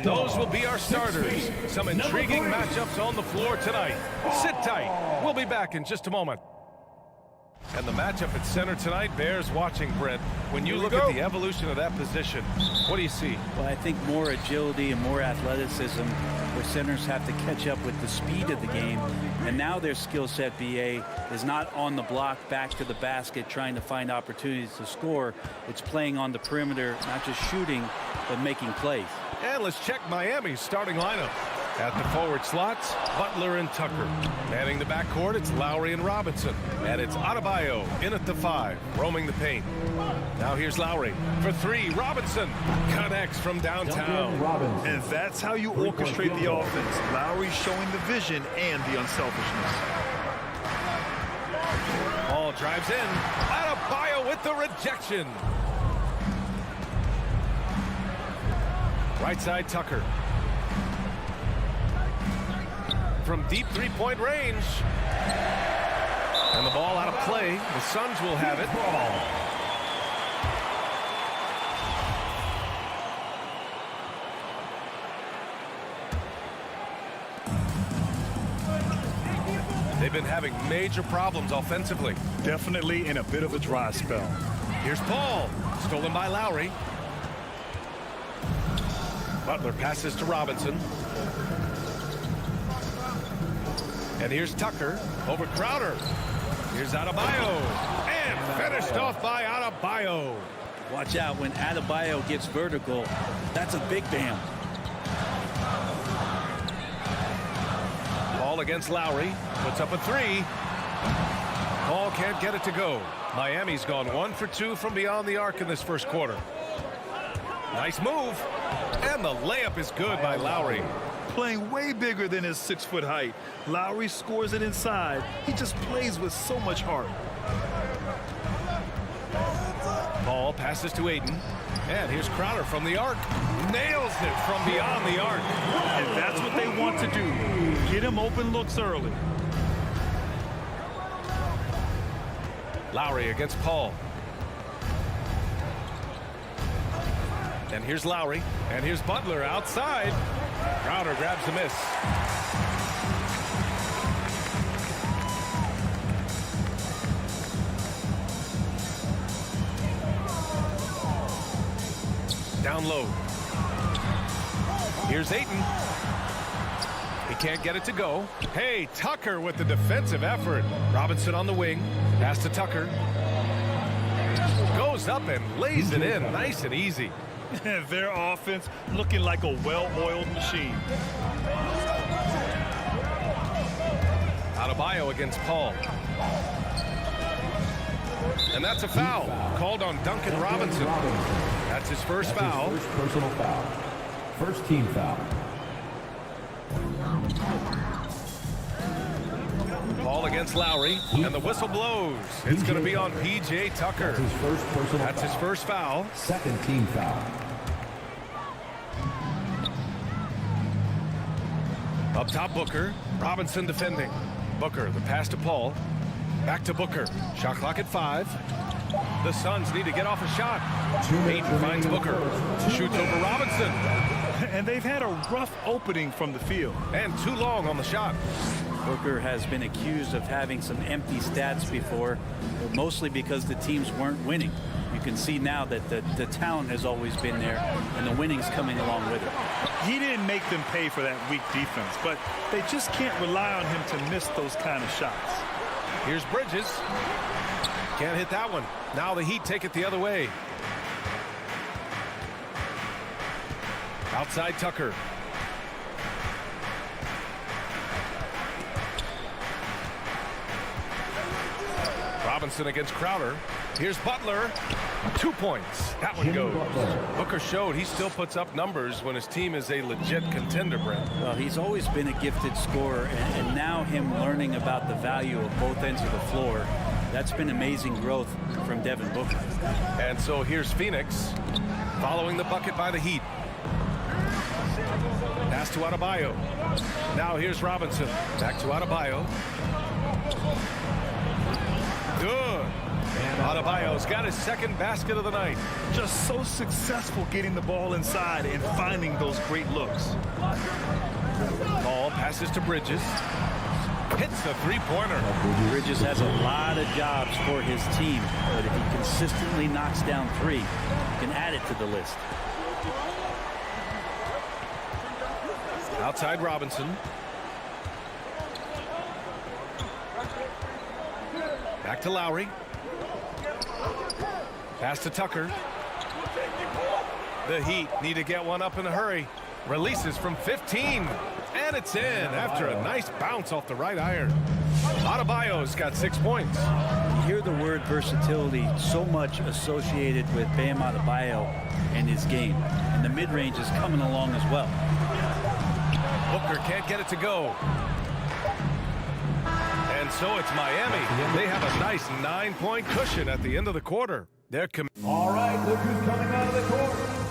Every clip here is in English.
And those will be our starters. Some intriguing matchups on the floor tonight. Sit tight. We'll be back in just a moment. And the matchup at center tonight bears watching, Brent. When you look at the evolution of that position, what do you see? Well, I think more agility and more athleticism where centers have to catch up with the speed of the game. And now their skill set, BA, is not on the block back to the basket trying to find opportunities to score. It's playing on the perimeter, not just shooting, but making plays. And let's check Miami's starting lineup. At the forward slots, Butler and Tucker. Manning the backcourt, it's Lowry and Robinson. And it's Adebayo in at the 5, roaming the paint. Now here's Lowry for 3. Robinson connects from downtown. And that's how you orchestrate the offense. Lowry showing the vision and the unselfishness. Ball drives in. Adebayo with the rejection. Right side, Tucker. From deep three-point range. And the ball out of play. The Suns will have it. They've been having major problems offensively. Definitely in a bit of a dry spell. Here's Paul. Stolen by Lowry. Butler passes to Robinson. And here's Tucker over Crowder. Here's Adebayo. And finished off by Adebayo. Watch out when Adebayo gets vertical. That's a big bam. Ball against Lowry. Puts up a 3. Paul can't get it to go. Miami's gone 1 for 2 from beyond the arc in this first quarter. Nice move. And the layup is good by Lowry. Playing way bigger than his 6-foot height. Lowry scores it inside. He just plays with so much heart. Ball passes to Aiden. And here's Crowder from the arc. Nails it from beyond the arc. And that's what they want to do. Get him open looks early. Lowry against Paul. And here's Lowry. And here's Butler outside. Crowder grabs the miss. Down low. Here's Ayton. He can't get it to go. Hey, Tucker with the defensive effort. Robinson on the wing. Pass to Tucker. Goes up and lays it in. Nice and easy. Their offense looking like a well-oiled machine. Adebayo against Paul. And that's a foul called on Duncan Robinson. That's his first foul. First personal foul. First team foul. Paul against Lowry, and the whistle blows. It's going to be on P.J. Tucker. That's his first foul. Second team foul. Up top, Booker. Robinson defending. Booker, the pass to Paul. Back to Booker. Shot clock at 5. The Suns need to get off a shot. Ayton finds Booker. Shoots over Robinson. And they've had a rough opening from the field. And too long on the shot. Booker has been accused of having some empty stats before, but mostly because the teams weren't winning. You can see now that the talent has always been there, and the winning's coming along with it. He didn't make them pay for that weak defense, but they just can't rely on him to miss those kind of shots. Here's Bridges. Can't hit that one. Now the Heat take it the other way. Outside Tucker. Robinson against Crowder. Here's Butler. 2 points. That one goes. Booker showed he still puts up numbers when his team is a legit contender, Brent. Well, he's always been a gifted scorer, and now him learning about the value of both ends of the floor, that's been amazing growth from Devin Booker. And so here's Phoenix following the bucket by the Heat. Pass to Adebayo. Now here's Robinson. Back to Adebayo. Good. Adebayo's got his second basket of the night. Just so successful getting the ball inside and finding those great looks. Ball passes to Bridges. Hits the three-pointer. Bridges has a lot of jobs for his team, but if he consistently knocks down three, he can add it to the list. Outside Robinson. Back to Lowry. Pass to Tucker. The Heat need to get one up in a hurry. Releases from 15. And it's in after a nice bounce off the right iron. Adebayo's got 6 points. You hear the word versatility so much associated with Bam Adebayo and his game. And the mid-range is coming along as well. Booker can't get it to go. And so it's Miami. They have a nice 9-point cushion at the end of the quarter. They're All right, look who's coming out of the court.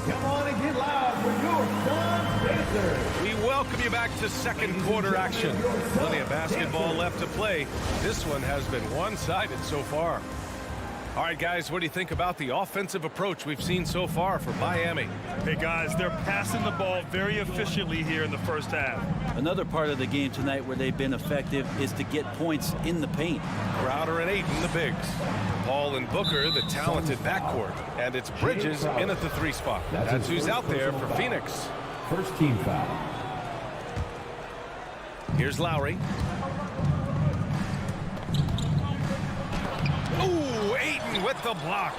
Come on and get loud for your Sun Pacers. We welcome you back to second quarter action. Plenty of basketball left to play. This one has been one-sided so far. All right, guys, what do you think about the offensive approach we've seen so far for Miami? Hey, guys, they're passing the ball very efficiently here in the first half. Another part of the game tonight where they've been effective is to get points in the paint. Crowder and Ayton, the bigs. Paul and Booker, the talented backcourt. And it's Bridges in at the 3 spot. That's who's out there for Phoenix. First team foul. Here's Lowry. Ooh, Ayton with the block.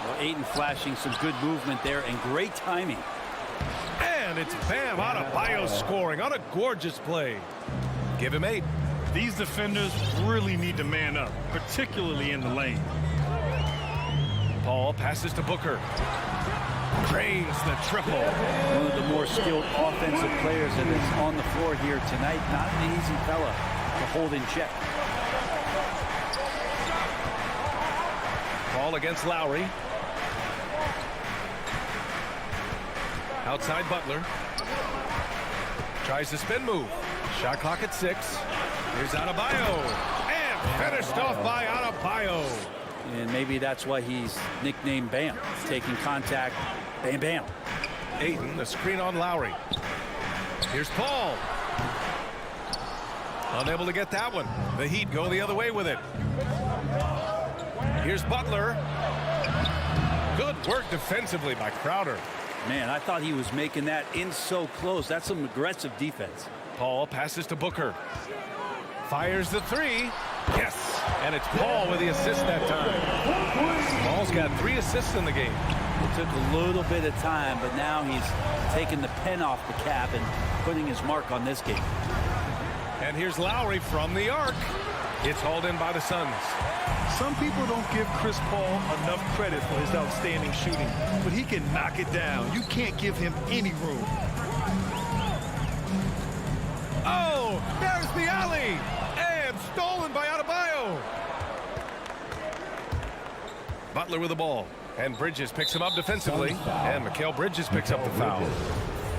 Well, Ayton flashing some good movement there and great timing. And it's Bam Adebayo scoring on a gorgeous play. Give him 8. These defenders really need to man up, particularly in the lane. Paul passes to Booker. Drains the triple. One of the more skilled offensive players that is on the floor here tonight. Not an easy fella to hold in check. Paul against Lowry. Outside Butler. Tries the spin move. Shot clock at 6. Here's Adebayo. And finished off by Adebayo. And maybe that's why he's nicknamed Bam. Taking contact, bam, bam. Ayton, the screen on Lowry. Here's Paul. Unable to get that one. The Heat go the other way with it. Here's Butler. Good work defensively by Crowder. Man, I thought he was making that in so close. That's some aggressive defense. Paul passes to Booker. Fires the 3. Yes. And it's Paul with the assist that time. Paul's got 3 assists in the game. It took a little bit of time, but now he's taking the pen off the cap and putting his mark on this game. And here's Lowry from the arc. It's hauled in by the Suns. Some people don't give Chris Paul enough credit for his outstanding shooting, but he can knock it down. You can't give him any room. Oh, there's the alley. And stolen by Adebayo. Butler with the ball. And Bridges picks him up defensively. And Mikal Bridges picks up the foul.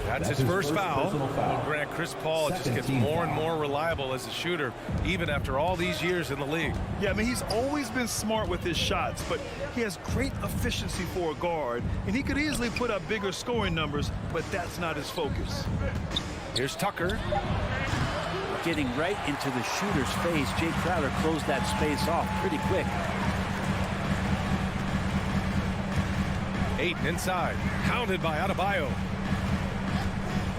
That's his first foul. Well, Grant, Chris Paul just gets more and more reliable as a shooter, even after all these years in the league. Yeah, I mean, he's always been smart with his shots, but he has great efficiency for a guard, and he could easily put up bigger scoring numbers, but that's not his focus. Here's Tucker. Getting right into the shooter's face. Jay Crowder closed that space off pretty quick. Ayton inside. Counted by Adebayo.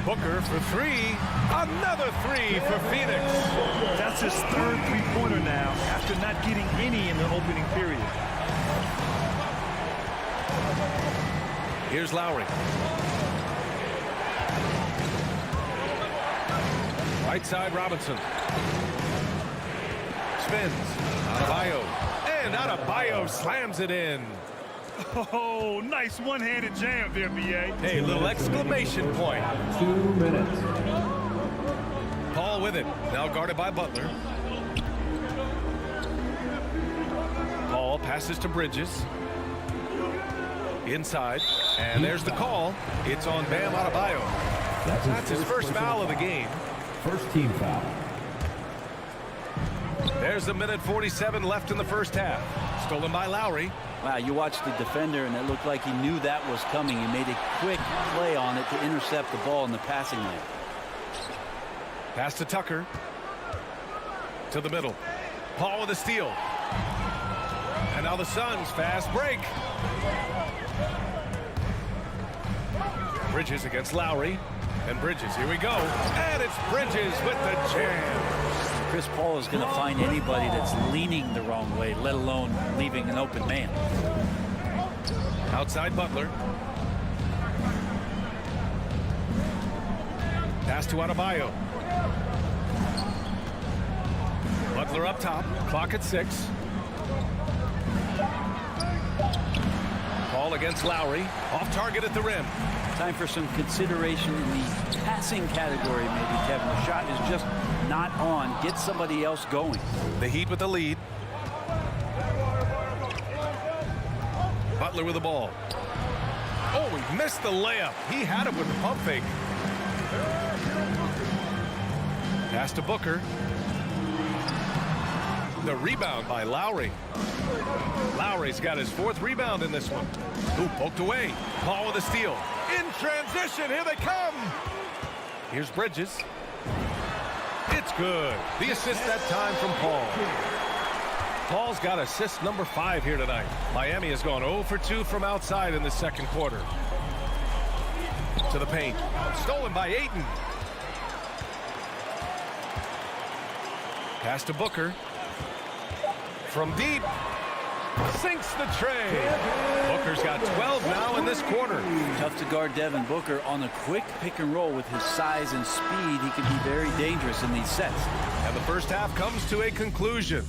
Booker for 3. Another 3 for Phoenix. That's his third three-pointer now after not getting any in the opening period. Here's Lowry. Right side Robinson. Spins. Adebayo. And Adebayo slams it in. Oh, nice one-handed jam there, B.A. Hey, little exclamation point. 2 minutes. Paul with it. Now guarded by Butler. Paul passes to Bridges. Inside. And there's the call. It's on Bam Adebayo. That's his first foul of the game. First team foul. There's a minute 47 left in the first half. Stolen by Lowry. Wow, you watched the defender, and it looked like he knew that was coming. He made a quick play on it to intercept the ball in the passing lane. Pass to Tucker. To the middle. Paul with a steal. And now the Suns fast break. Bridges against Lowry. And Bridges, here we go. And it's Bridges with the jam. Chris Paul is going to find anybody that's leaning the wrong way, let alone leaving an open man. Outside Butler. Pass to Adebayo. Butler up top. Clock at 6. Paul against Lowry. Off target at the rim. Time for some consideration in the passing category, maybe, Kevin. The shot is just not on. Get somebody else going. The Heat with the lead. Butler with the ball. Oh, he missed the layup. He had it with the pump fake. Pass to Booker. The rebound by Lowry. Lowry's got his 4th rebound in this one. Ooh, poked away. Paul with a steal. In transition, here they come. Here's Bridges. It's good. The assist that time from Paul. Paul's got assist number 5 here tonight. Miami has gone 0 for 2 from outside in the second quarter. To the paint. Stolen by Ayton. Pass to Booker. From deep. Sinks the tray. Booker's got 12 now in this quarter. Tough to guard Devin Booker on a quick pick and roll with his size and speed. He can be very dangerous in these sets. And the first half comes to a conclusion.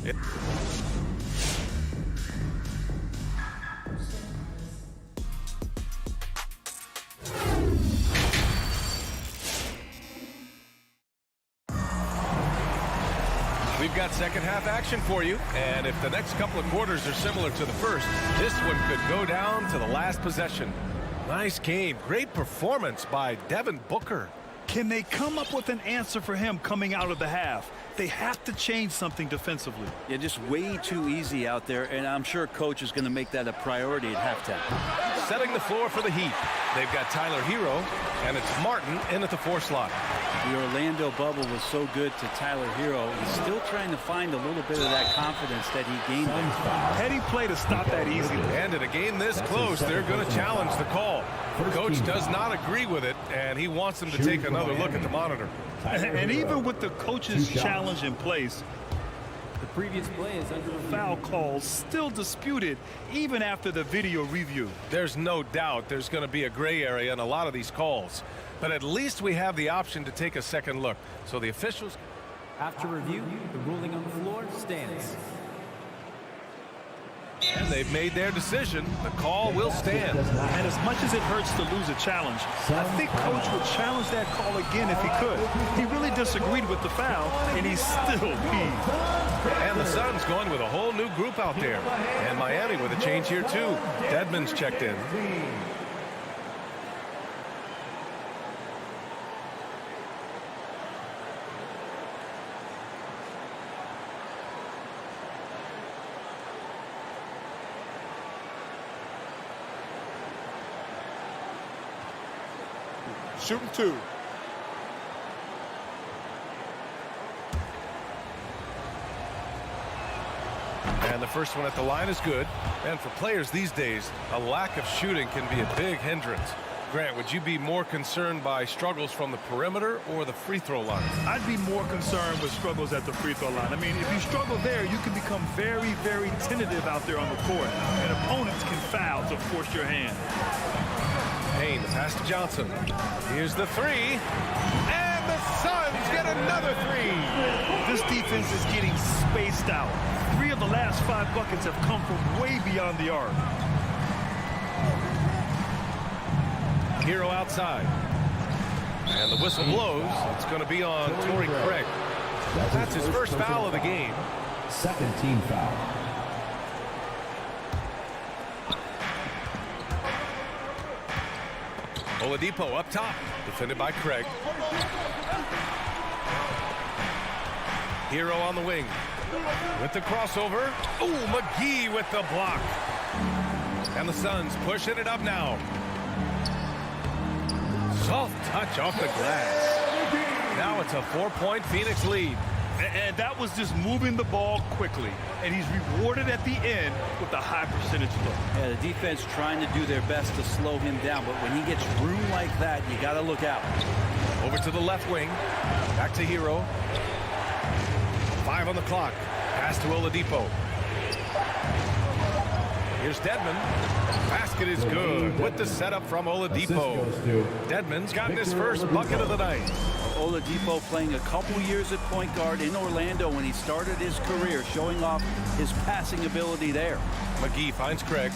We've got second half action for you, and if the next couple of quarters are similar to the first, this one could go down to the last possession. Nice game. Great performance by Devin Booker. Can they come up with an answer for him coming out of the half? They have to change something defensively. Yeah, just way too easy out there, and I'm sure coach is going to make that a priority at halftime. Setting the floor for the Heat. They've got Tyler Hero, and it's Martin in at the 4 slot. The Orlando bubble was so good to Tyler Hero. He's still trying to find a little bit of that confidence that he gained there. Heady play to stop that easily. And in a game this close, they're going to challenge the call. Coach does not agree with it, and he wants them to take another look at the monitor. And even with the coach's challenge in place, the previous play is under foul calls still disputed even after the video review. There's no doubt there's going to be a gray area in a lot of these calls, but at least we have the option to take a second look. So the officials, after review, the ruling on the floor stands. and they've made their decision. The call will stand. And as much as it hurts to lose a challenge, I think coach would challenge that call again if he could. He really disagreed with the foul, and he's still peeved. And the Suns going with a whole new group out there. And Miami with a change here too. Dedmon's checked in. Shooting 2. And the first one at the line is good. And for players these days, a lack of shooting can be a big hindrance. Grant, would you be more concerned by struggles from the perimeter or the free throw line? I'd be more concerned with struggles at the free throw line. I mean, if you struggle there, you can become very, very tentative out there on the court. And opponents can foul to force your hand. Payne, the pass to Johnson. Here's the 3. And the Suns get another 3. This defense is getting spaced out. 3 of the last 5 buckets have come from way beyond the arc. Hero outside. And the whistle blows. It's going to be on Torrey Craig. That's his first foul of the game. Second team foul. Oladipo up top, defended by Craig. Hero on the wing. with the crossover. Ooh, McGee with the block. And the Suns pushing it up now. Soft touch off the glass. Now it's a 4-point Phoenix lead. And that was just moving the ball quickly. And he's rewarded at the end with a high percentage look. Yeah, the defense trying to do their best to slow him down, but when he gets room like that, you got to look out. Over to the left wing. Back to Hero. 5 on the clock. Pass to Oladipo. Here's Dedmon. Basket is good with the setup from Oladipo. Dedmon's gotten his first bucket of the night. Oladipo playing a couple years at point guard in Orlando when he started his career, showing off his passing ability there. McGee finds Craig.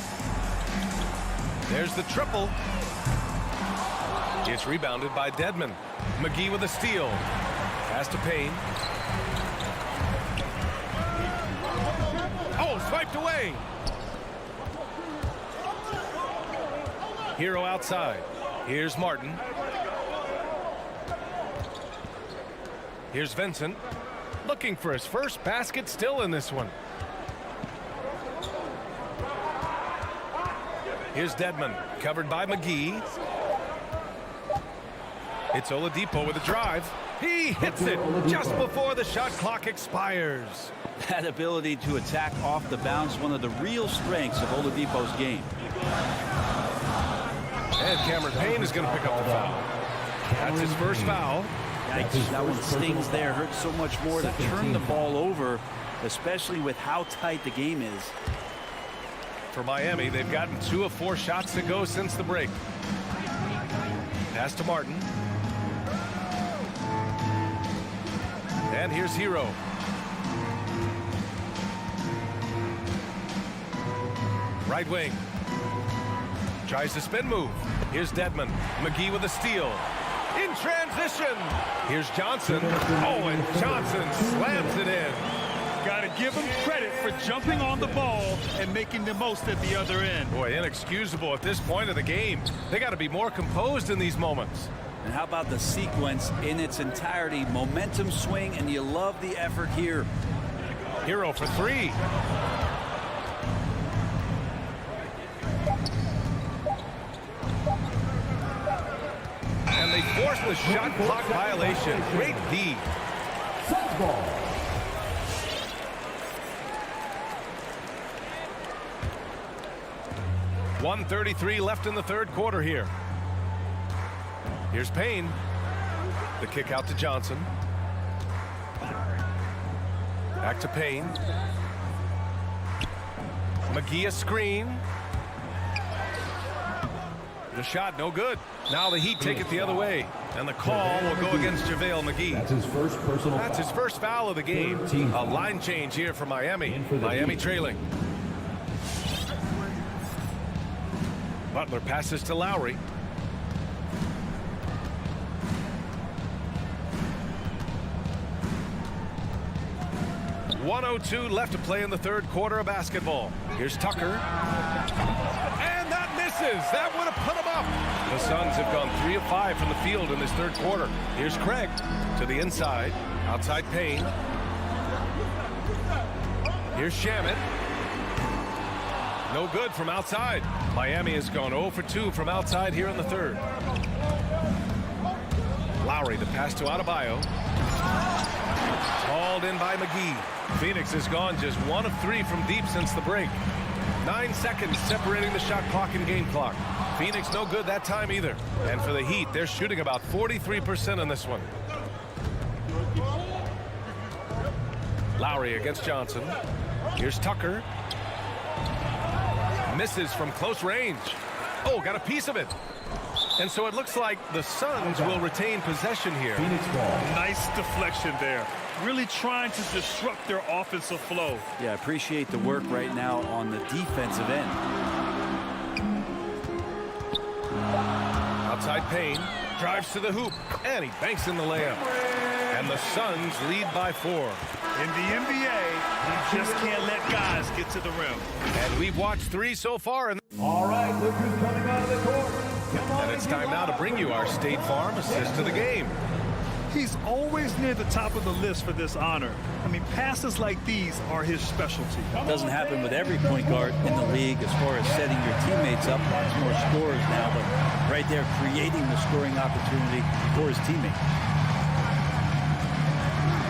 There's the triple. It's rebounded by Dedmon. McGee with a steal. Pass to Payne. Oh, swiped away. Hero outside. Here's Martin. Here's Vincent. Looking for his first basket still in this one. Here's Dedmon. Covered by McGee. It's Oladipo with a drive. He hits it just before the shot clock expires. That ability to attack off the bounce, one of the real strengths of Oladipo's game. And Cameron Payne is going to pick up the foul. That's his first foul. Yikes, that one stings there. Hurts so much more to turn the ball over, especially with how tight the game is. For Miami, they've gotten 2 of 4 shots to go since the break. Pass to Martin. And here's Hero. Right wing. Tries to spin move. Here's Dedmon. McGee with a steal. In transition. Here's Johnson. Oh, and Johnson slams it in. Got to give him credit for jumping on the ball and making the most at the other end. Boy, inexcusable at this point of the game. They got to be more composed in these moments. And how about the sequence in its entirety? Momentum swing, and you love the effort here. Hero for 3. And they force the shot clock violation. Great D. Suns ball. .133 left in the third quarter here. Here's Payne. The kick out to Johnson. Back to Payne. McGee a screen. The shot no good. Now the Heat take it the other way. And the call will go against JaVale McGee. That's his first personal foul. That's his first foul of the game. A line change here for Miami. Miami trailing. Butler passes to Lowry. .102 left to play in the third quarter of basketball. Here's Tucker. And that misses. That would have put him up. The Suns have gone 3 of 5 from the field in this third quarter. Here's Craig to the inside. Outside Payne. Here's Shamet. No good from outside. Miami has gone 0 for 2 from outside here in the third. Lowry the pass to Adebayo. Hauled in by McGee. Phoenix has gone just 1 of 3 from deep since the break. 9 seconds separating the shot clock and game clock. Phoenix no good that time either. And for the Heat, they're shooting about 43% on this one. Lowry against Johnson. Here's Tucker. Misses from close range. Oh, got a piece of it. And so it looks like the Suns will retain possession here. Phoenix ball. Nice deflection there. Really trying to disrupt their offensive flow. Yeah, I appreciate the work right now on the defensive end. Outside Payne. Drives to the hoop. And he banks in the layup. And the Suns lead by 4. In the NBA, you just can't let guys get to the rim. And we've watched 3 so far. All right, look who's coming out of the court. Come on And it's time now to bring you our State Farm assist to the game. He's always near the top of the list for this honor. I mean, passes like these are his specialty. It doesn't happen with every point guard in the league as far as setting your teammates up. Lots more scorers now, but right there creating the scoring opportunity for his teammate.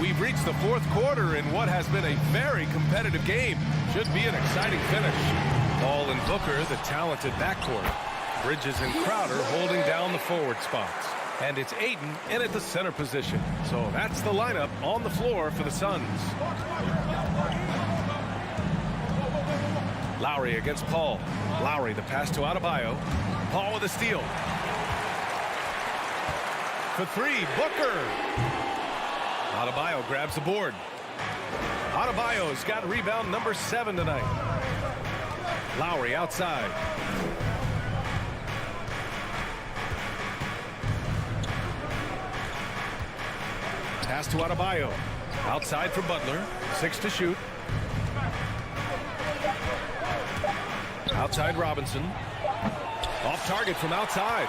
We've reached the fourth quarter in what has been a very competitive game. Should be an exciting finish. Ball and Booker, the talented backcourt. Bridges and Crowder holding down the forward spots. And it's Ayton in at the center position. So that's the lineup on the floor for the Suns. Lowry against Paul. Lowry, the pass to Adebayo. Paul with a steal. For three, Booker. Adebayo grabs the board. Adebayo's got rebound number 7 tonight. Lowry outside. Pass to Adebayo. Outside for Butler. 6 to shoot. Outside Robinson. Off target from outside.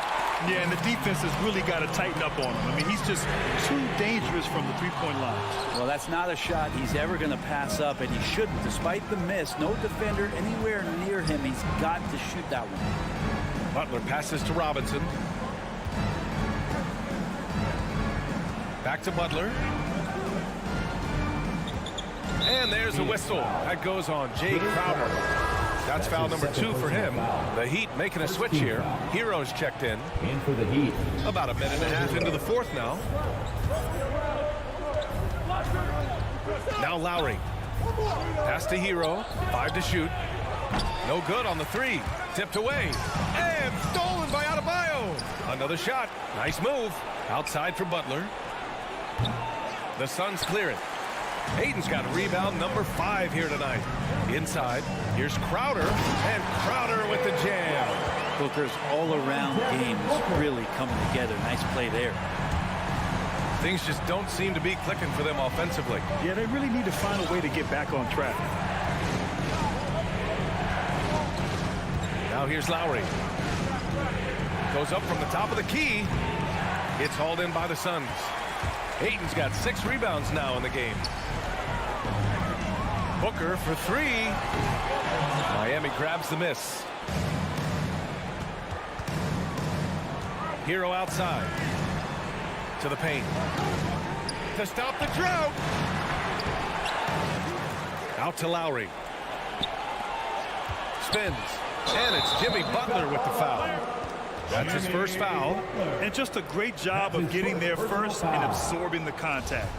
Yeah, and the defense has really got to tighten up on him. I mean, he's just too dangerous from the three-point line. Well, that's not a shot he's ever going to pass up, and he shouldn't. Despite the miss, no defender anywhere near him. He's got to shoot that one. Butler passes to Robinson. Back to Butler. And there's a whistle. That goes on Jay Crowder. That's foul number 2 for him. The Heat making a switch here. Hero's checked in. In for the Heat. About a minute and a half into the fourth now. Now Lowry. Pass to Hero. 5 to shoot. No good on the 3. Tipped away. And stolen by Adebayo. Another shot. Nice move. Outside for Butler. The Suns clear it. Ayton's got rebound number 5 here tonight. Inside, here's Crowder, and Crowder with the jam. Booker's all-around game is really coming together. Nice play there. Things just don't seem to be clicking for them offensively. Yeah, they really need to find a way to get back on track. Now here's Lowry. Goes up from the top of the key. It's hauled in by the Suns. Ayton's got 6 rebounds now in the game. Booker for 3. Miami grabs the miss. Hero outside. To the paint. To stop the drought. Out to Lowry. Spins. And it's Jimmy Butler with the foul. That's his first foul. And just a great job of getting there first and absorbing the contact.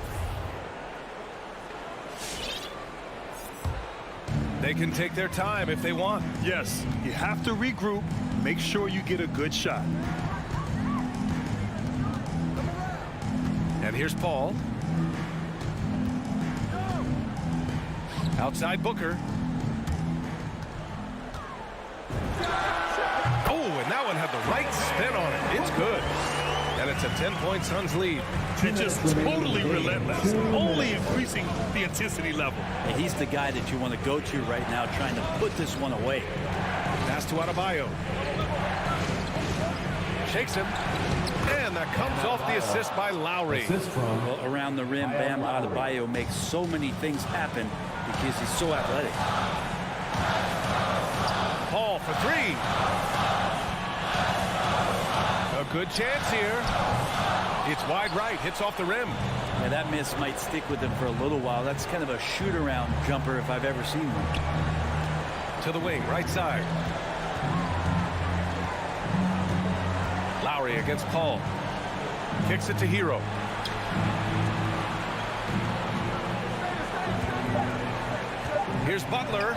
They can take their time if they want. Yes, you have to regroup. Make sure you get a good shot. And here's Paul. Outside Booker. Oh, and that one had the right spin on it. It's good. And it's a 10-point Suns lead. And just totally relentless, only increasing the intensity level. And he's the guy that you want to go to right now, trying to put this one away. Pass to Adebayo. Shakes him. And that comes off the assist by Lowry. Well, around the rim, Bam Adebayo makes so many things happen because he's so athletic. Paul for 3. A good chance here. It's wide right. Hits off the rim. Yeah, that miss might stick with him for a little while. That's kind of a shoot-around jumper if I've ever seen one. To the wing, right side. Lowry against Paul. Kicks it to Hero. Here's Butler.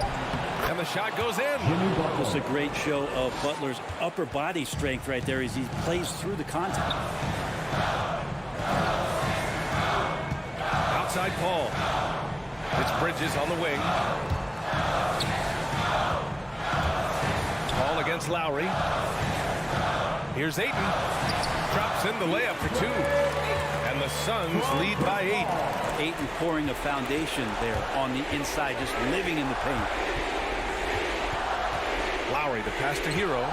And the shot goes in. Just a great show of Butler's upper body strength right there as he plays through the contact. Outside Paul. It's Bridges on the wing. Paul against Lowry. Here's Ayton. Drops in the layup for 2. And the Suns lead by 8. Ayton pouring a foundation there on the inside, just living in the paint. Lowry, the pass to Hero.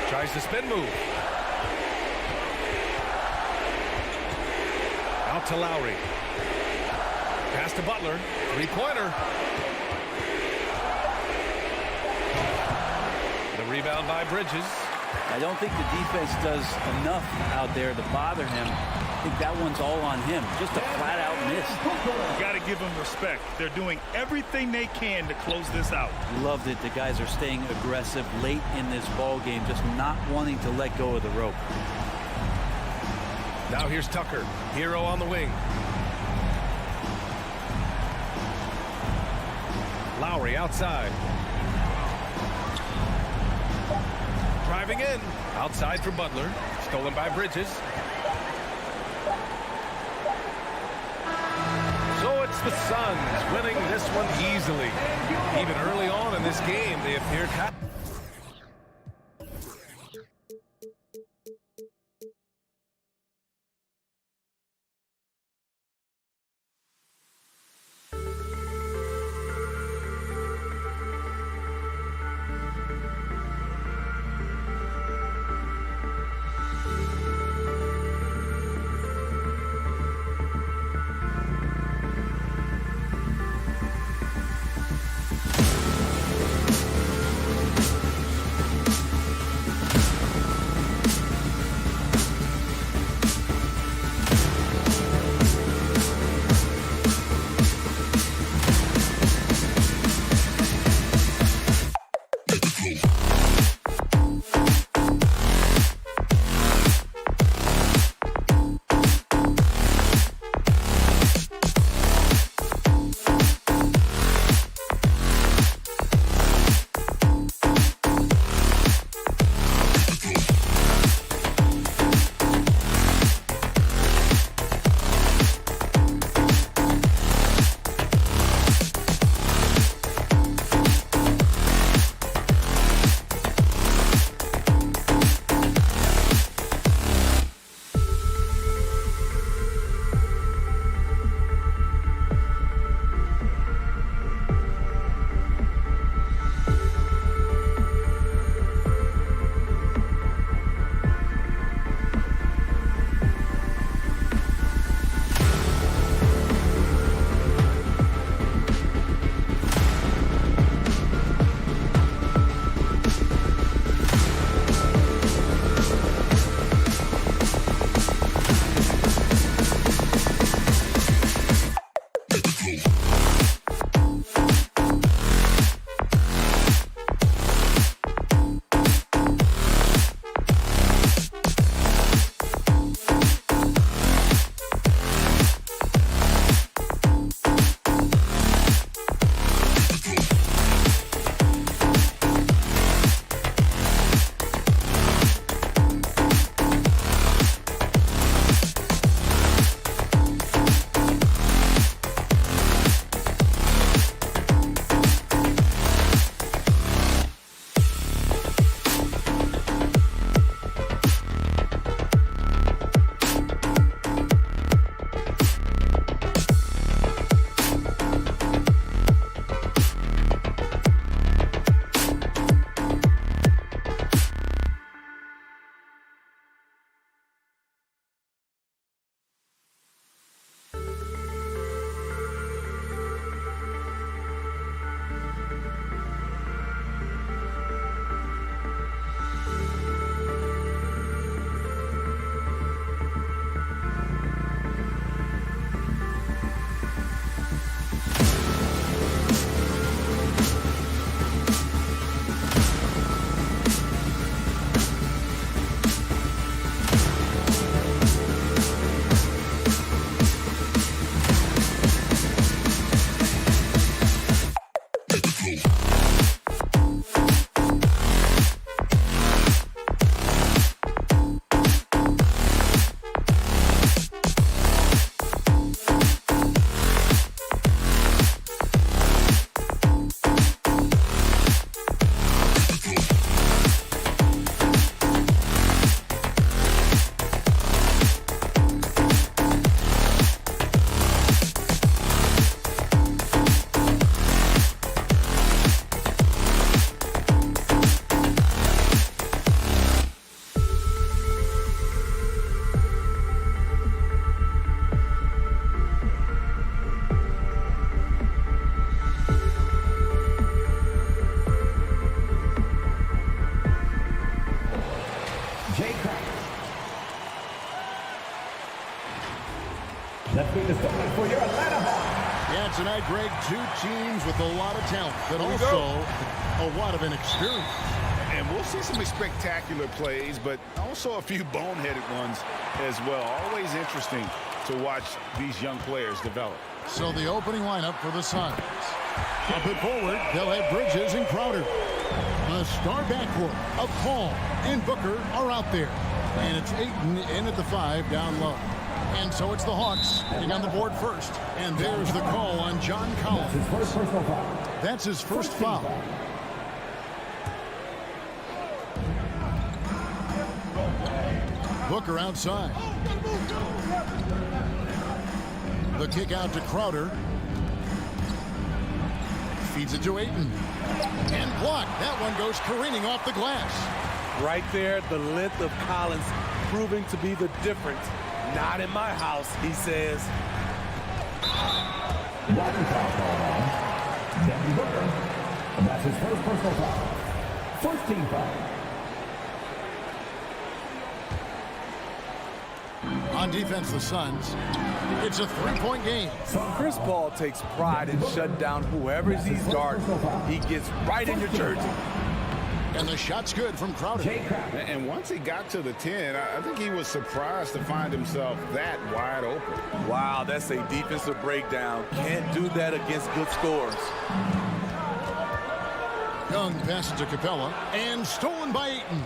Tries the spin move. Out to Lowry. Pass to Butler. Three-pointer. The rebound by Bridges. I don't think the defense does enough out there to bother him. I think that one's all on him. Just a flat-out miss. You got to give them respect. They're doing everything they can to close this out. Loved it. The guys are staying aggressive late in this ball game, just not wanting to let go of the rope. Now here's Tucker. Hero on the wing. Lowry outside. Driving in. Outside for Butler. Stolen by Bridges. So it's the Suns winning this one easily. Even early on in this game, they appeared happy. Greg, two teams with a lot of talent, but also a lot of inexperience. And we'll see some spectacular plays, but also a few boneheaded ones as well. Always interesting to watch these young players develop. So the opening lineup for the Suns. Up and forward, they'll have Bridges and Crowder. The star backcourt of Paul and Booker are out there. And it's Ayton in at the 5 down low. And so it's the Hawks getting on the board first. And there's the call on John Collins. That's his first foul. Booker outside. The kick out to Crowder. Feeds it to Ayton. And blocked. That one goes careening off the glass. Right there, the length of Collins proving to be the difference. Not in my house, he says. That's his first personal foul. First team foul. On defense, the Suns. It's a three-point game. Chris Paul takes pride in shutting down whoever he's guarding. He gets right in your jersey. And the shot's good from Crowder. And once he got to the 10, I think he was surprised to find himself that wide open. Wow, that's a defensive breakdown. Can't do that against good scores. Young passes to Capella. And stolen by Ayton.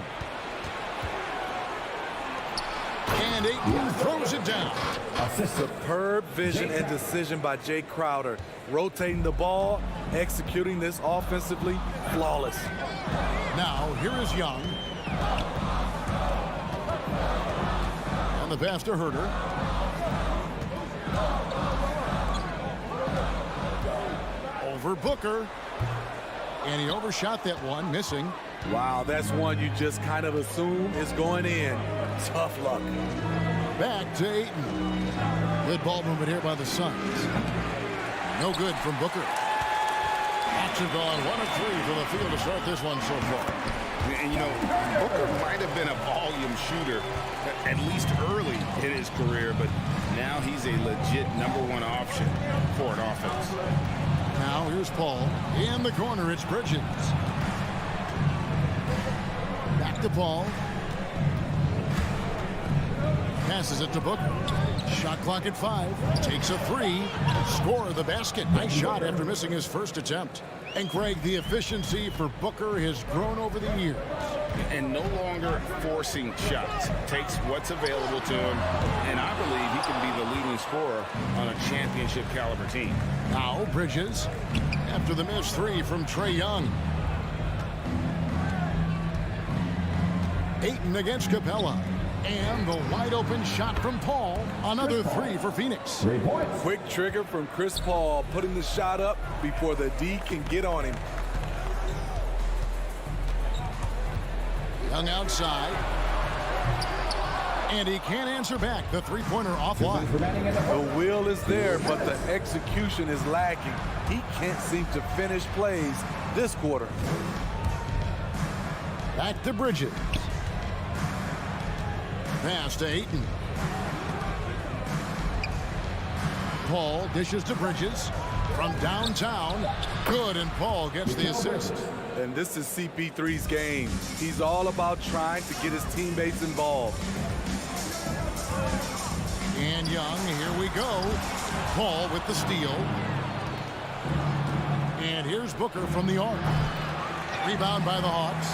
And Ayton throws it down. Superb vision and decision by Jay Crowder. Rotating the ball, executing this offensively, flawless. Now, here is Young. And the pass to Herter. Over Booker. And he overshot that one, missing. Wow, that's one you just kind of assume is going in. Tough luck. Back to Ayton. Good ball movement here by the Suns. No good from Booker. Action gone 1 of 3 from the field to start this one so far. And, you know, Booker might have been a volume shooter, at least early in his career, but now he's a legit #1 option for an offense. Now here's Paul. In the corner, it's Bridges. Back to Paul. Passes it to Booker. Shot clock at 5. Takes a 3. Score the basket. Nice shot after missing his first attempt. And Greg, the efficiency for Booker has grown over the years. And no longer forcing shots. Takes what's available to him. And I believe he can be the leading scorer on a championship caliber team. Now Bridges. After the missed 3 from Trae Young. Ayton against Capella. And the wide open shot from Paul. Another 3 for Phoenix. 3 points. Quick trigger from Chris Paul, putting the shot up before the D can get on him. Young outside. And he can't answer back. The three-pointer offline. The will is there, but the execution is lacking. He can't seem to finish plays this quarter. Back to Bridges. Pass to Ayton. Paul dishes to Bridges from downtown. Good, and Paul gets the assist. And this is CP3's game. He's all about trying to get his teammates involved. And Young, here we go. Paul with the steal. And here's Booker from the arc. Rebound by the Hawks.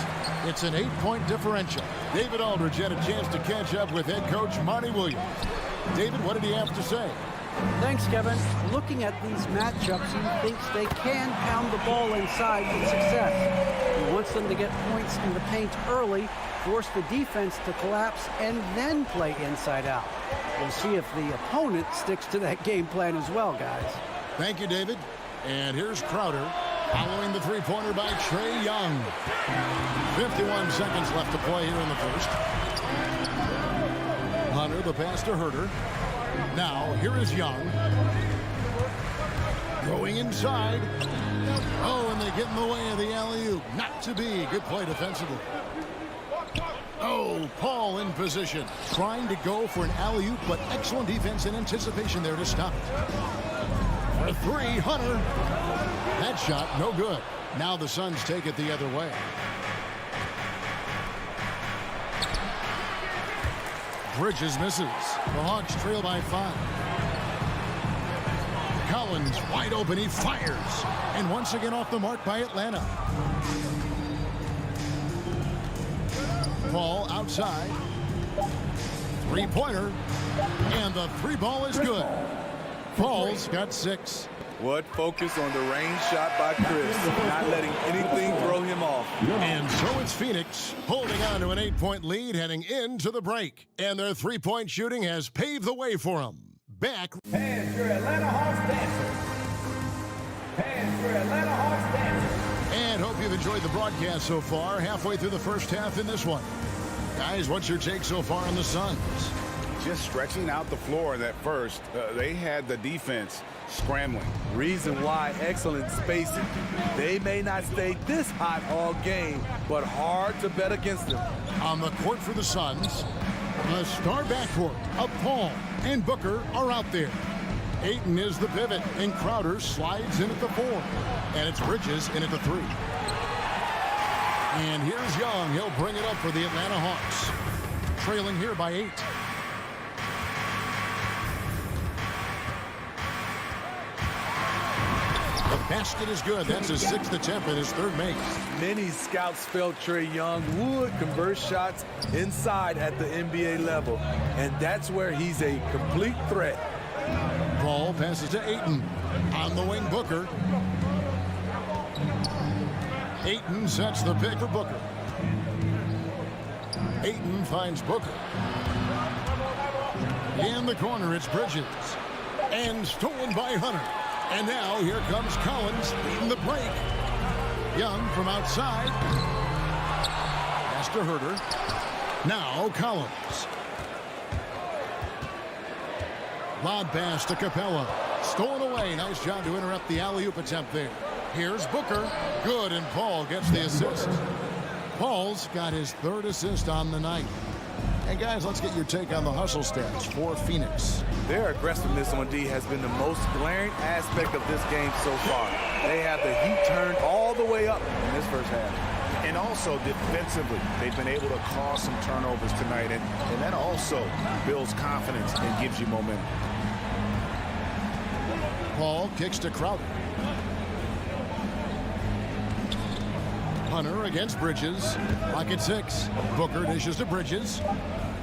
It's an 8-point differential. David Aldridge had a chance to catch up with head coach Monty Williams. David, what did he have to say? Thanks, Kevin. Looking at these matchups, he thinks they can pound the ball inside with success. He wants them to get points in the paint early, force the defense to collapse, and then play inside out. We'll see if the opponent sticks to that game plan as well, guys. Thank you, David. And here's Crowder following the three-pointer by Trae Young. 51 seconds left to play here in the first. Hunter, the pass to Herter. Now, here is Young. Going inside. Oh, and they get in the way of the alley-oop. Not to be. Good play defensively. Oh, Paul in position. Trying to go for an alley-oop, but excellent defense and anticipation there to stop it. For three, Hunter. That shot, no good. Now the Suns take it the other way. Bridges misses. The Hawks trail by 5. Collins wide open. He fires. And once again off the mark by Atlanta. Ball outside. Three-pointer. And the three ball is good. Paul's got 6. What focus on the range shot by Chris. Not letting anything throw him off. And so it's Phoenix holding on to an 8-point lead heading into the break. And their three-point shooting has paved the way for them. Back. And your Atlanta Hawks dancers. And your Atlanta Hawks dancers. And hope you've enjoyed the broadcast so far. Halfway through the first half in this one. Guys, what's your take so far on the Suns? Just stretching out the floor at first. They had the defense scrambling. Reason why, excellent spacing. They may not stay this hot all game, but hard to bet against them. On the court for the Suns, the star backcourt of Paul and Booker are out there. Ayton is the pivot, and Crowder slides in at the 4. And it's Bridges in at the 3. And here's Young. He'll bring it up for the Atlanta Hawks. Trailing here by 8. The basket is good. That's his 6th attempt and his 3rd make. Many scouts felt Trae Young would convert shots inside at the NBA level, and that's where he's a complete threat. Ball passes to Ayton. On the wing, Booker. Ayton sets the pick for Booker. Ayton finds Booker. In the corner, it's Bridges. And stolen by Hunter. And now here comes Collins leading the break. Young from outside. Pass to Herter. Now Collins. Lob pass to Capella. Stolen away. Nice job to interrupt the alley-oop attempt there. Here's Booker. Good, and Paul gets the assist. Paul's got his 3rd assist on the night. And guys, let's get your take on the hustle stats for Phoenix. Their aggressiveness on D has been the most glaring aspect of this game so far. They have the heat turned all the way up in this first half. And also defensively, they've been able to cause some turnovers tonight. And that also builds confidence and gives you momentum. Paul kicks to Crowder. Hunter against Bridges. Lock at 6. Booker dishes to Bridges.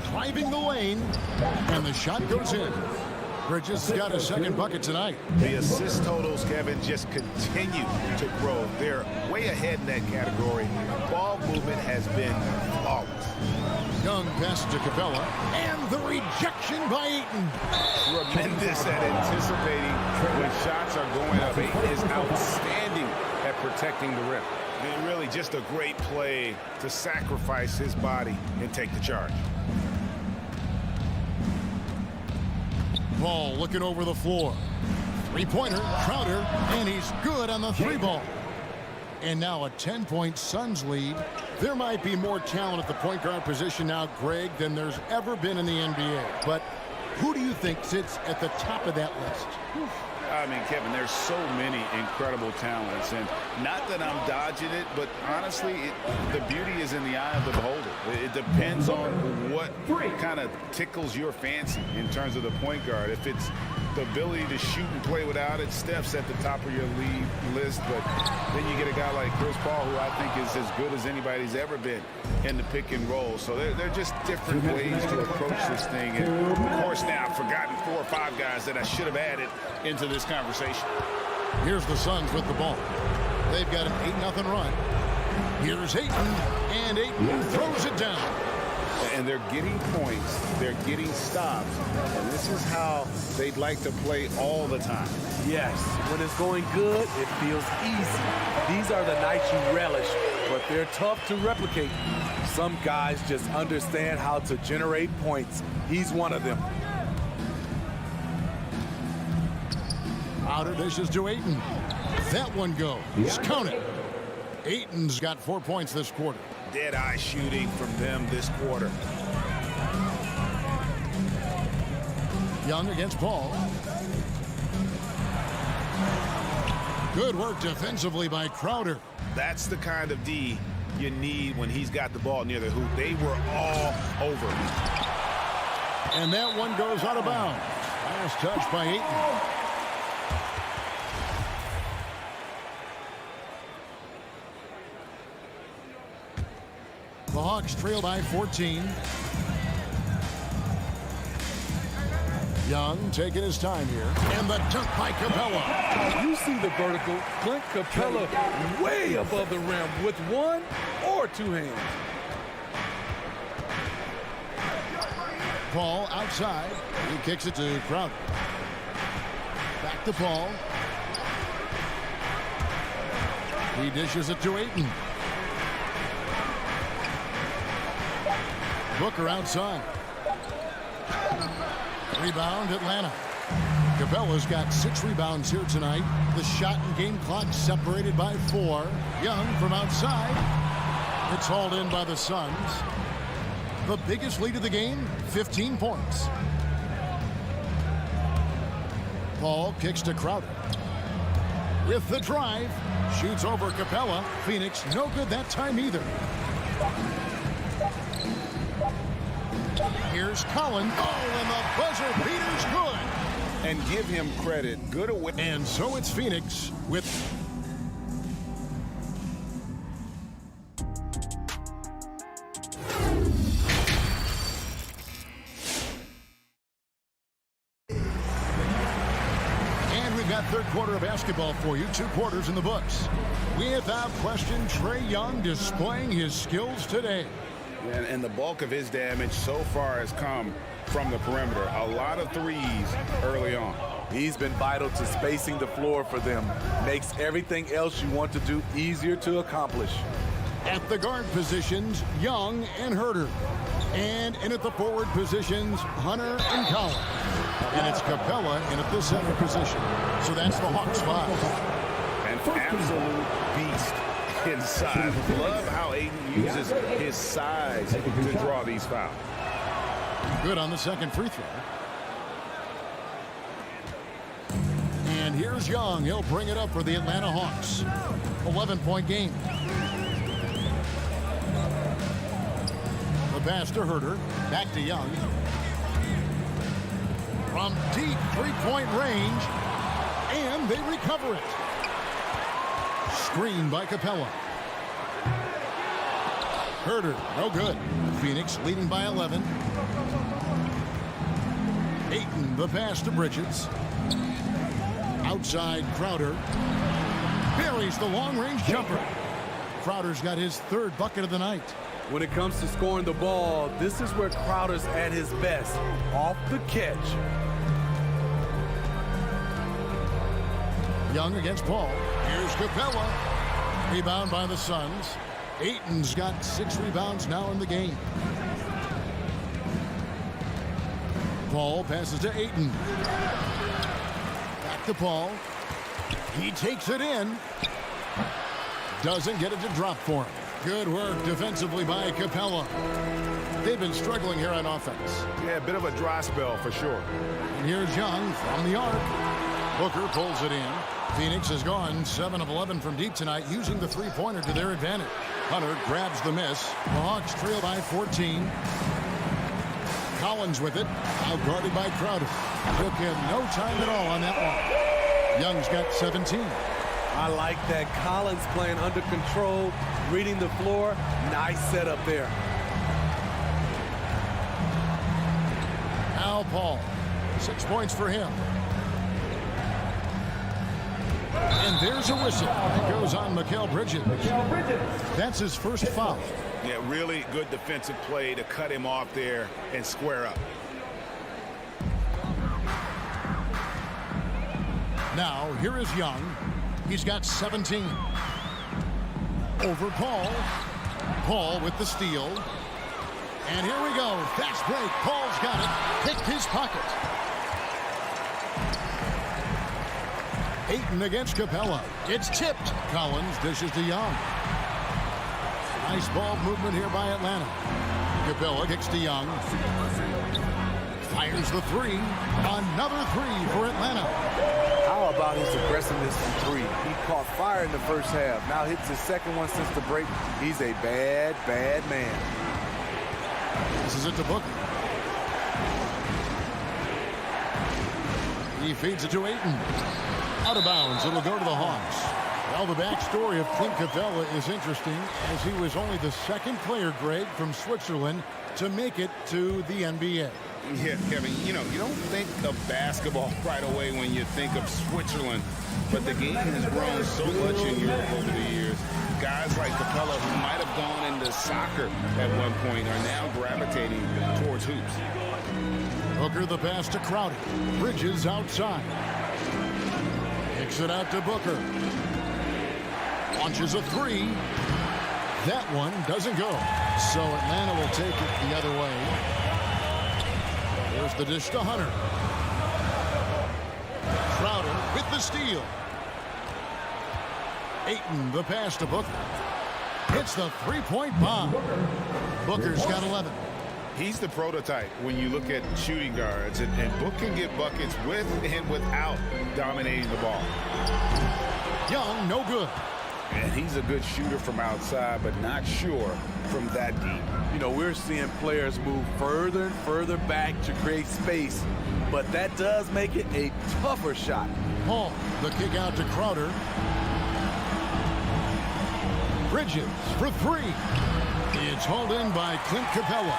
Driving the lane. And the shot goes in. Bridges has got a 2nd bucket tonight. The assist totals, Kevin, just continue to grow. They're way ahead in that category. Ball movement has been flawless. Young passes to Capella. And the rejection by Ayton. Tremendous at anticipating when shots are going up. Ayton is outstanding at protecting the rim. And really just a great play to sacrifice his body and take the charge. Ball looking over the floor. Three-pointer, Crowder, and he's good on the 3-ball. And now a 10-point Suns lead. There might be more talent at the point guard position now, Greg, than there's ever been in the NBA. But who do you think sits at the top of that list? I mean, Kevin, there's so many incredible talents, and not that I'm dodging it, but honestly, the beauty is in the eye of the beholder. It depends on what kind of tickles your fancy in terms of the point guard. If it's the ability to shoot and play without it, Steph's at the top of your league list, but then you get a guy like Chris Paul, who I think is as good as anybody's ever been in the pick and roll. So they're just different ways to approach this thing. And of course, now I've forgotten 4 or 5 guys that I should have added into this conversation. Here's the Suns with the ball. They've got an 8-0 run. Here's Ayton, and Ayton throws it down. And they're getting points, they're getting stops, and this is how they'd like to play all the time. Yes, when it's going good, it feels easy. These are the nights you relish, but they're tough to replicate. Some guys just understand how to generate points. He's one of them. Crowder dishes to Ayton. That one goes. Count it. Ayton's got 4 points this quarter. Dead-eye shooting from them this quarter. Young against Paul. Good work defensively by Crowder. That's the kind of D you need when he's got the ball near the hoop. They were all over him. And that one goes out of bounds. Last touch by Ayton. The Hawks trail by 14. Young taking his time here. And the dunk by Capella. You see the vertical. Clint Capella way above the rim with one or two hands. Paul outside. He kicks it to Crowder. Back to Paul. He dishes it to Ayton. Booker outside. Rebound, Atlanta. Capella's got 6 rebounds here tonight. The shot and game clock separated by 4. Young from outside. It's hauled in by the Suns. The biggest lead of the game, 15 points. Paul kicks to Crowder. With the drive, shoots over Capella. Phoenix no good that time either. Here's Collins. Oh, and the buzzer beater's good. And give him credit. Good away. And so it's Phoenix with... And we've got third quarter of basketball for you. 2 quarters in the books. Without question, Trae Young displaying his skills today. And the bulk of his damage so far has come from the perimeter. A lot of threes early on. He's been vital to spacing the floor for them. Makes everything else you want to do easier to accomplish. At the guard positions, Young and Herter. And in at the forward positions, Hunter and Collins. And it's Capella in at the center position. So that's the Hawks 5. An absolute beast inside. Love how Ayton uses his size to draw these fouls. Good on the second free throw. And here's Young. He'll bring it up for the Atlanta Hawks. 11-point game. The pass to Herter. Back to Young. From deep three-point range. And they recover it. Screen by Capella. Herter, no good. Phoenix leading by 11. Ayton, the pass to Bridges. Outside, Crowder. Buries the long-range jumper. Crowder's got his 3rd bucket of the night. When it comes to scoring the ball, this is where Crowder's at his best. Off the catch. Young against Paul. Here's Capella. Rebound by the Suns. Ayton's got 6 rebounds now in the game. Paul passes to Ayton. Back to Paul. He takes it in. Doesn't get it to drop for him. Good work defensively by Capella. They've been struggling here on offense. Yeah, a bit of a dry spell for sure. And here's Young from the arc. Booker pulls it in. Phoenix has gone 7 of 11 from deep tonight, using the three-pointer to their advantage. Hunter grabs the miss. The Hawks trail by 14. Collins with it. Out guarded by Crowder. Took him no time at all on that one. Young's got 17. I like that. Collins playing under control, reading the floor. Nice setup there. Al Paul. 6 points for him. And there's a whistle. It goes on Mikal Bridges. That's his first foul. Yeah, really good defensive play to cut him off there and square up. Now, here is Young. He's got 17. Over Paul. Paul with the steal. And here we go. Fast break. Paul's got it. Picked his pocket. Ayton against Capella. It's tipped. Collins dishes to Young. Nice ball movement here by Atlanta. Capella kicks to Young. Fires the 3. Another 3 for Atlanta. How about his aggressiveness from three. He caught fire in the first half. Now hits his second one since the break. He's a bad, bad man. This is it to Booker. He feeds it to Ayton. Out of bounds. It'll go to the Hawks. Well, the backstory of Clint Capella is interesting, as he was only the second player, Greg, from Switzerland to make it to the NBA. Yeah, Kevin, you know, you don't think of basketball right away when you think of Switzerland, but the game has grown so much in Europe over the years. Guys like Capella, who might have gone into soccer at one point, are now gravitating towards hoops. Booker the pass to Crowder. Bridges outside. Kicks it out to Booker. Launches a three. That one doesn't go. So Atlanta will take it the other way. There's the dish to Hunter. Crowder with the steal. Ayton the pass to Booker. Hits the three-point bomb. Booker's got 11. He's the prototype when you look at shooting guards, and Book can get buckets with and without dominating the ball. Young, no good. And he's a good shooter from outside, but not sure from that deep. You know, we're seeing players move further and further back to create space, but that does make it a tougher shot. Paul, the kick out to Crowder. Bridges for three. It's hauled in by Clint Capella.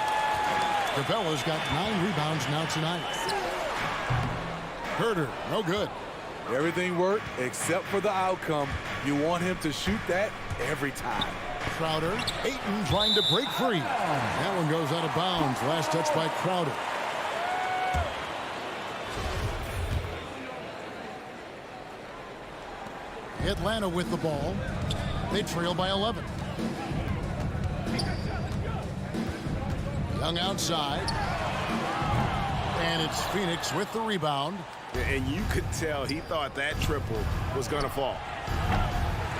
Capella's got 9 rebounds now tonight. Herter, no good. Everything worked except for the outcome. You want him to shoot that every time. Crowder, Ayton trying to break free. That one goes out of bounds. Last touch by Crowder. Atlanta with the ball. They trail by 11. Young outside. And it's Phoenix with the rebound. And you could tell he thought that triple was going to fall.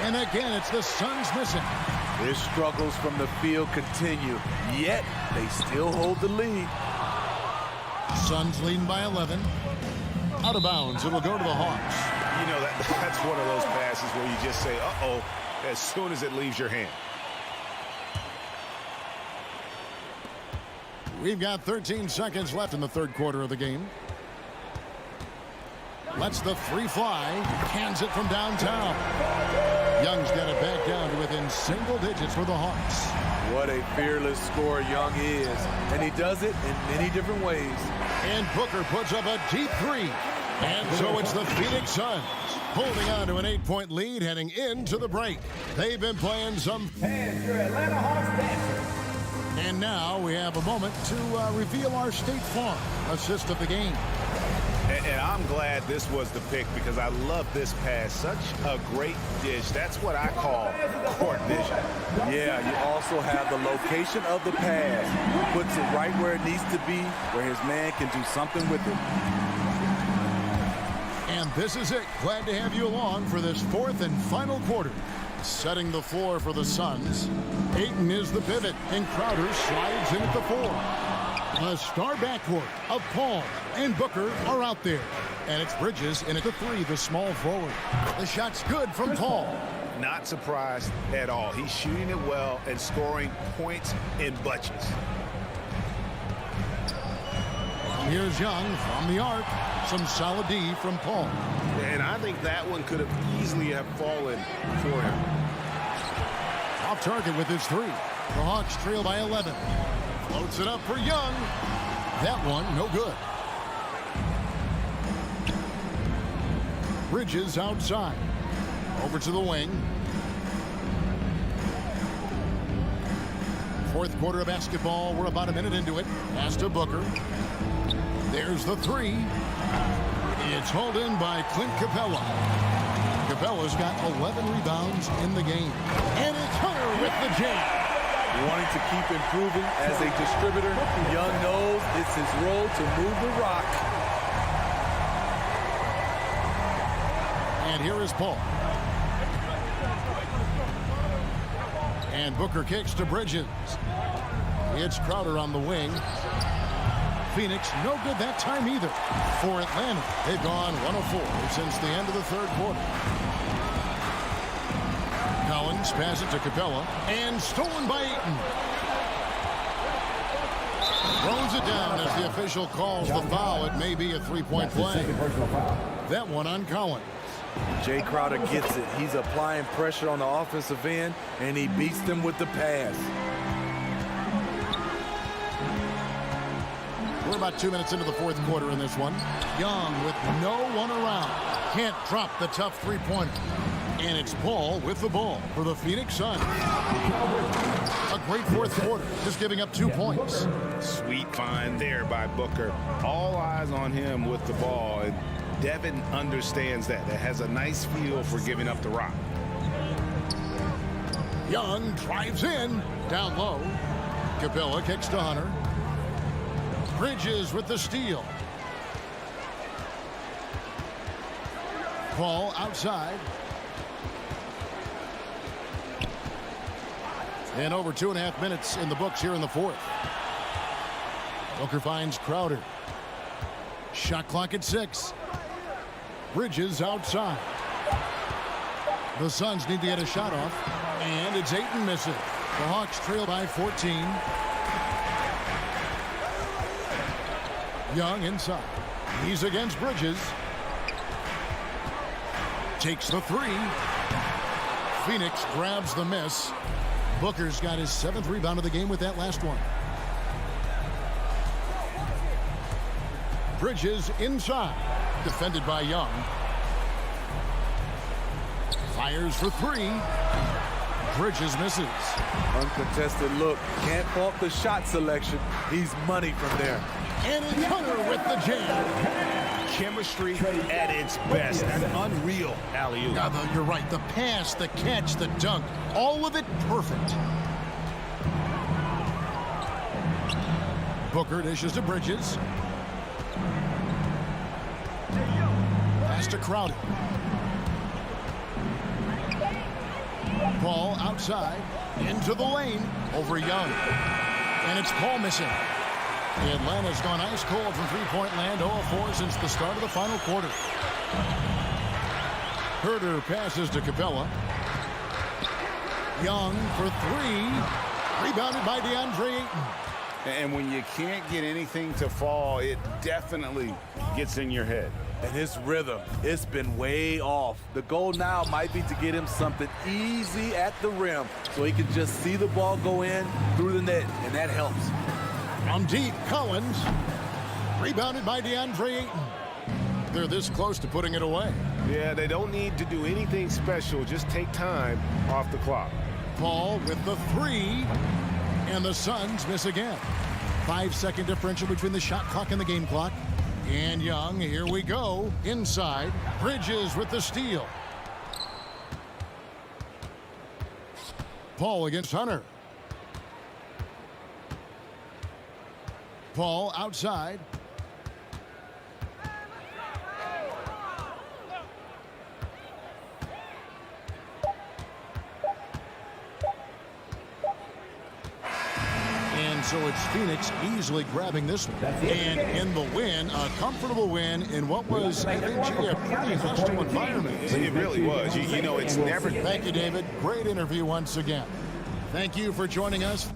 And again, it's the Suns missing. Their struggles from the field continue, yet they still hold the lead. Suns leading by 11. Out of bounds. It'll go to the Hawks. You know, that's one of those passes where you just say, uh-oh, as soon as it leaves your hand. We've got 13 seconds left in the third quarter of the game. Lets the three fly. Cans it from downtown. Young's got it back down to within single digits for the Hawks. What a fearless scorer Young is. And he does it in many different ways. And Booker puts up a deep three. And so it's the Phoenix Suns holding on to an 8-point lead heading into the break. They've been playing some. And your Atlanta Hawks dancers. And now we have a moment to reveal our State Farm assist of the game. And I'm glad this was the pick because I love this pass. Such a great dish. That's what I call court vision. Yeah, you also have the location of the pass. Puts it right where it needs to be, where his man can do something with it. And this is it. Glad to have you along for this fourth and final quarter. Setting the floor for the Suns. Ayton is the pivot, and Crowder slides in at the 4. A star backcourt of Paul and Booker are out there. And it's Bridges in at the 3, the small forward. The shot's good from Paul. Not surprised at all. He's shooting it well and scoring points in bunches. Here's Young from the arc. Some solid D from Paul. And I think that one could have easily have fallen for him. Off target with his 3. The Hawks trail by 11. Floats it up for Young. That one, no good. Bridges outside. Over to the wing. Fourth quarter of basketball. We're about a minute into it. Pass to Booker. There's the 3. It's hauled in by Clint Capella. Capella's got 11 rebounds in the game. And it's Hunter with the jam. Wanting to keep improving as a distributor, Young knows it's his role to move the rock. And here is Paul. And Booker kicks to Bridges. It's Crowder on the wing. Phoenix, no good that time either. For Atlanta, they've gone 1 of 4 since the end of the third quarter. Collins passes it to Capella, and stolen by Ayton. Throws it down as the official calls the foul. It may be a three-point play. That one on Collins. Jay Crowder gets it. He's applying pressure on the offensive end, and he beats them with the pass. We're about 2 minutes into the fourth quarter in this one. Young with no one around. Can't drop the tough three-pointer. And it's Paul with the ball for the Phoenix Suns. A great fourth quarter, just giving up 2 points. Sweet find there by Booker. All eyes on him with the ball. And Devin understands that. It has a nice feel for giving up the rock. Young drives in, down low. Capella kicks to Hunter. Bridges with the steal. Paul outside. And over 2.5 minutes in the books here in the fourth. Booker finds Crowder. Shot clock at 6. Bridges outside. The Suns need to get a shot off. And it's Ayton missing. The Hawks trail by 14. Young inside. He's against Bridges. Takes the 3. Phoenix grabs the miss. Booker's got his 7th rebound of the game with that last one. Bridges inside. Defended by Young. Fires for 3. Bridges misses. Uncontested look. Can't fault the shot selection. He's money from there. And it's Hunter with the jam. Chemistry at its best. An unreal alley-oop. You're right. The pass, the catch, the dunk. All of it perfect. Booker dishes to Bridges. Pass to Crowder. Paul outside. Into the lane. Over Young. And it's Paul missing. Atlanta's gone ice cold from three-point land, 0 of 4 since the start of the final quarter. Herter passes to Capella. Young for 3. Rebounded by DeAndre Ayton. And when you can't get anything to fall, it definitely gets in your head. And his rhythm, it's been way off. The goal now might be to get him something easy at the rim so he can just see the ball go in through the net, and that helps. From deep, Collins. Rebounded by DeAndre Ayton. They're this close to putting it away. Yeah, they don't need to do anything special. Just take time off the clock. Paul with the 3. And the Suns miss again. 5-second differential between the shot clock and the game clock. And Young, here we go. Inside. Bridges with the steal. Paul against Hunter. Paul outside. And so it's Phoenix easily grabbing this one. And in the win, a comfortable win in what was eventually a pretty hostile environment. It really was. You know, it's never... Thank you, David. Great interview once again. Thank you for joining us.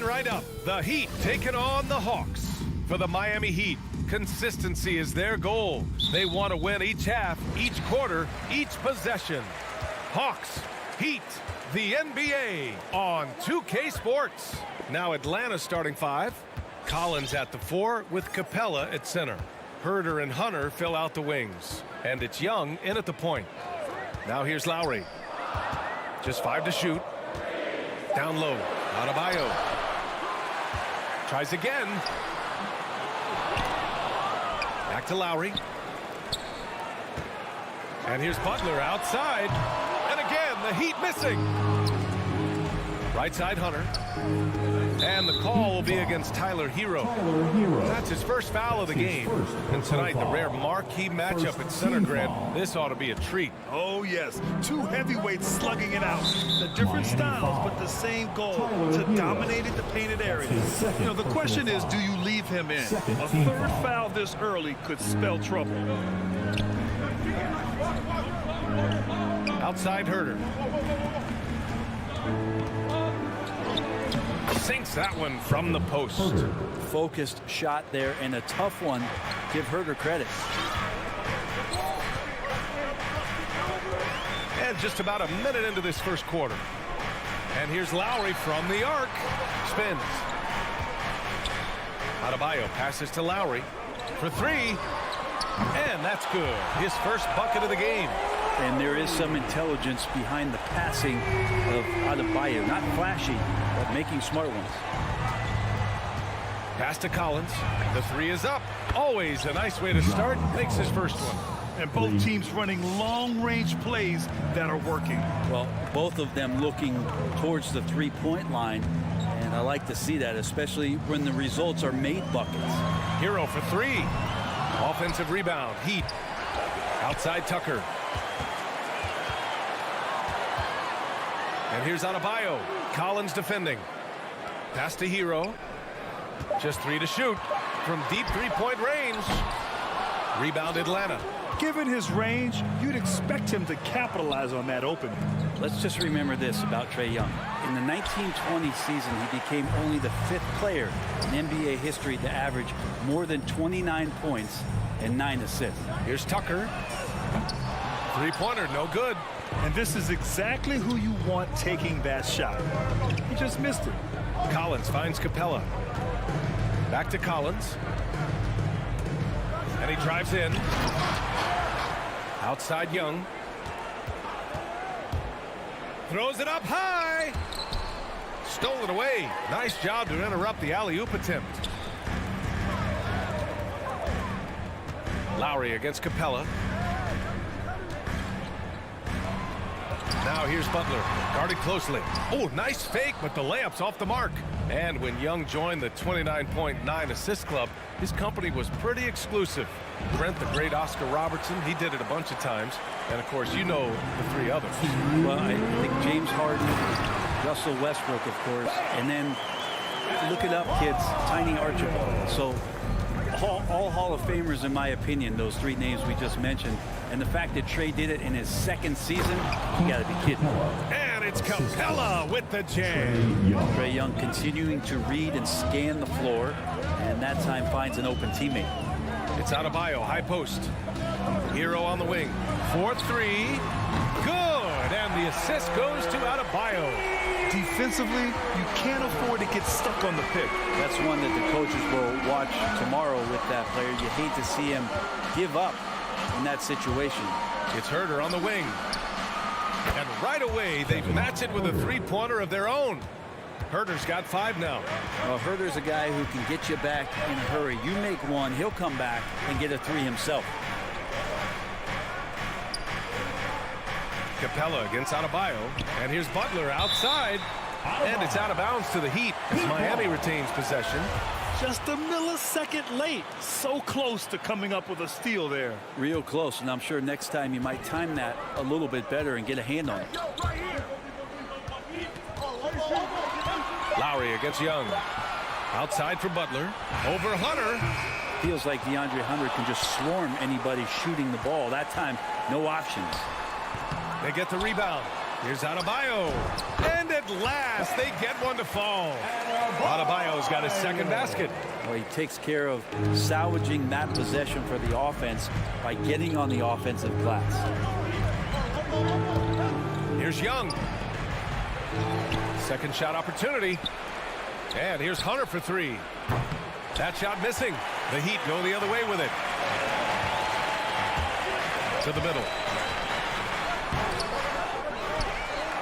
right up. The Heat taking on the Hawks. For the Miami Heat, consistency is their goal. They want to win each half, each quarter, each possession. Hawks, Heat, the NBA on 2K Sports. Now Atlanta starting 5. Collins at the 4 with Capella at center. Herder and Hunter fill out the wings. And it's Young in at the point. Now here's Lowry. Just 5 to shoot. Down low. Adebayo. Tries again. Back to Lowry. And here's Butler outside. And again, the Heat missing. Right side, Hunter. And the call will be against Tyler Hero. That's his first foul of the game. And tonight, the rare marquee matchup at center, Grant. This ought to be a treat. Oh, yes. Two heavyweights slugging it out. The different styles, but the same goal, to dominate the painted area. You know, the question is, do you leave him in? A third foul this early could spell trouble. Outside Herder. Sinks that one from the post. Focused shot there and a tough one. Give Herder credit. And just about a minute into this first quarter. And here's Lowry from the arc. Spins. Adebayo passes to Lowry for 3. And that's good. His first bucket of the game. And there is some intelligence behind the passing of Adebayo. Not flashy, but making smart ones. Pass to Collins. The 3 is up. Always a nice way to start. Makes his first one. And both teams running long-range plays that are working. Well, both of them looking towards the three-point line. And I like to see that, especially when the results are made buckets. Hero for 3. Offensive rebound. Heat. Outside Tucker. And here's Adebayo. Collins defending. Pass to Hero. Just 3 to shoot from deep three-point range. Rebound Atlanta. Given his range, you'd expect him to capitalize on that opening. Let's just remember this about Trae Young. In the 1920 season, he became only the 5th player in NBA history to average more than 29 points and 9 assists. Here's Tucker. Three-pointer, no good. And this is exactly who you want taking that shot. He just missed it. Collins finds Capella. Back to Collins. And he drives in. Outside Young. Throws it up high. Stolen away. Nice job to interrupt the alley-oop attempt. Lowry against Capella. Now here's Butler, guarded closely. Oh, nice fake, but the layup's off the mark. And when Young joined the 29.9 assist club, his company was pretty exclusive. Brent, the great Oscar Robertson, he did it a bunch of times. And, of course, you know the 3 others. Well, I think James Harden, Russell Westbrook, of course, and then look it up, kids, Tiny Archibald. So all Hall of Famers, in my opinion, those 3 names we just mentioned. And the fact that Trae did it in his 2nd season, you got to be kidding. And it's Capella with the jam. Trae Young continuing to read and scan the floor, and that time finds an open teammate. It's Adebayo, high post. Hero on the wing. 4-3. Good. And the assist goes to Adebayo. Defensively, you can't afford to get stuck on the pick. That's one that the coaches will watch tomorrow with that player. You hate to see him give up in that situation. It's Herder on the wing. And right away, they match it with a three-pointer of their own. Herder's got 5 now. Well, Herder's a guy who can get you back in a hurry. You make one, he'll come back and get a 3 himself. Capella against Adebayo. And here's Butler outside. And it's out of bounds to the Heat as Miami retains possession. Just a millisecond late. So close to coming up with a steal there. Real close, and I'm sure next time you might time that a little bit better and get a hand on it. Lowry against Young. Outside for Butler. Over Hunter. Feels like DeAndre Hunter can just swarm anybody shooting the ball. That time, no options. They get the rebound. Here's Adebayo. And at last, they get one to fall. Adebayo's got his second basket. Well, he takes care of salvaging that possession for the offense by getting on the offensive glass. Here's Young. Second shot opportunity. And here's Hunter for three. That shot missing. The Heat go the other way with it. To the middle.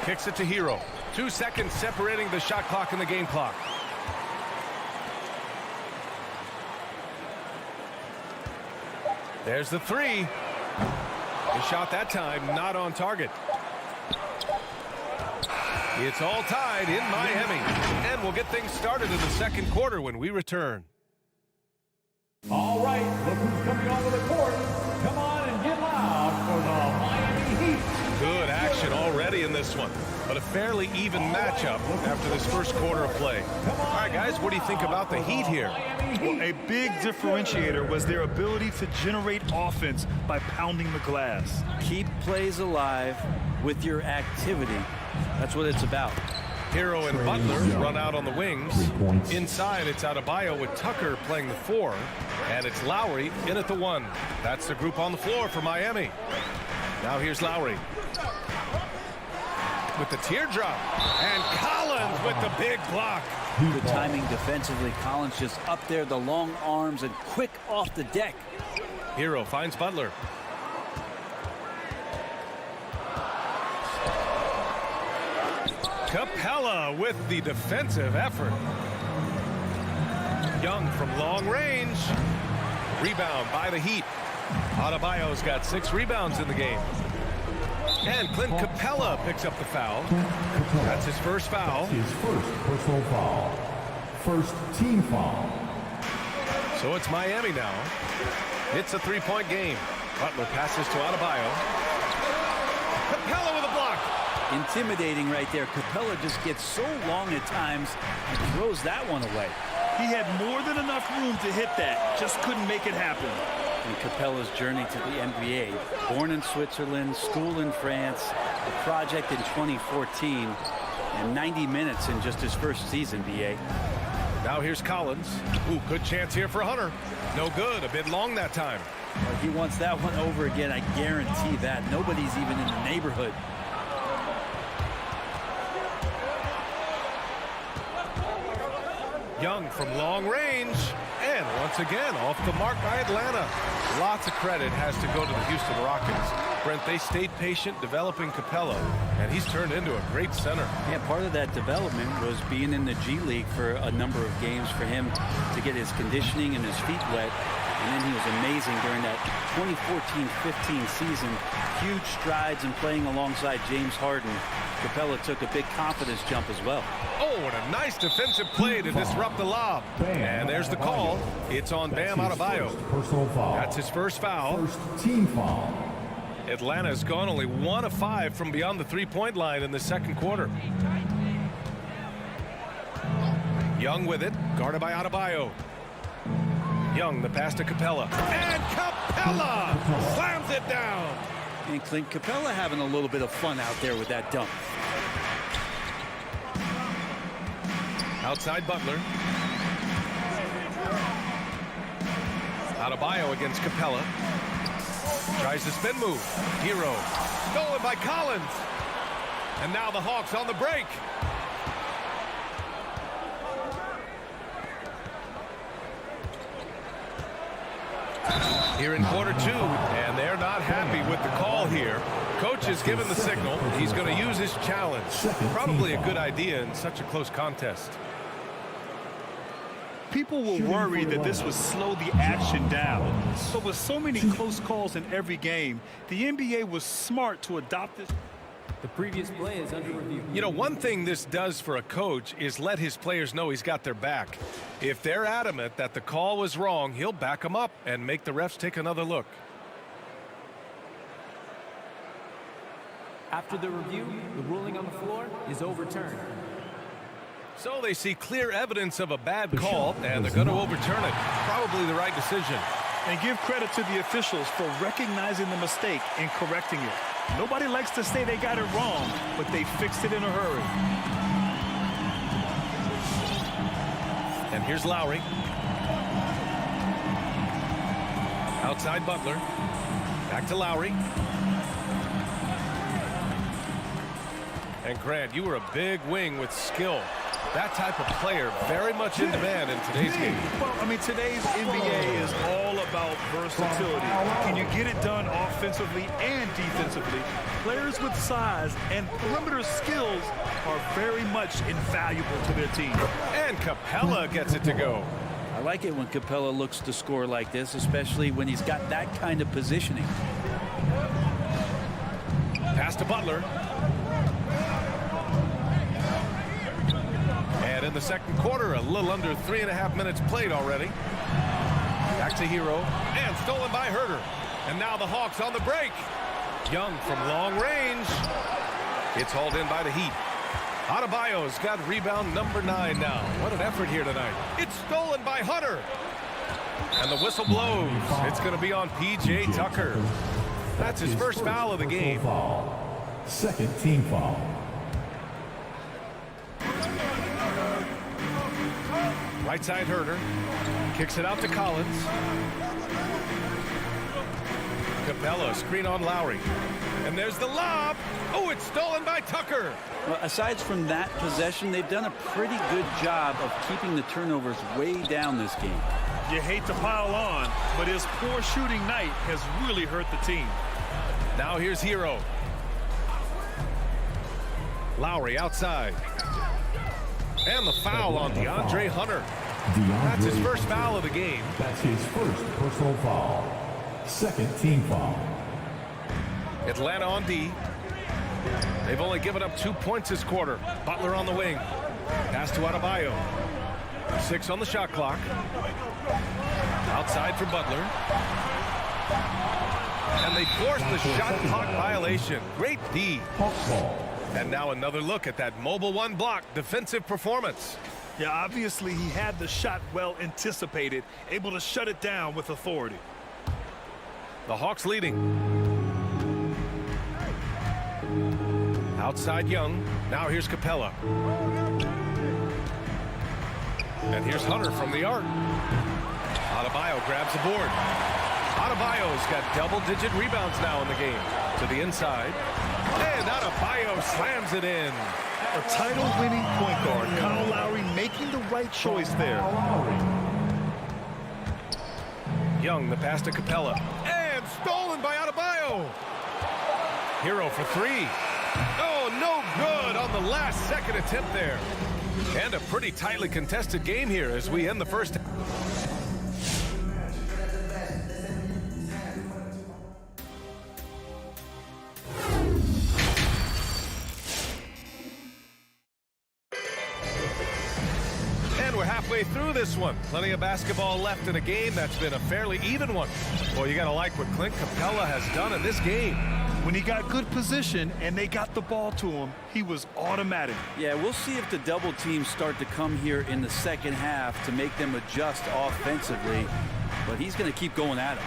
Kicks it to Hero. 2 seconds separating the shot clock and the game clock. There's the three. The shot that time not on target. It's all tied in Miami. And we'll get things started in the second quarter when we return. All right, look who's coming onto the court. Come on and get loud for the Miami Heat. Good action already in this one, but a fairly even matchup after this first quarter of play. All right, guys, what do you think about the Heat here? Well, a big differentiator was their ability to generate offense by pounding the glass. Keep plays alive with your activity. That's what it's about. Hero and Butler run out on the wings. Inside, it's Adebayo with Tucker playing the 4, and it's Lowry in at the 1. That's the group on the floor for Miami. Now here's Lowry with the teardrop, and Collins with the big block. Good timing defensively. Collins just up there, the long arms, and quick off the deck. Hero finds Butler. Capella with the defensive effort. Young from long range. Rebound by the Heat. Adebayo's got 6 rebounds in the game. And Clint Capella picks up the foul. That's his first foul. His first personal foul. First team foul. So it's Miami now. It's a 3-point game. Butler passes to Adebayo. Capella with a block. Intimidating right there. Capella just gets so long at times and throws that one away. He had more than enough room to hit that, just couldn't make it happen. And Capella's journey to the NBA. Born in Switzerland, school in France, a project in 2014, and 90 minutes in just his first season, BA. Now here's Collins. Ooh, good chance here for Hunter. No good, a bit long that time. Well, he wants that one over again, I guarantee that. Nobody's even in the neighborhood. Young from long range. And once again, off the mark by Atlanta. Lots of credit has to go to the Houston Rockets. Brent, they stayed patient developing Capella, and he's turned into a great center. Yeah, part of that development was being in the G League for a number of games for him to get his conditioning and his feet wet. And then he was amazing during that 2014-15 season. Huge strides in playing alongside James Harden. Capella took a big confidence jump as well. Oh, and a nice defensive play to disrupt the lob. And there's the call. It's on Bam Adebayo. Personal foul. That's his first foul. First team foul. Atlanta's gone only 1 of 5 from beyond the 3-point line in the second quarter. Young with it, guarded by Adebayo. Young, the pass to Capella. And Capella slams it down. And Clint Capella having a little bit of fun out there with that dunk. Outside Butler. Adebayo against Capella. Tries the spin move. Hero. Stolen by Collins. And now the Hawks on the break. Here in quarter 2, and they're not happy with the call here. Coach has given the signal. He's going to use his challenge. Probably a good idea in such a close contest. People were worried that this would slow the action down. But with so many close calls in every game, the NBA was smart to adopt this. The previous play is under review. You know, one thing this does for a coach is let his players know he's got their back. If they're adamant that the call was wrong, he'll back them up and make the refs take another look. After the review, the ruling on the floor is overturned. So they see clear evidence of a bad call, and they're going to overturn it. Probably the right decision. And give credit to the officials for recognizing the mistake and correcting it. Nobody likes to say they got it wrong, but they fixed it in a hurry. And here's Lowry. Outside Butler. Back to Lowry. And Grant, you were a big wing with skill. That type of player very much in demand in today's game. Well, I mean, today's NBA is all about versatility. Can you get it done offensively and defensively? Players with size and perimeter skills are very much invaluable to their team. And Capella gets it to go. I like it when Capella looks to score like this, especially when he's got that kind of positioning. Pass to Butler. And in the second quarter, a little under 3.5 minutes played already. Back to Hero. And stolen by Herter. And now the Hawks on the break. Young from long range. It's hauled in by the Heat. Adebayo's got rebound number 9 now. What an effort here tonight. It's stolen by Hunter. And the whistle blows. It's going to be on P.J. Tucker. That's his first foul of the game. Second team foul. Right side Herter. Kicks it out to Collins. Capella, screen on Lowry. And there's the lob. Oh, it's stolen by Tucker. Well, aside from that possession, they've done a pretty good job of keeping the turnovers way down this game. You hate to pile on, but his poor shooting night has really hurt the team. Now here's Hero. Lowry outside. And the foul on DeAndre Hunter. That's his first foul of the game. That's his first personal foul. Second team foul. Atlanta on D. They've only given up 2 points this quarter. Butler on the wing. Pass to Adebayo. 6 on the shot clock. Outside for Butler. And they force the shot clock violation. Great D. And now another look at that mobile one block defensive performance. Yeah, obviously he had the shot well anticipated, able to shut it down with authority. The Hawks leading. Outside Young. Now here's Capella. And here's Hunter from the arc. Adebayo grabs the board. Adebayo's got double-digit rebounds now in the game. To the inside. And Adebayo slams it in. A title-winning point guard, Kyle Lowry making the right choice there. Young, the pass to Capella. And stolen by Adebayo. Hero for 3. Oh, no good on the last second attempt there. And a pretty tightly contested game here as we end the first. And we're halfway through this one. Plenty of basketball left in a game that's been a fairly even one. Well, you got to like what Clint Capella has done in this game. When he got good position and they got the ball to him, he was automatic. Yeah, we'll see if the double teams start to come here in the second half to make them adjust offensively. But he's going to keep going at him.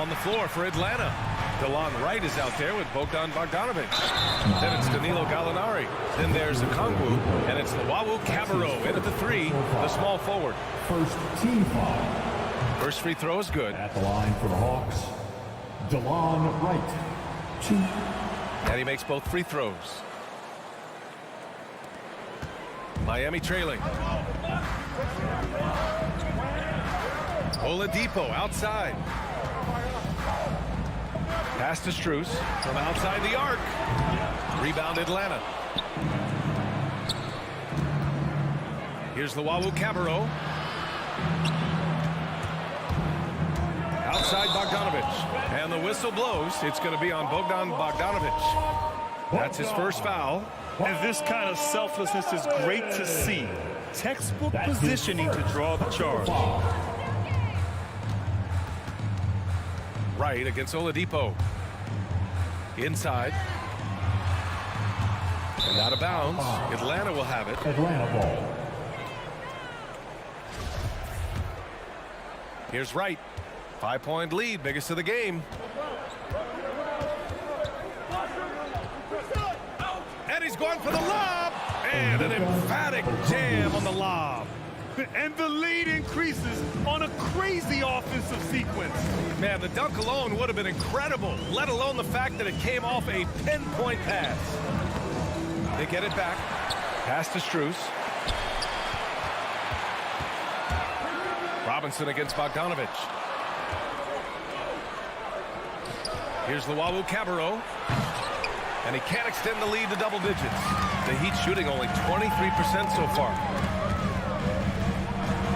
On the floor for Atlanta. DeLon Wright is out there with Bogdan Bogdanovic. Then it's Danilo Gallinari. Then there's Okongwu. And it's Luwawu Cabarrot in at the 3, the small forward. First team foul. First free throw is good. At the line for the Hawks, DeLon Wright. 2. And he makes both free throws. Miami trailing. Oladipo outside. Pass to Strus from outside the arc. Rebound Atlanta. Here's Luwawu Cabarrot. Outside Bogdanovic. And the whistle blows. It's going to be on Bogdan Bogdanovic. That's his first foul. And this kind of selflessness is great to see. Textbook positioning to draw the charge. Right against Oladipo. Inside. And out of bounds. Atlanta will have it. Atlanta ball. Here's Wright. 5-point lead, biggest of the game. And he's going for the lob. And an emphatic jam on the lob. And the lead increases on a crazy offensive sequence. Man, the dunk alone would have been incredible, let alone the fact that it came off a pinpoint pass. They get it back. Pass to Strus. Robinson against Bogdanovich. Here's Luwawu Cabarrot. And he can't extend the lead to double digits. The Heat shooting only 23% so far.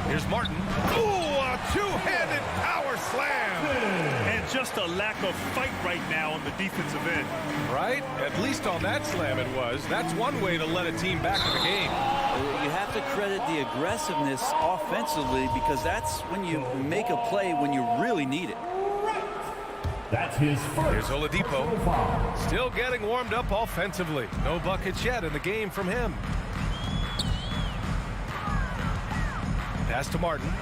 Here's Martin. Ooh, a two-handed power slam. And just a lack of fight right now on the defensive end. Right? At least on that slam it was. That's one way to let a team back in the game. You have to credit the aggressiveness offensively, because that's when you make a play when you really need it. That's his first. Here's Oladipo. Still getting warmed up offensively. No buckets yet in the game from him. Pass to Martin.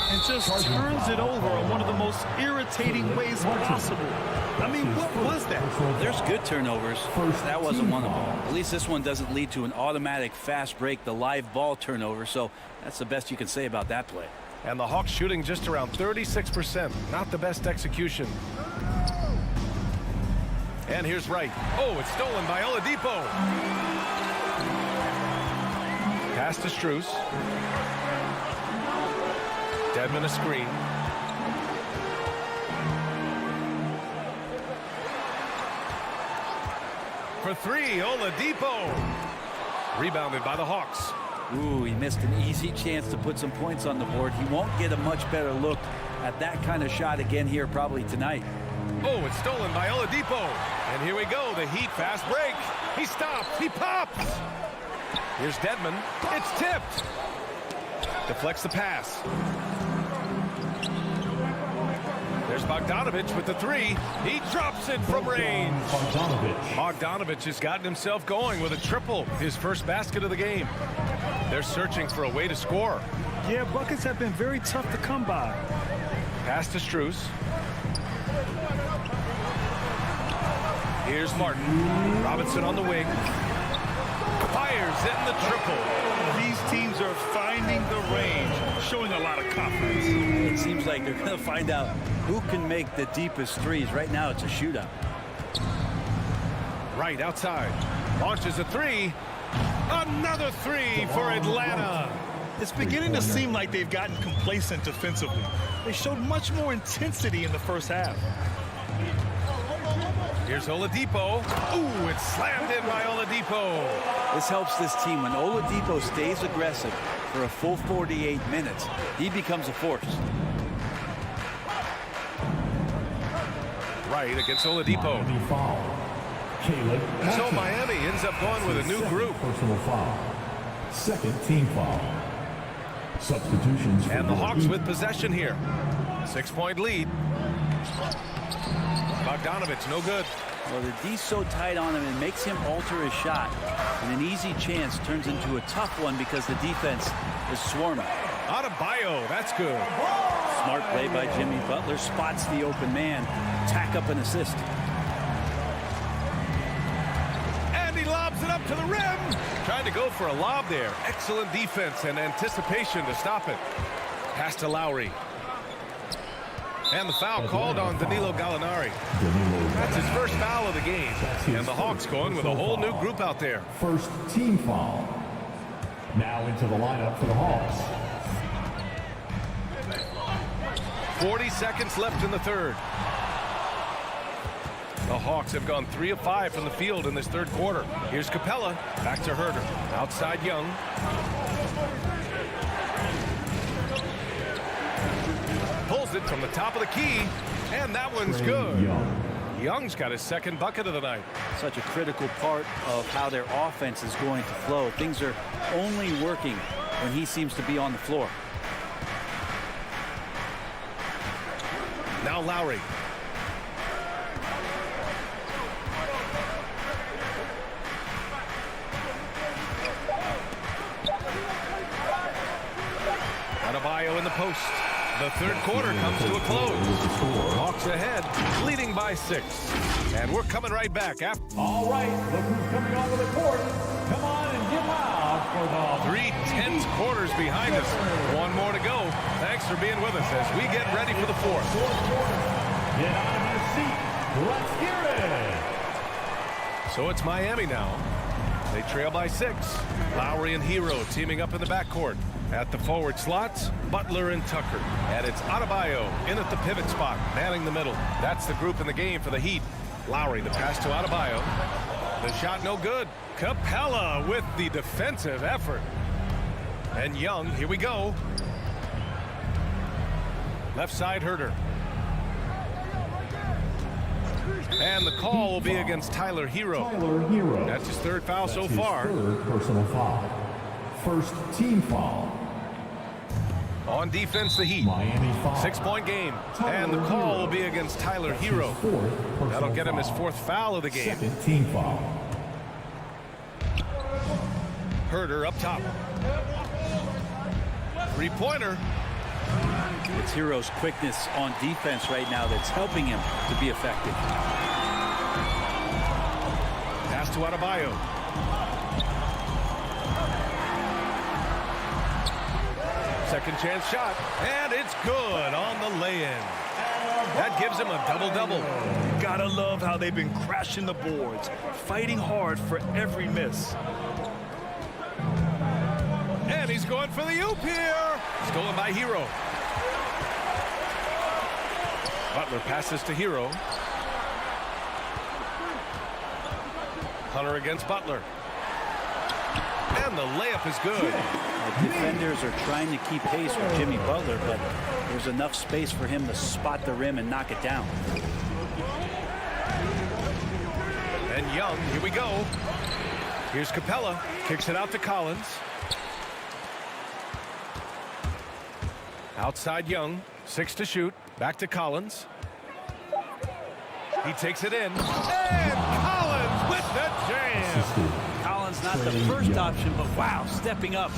And just turns it over in one of the most irritating ways possible. I mean, what was that? There's good turnovers. That wasn't one of them. At least this one doesn't lead to an automatic fast break, the live ball turnover, so that's the best you can say about that play. And the Hawks shooting just around 36%. Not the best execution. And here's Wright. Oh, it's stolen by Oladipo. Pass to Strus. Dedmon a screen. For three, Oladipo. Rebounded by the Hawks. Ooh, he missed an easy chance to put some points on the board. He won't get a much better look at that kind of shot again here probably tonight. Oh, it's stolen by Oladipo. And here we go, the Heat fast break. He stops, he pops. Here's Dedmon. It's tipped. Deflects the pass. There's Bogdanovich with the three. He drops it from range. Bogdanovich has gotten himself going with a triple, his first basket of the game. They're searching for a way to score. Yeah, buckets have been very tough to come by. Pass to Strus. Here's Martin. Robinson on the wing. Fires in the triple. These teams are finding the range, showing a lot of confidence. It seems like they're going to find out who can make the deepest threes. Right now, it's a shootout. Right outside. Launches a three. Another three for Atlanta. It's beginning to seem like they've gotten complacent defensively. They showed much more intensity in the first half. Here's Oladipo. Ooh, it's slammed in by Oladipo. This helps this team. When Oladipo stays aggressive for a full 48 minutes, he becomes a force. Right against Oladipo. So Miami ends up going with a new group. Personal foul. Second team foul. Substitutions. And the Hawks with possession here. 6-point lead. Bogdanovich, no good. Well, the D's so tight on him, it makes him alter his shot. And an easy chance turns into a tough one because the defense is swarming. Adebayo, that's good. Smart play by Jimmy Butler. Spots the open man. Tack up an assist. And he lobs it up to the rim. Trying to go for a lob there. Excellent defense and anticipation to stop it. Pass to Lowry. And the foul called on Danilo Gallinari. That's his first foul of the game. And the Hawks going with a whole new group out there. First team foul. Now into the lineup for the Hawks. 40 seconds left in the third. The Hawks have gone 3 of 5 from the field in this third quarter. Here's Capella. Back to Herter. Outside Young. Pulls it from the top of the key. And that one's good. Young's got his second bucket of the night. Such a critical part of how their offense is going to flow. Things are only working when he seems to be on the floor. Now Lowry. Adebayo in the post. The third quarter comes to a close. Hawks ahead, leading by 6. And we're coming right back after. All right, look who's coming onto the court. Come on and get loud for the 3 tense quarters behind us. One more to go. Thanks for being with us as we get ready for the fourth. Get out of your seat. Let's hear it. So it's Miami now. They trail by 6. Lowry and Hero teaming up in the backcourt. At the forward slots, Butler and Tucker. And it's Adebayo in at the pivot spot, manning the middle. That's the group in the game for the Heat. Lowry, the pass to Adebayo. The shot no good. Capella with the defensive effort. And Young, here we go. Left side Herter. And the call will be against Tyler Hero. Tyler Hero. That's his 3rd foul so far. 3rd personal foul. First team foul. On defense, the Heat. Miami foul. 6-point game. And the call will be against Tyler Hero. That'll get him his 4th foul of the game. 2nd team foul. Herter up top. 3-pointer. It's Hero's quickness on defense right now that's helping him to be effective. Pass to Adebayo. Second chance shot. And it's good on the lay-in. That gives him a double-double. Gotta love how they've been crashing the boards, fighting hard for every miss. And he's going for the oop here. Stolen by Hero. Butler passes to Hero. Hunter against Butler. And the layup is good. The defenders are trying to keep pace with Jimmy Butler, but there's enough space for him to spot the rim and knock it down. And Young, here we go. Here's Capella. Kicks it out to Collins. Outside Young. 6 to shoot. Back to Collins. He takes it in. And Collins with the jam. Collins not the first option, but wow, stepping up.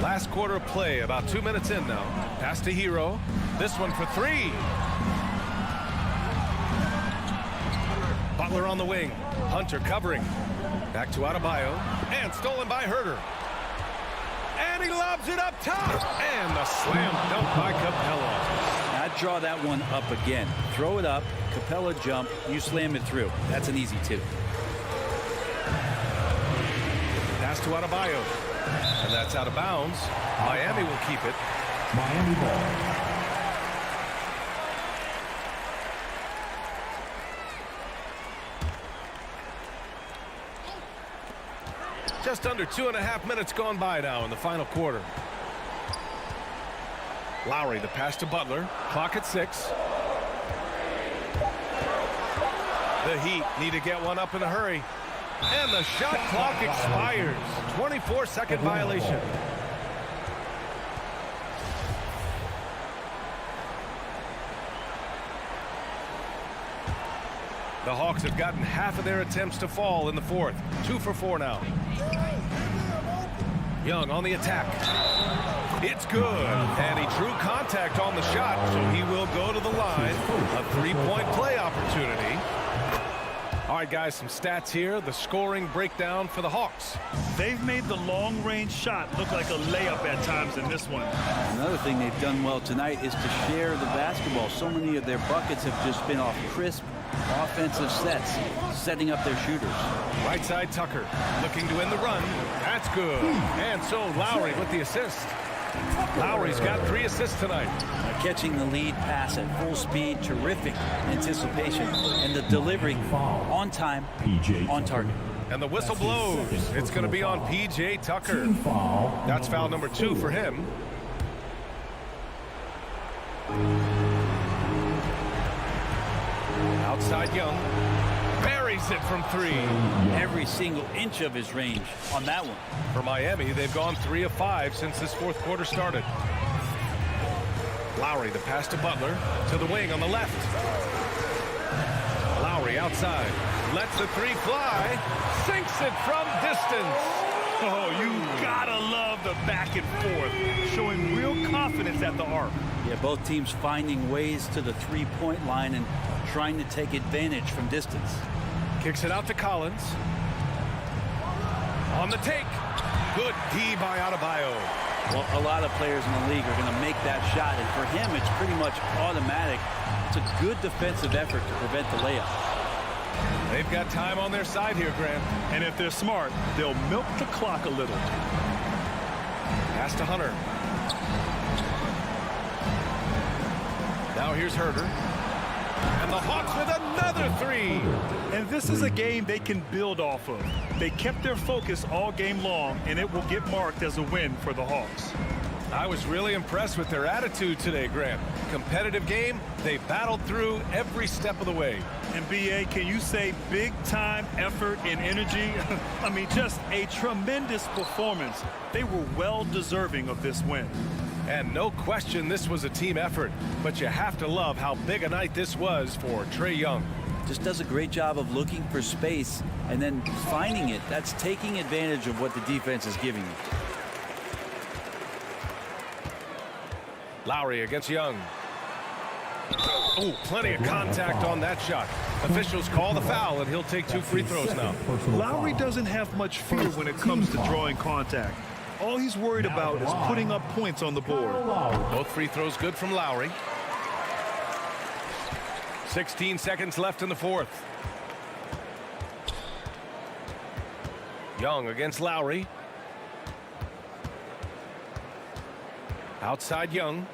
Last quarter of play, about 2 minutes in now. Pass to Hero. This one for 3. Butler on the wing. Hunter covering. Back to Adebayo. And stolen by Herter. And he lobs it up top. And the slam dunk by Capella. I'd draw that one up again. Throw it up, Capella jump, you slam it through. That's an easy 2. Pass to Adebayo. And that's out of bounds. Miami will keep it. Miami ball. Just under 2.5 minutes gone by now in the final quarter. Lowry, the pass to Butler. Clock at 6. The Heat need to get one up in a hurry. And the shot clock expires. 24-second violation. The Hawks have gotten half of their attempts to fall in the 4th. 2 for 4 now. Young on the attack. It's good. And he drew contact on the shot, so he will go to the line. A 3-point play opportunity. All right, guys, some stats here. The scoring breakdown for the Hawks. They've made the long-range shot look like a layup at times in this one. Another thing they've done well tonight is to share the basketball. So many of their buckets have just been off crisp offensive sets, setting up their shooters. Right side Tucker looking to end the run. That's good. And so Lowry with the assist. Lowry's got 3 assists tonight. Catching the lead pass at full speed, terrific anticipation, and the delivery on time, on target. And the whistle blows. It's going to be on P.J. Tucker. That's foul number 2 for him. Outside Young. Buries it from 3. Every single inch of his range on that one. For Miami, they've gone 3 of 5 since this 4th quarter started. Lowry, the pass to Butler, to the wing on the left. Lowry outside, lets the 3 fly, sinks it from distance. Oh, you gotta love the back and forth, showing real confidence at the arc. Yeah, both teams finding ways to the 3-point line and trying to take advantage from distance. Kicks it out to Collins. On the take. Good D by Adebayo. Well, a lot of players in the league are going to make that shot, and for him, it's pretty much automatic. It's a good defensive effort to prevent the layup. They've got time on their side here, Grant. And if they're smart, they'll milk the clock a little. Pass to Hunter. Now here's Herter. And the Hawks with another three. And this is a game they can build off of. They kept their focus all game long, and it will get marked as a win for the Hawks. I was really impressed with their attitude today, Grant. Competitive game. They battled through every step of the way. And B.A., can you say big-time effort and energy? I mean, just a tremendous performance. They were well deserving of this win. And no question this was a team effort, but you have to love how big a night this was for Trae Young. Just does a great job of looking for space and then finding it. That's taking advantage of what the defense is giving you. Lowry against Young. Oh, plenty of contact on that shot. Officials call the foul, and he'll take 2 free throws now. Lowry doesn't have much fear when it comes to drawing contact. All he's worried about is putting up points on the board. Both free throws good from Lowry. 16 seconds left in the fourth. Young against Lowry. Outside Young.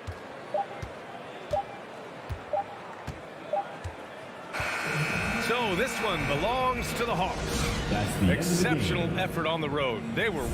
So this one belongs to the Hawks. Exceptional effort on the road. They were...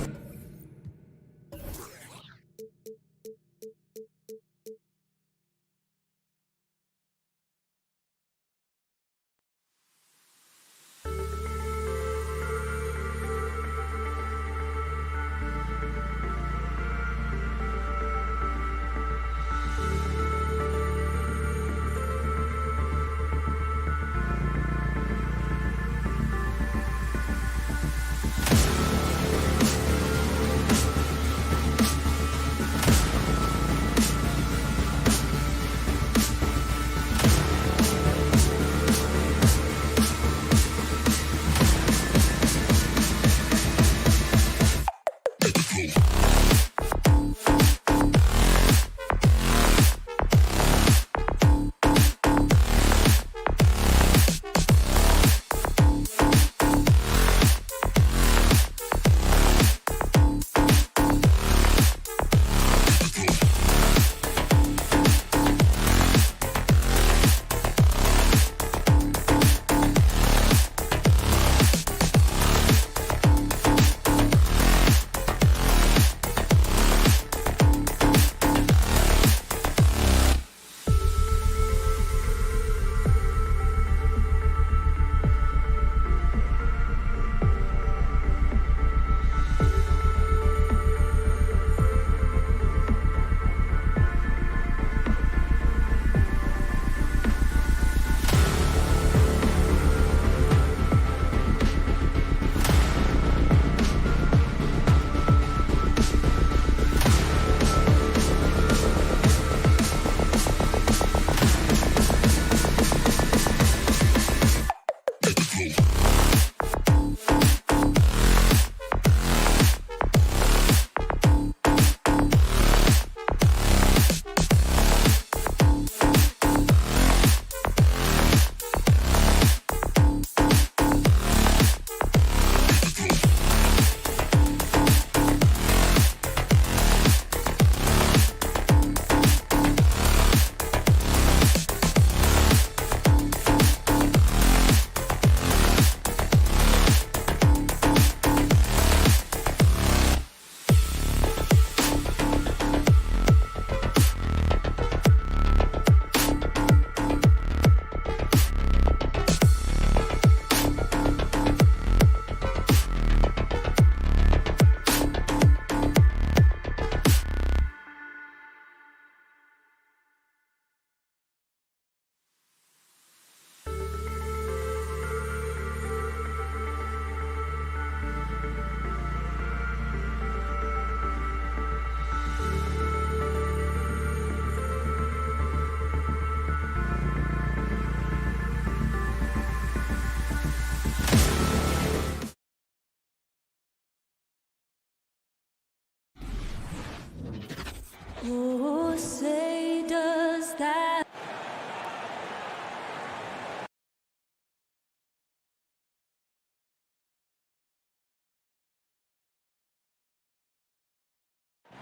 Oh, say does that.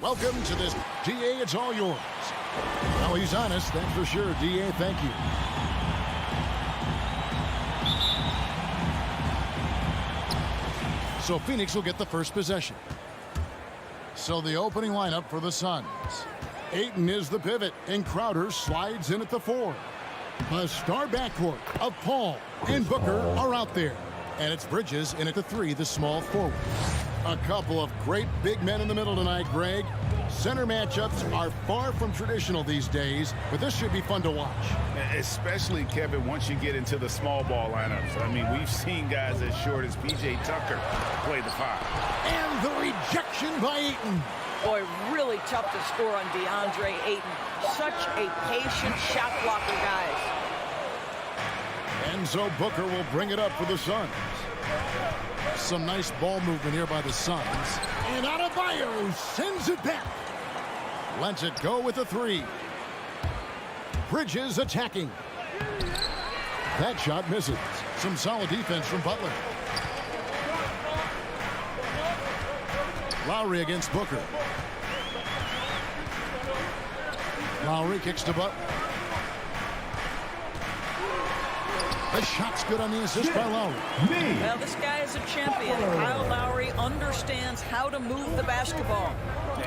Welcome to this. DA, it's all yours. Well, he's honest, that's for sure. DA, thank you. So Phoenix will get the first possession. So the opening lineup for the Suns. Ayton is the pivot, and Crowder slides in at the 4. A star backcourt of Paul and Booker are out there. And it's Bridges in at the 3, the small forward. A couple of great big men in the middle tonight, Greg. Center matchups are far from traditional these days, but this should be fun to watch. Especially, Kevin, once you get into the small ball lineups. I mean, we've seen guys as short as P.J. Tucker play the 5. And the rejection by Ayton. Boy, really tough to score on DeAndre Ayton. Such a patient shot blocker, guys. And so Booker will bring it up for the Suns. Some nice ball movement here by the Suns. And Adebayo sends it back. Lets it go with a 3. Bridges attacking. That shot misses. Some solid defense from Butler. Lowry against Booker. Lowry kicks to Butler. The shot's good on the assist by Lowry. Well, this guy is a champion. Kyle Lowry understands how to move the basketball.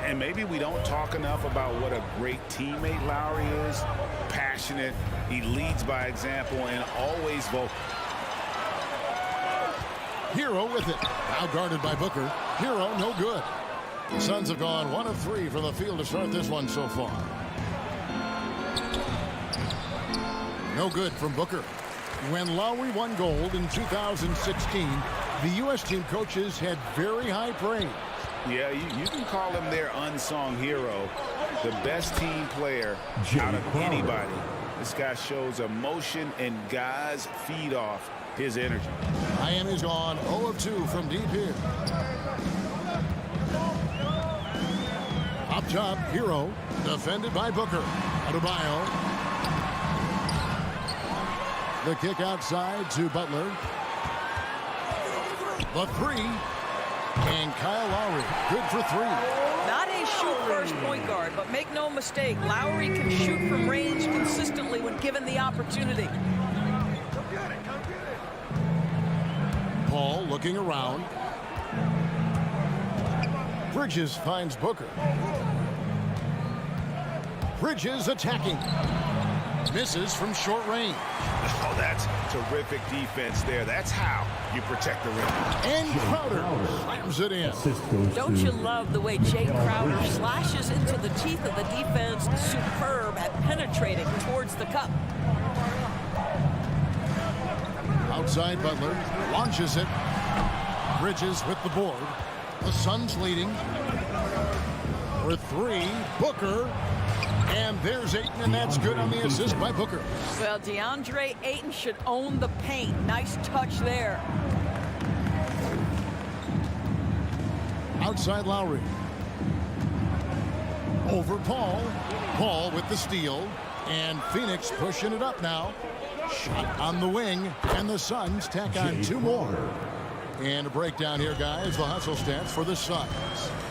And maybe we don't talk enough about what a great teammate Lowry is. Passionate, he leads by example, and always vocal. Hero with it. Now guarded by Booker. Hero no good. The Suns have gone 1 of 3 from the field to start this one so far. No good from Booker. When Lowry won gold in 2016, the U.S. team coaches had very high praise. Yeah, you can call him their unsung hero. The best team player out of anybody. This guy shows emotion, and guys feed off his energy. Miami's gone 0 of 2 from deep here. Up top, Hero, defended by Booker. Adebayo. The kick outside to Butler. The 3. And Kyle Lowry, good for 3. Not a shoot-first point guard, but make no mistake, Lowry can shoot from range consistently when given the opportunity. Paul looking around. Bridges finds Booker. Bridges attacking. Misses from short range. Oh, that's terrific defense there. That's how you protect the rim. And Crowder slams it in. Don't you love the way Jay Crowder slashes into the teeth of the defense? Superb at penetrating towards the cup. Outside Butler launches it. Bridges with the board. The Suns leading. For 3, Booker. And there's Ayton, and that's good on the assist by Booker. Well, DeAndre Ayton should own the paint. Nice touch there. Outside Lowry. Over Paul. Paul with the steal. And Phoenix pushing it up now. Shot on the wing, and the Suns tack on 2 more. And a breakdown here, guys. The hustle stats for the Suns.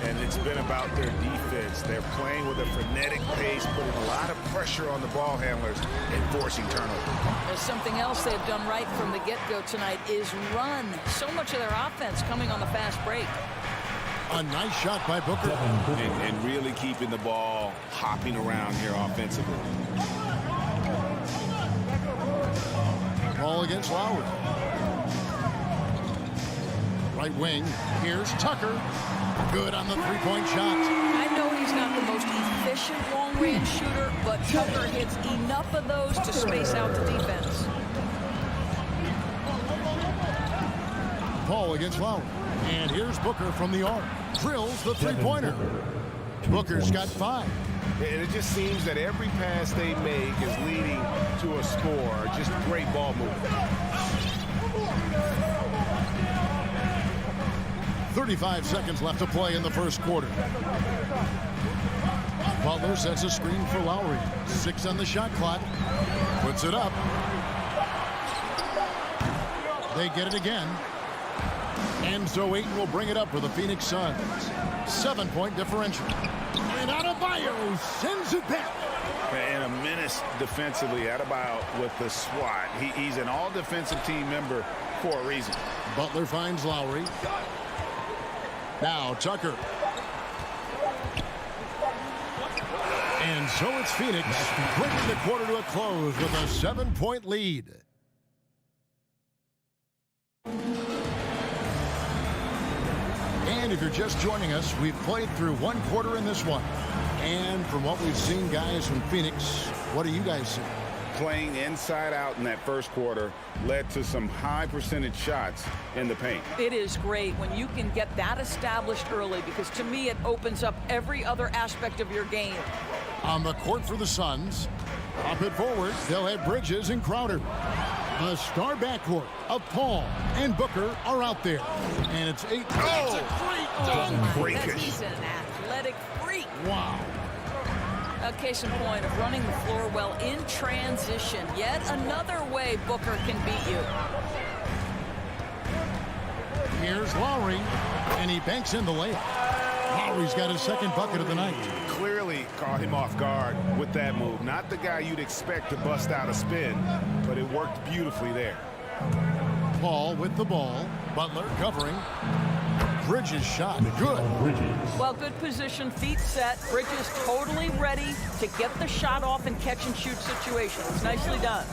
And it's been about their defense. They're playing with a frenetic pace, putting a lot of pressure on the ball handlers and forcing turnovers. There's something else they've done right from the get-go tonight is run. So much of their offense coming on the fast break. A nice shot by Booker. And really keeping the ball hopping around here offensively. Ball against Lowry. Right wing. Here's Tucker. Good on the 3-point shot. I know he's not the most efficient long-range shooter, but Tucker hits enough of those to space out the defense. Paul against Lowry. And here's Booker from the arc. Drills the 3-pointer. Booker's got 5. And it just seems that every pass they make is leading to a score. Just great ball movement. 35 seconds left to play in the first quarter. Butler sets a screen for Lowry. 6 on the shot clock. Puts it up. They get it again. And so Ayton will bring it up for the Phoenix Suns. 7-point differential. And Adebayo sends it back. And a menace defensively. Adebayo with the swat. He's an all-defensive team member for a reason. Butler finds Lowry. Now Tucker. And so it's Phoenix bringing the quarter to a close with a 7-point lead. And if you're just joining us, we've played through one quarter in this one. And from what we've seen, guys, from Phoenix, what do you guys see? Playing inside out in that first quarter led to some high percentage shots in the paint. It is great when you can get that established early, because to me it opens up every other aspect of your game. On the court for the Suns, up it forward, they'll have Bridges and Crowder. The star backcourt of Paul and Booker are out there. And it's 8. That's a great dunk. He's an athletic freak. Wow. A case in point of running the floor well in transition. Yet another way Booker can beat you. Here's Lowry, and he banks in the layup. Lowry's got his second bucket of the night. Clearly caught him off guard with that move. Not the guy you'd expect to bust out a spin, but it worked beautifully there. Paul with the ball. Butler covering. Bridges shot. Good. Well, good position, feet set. Bridges totally ready to get the shot off in catch-and-shoot situations. Nicely done.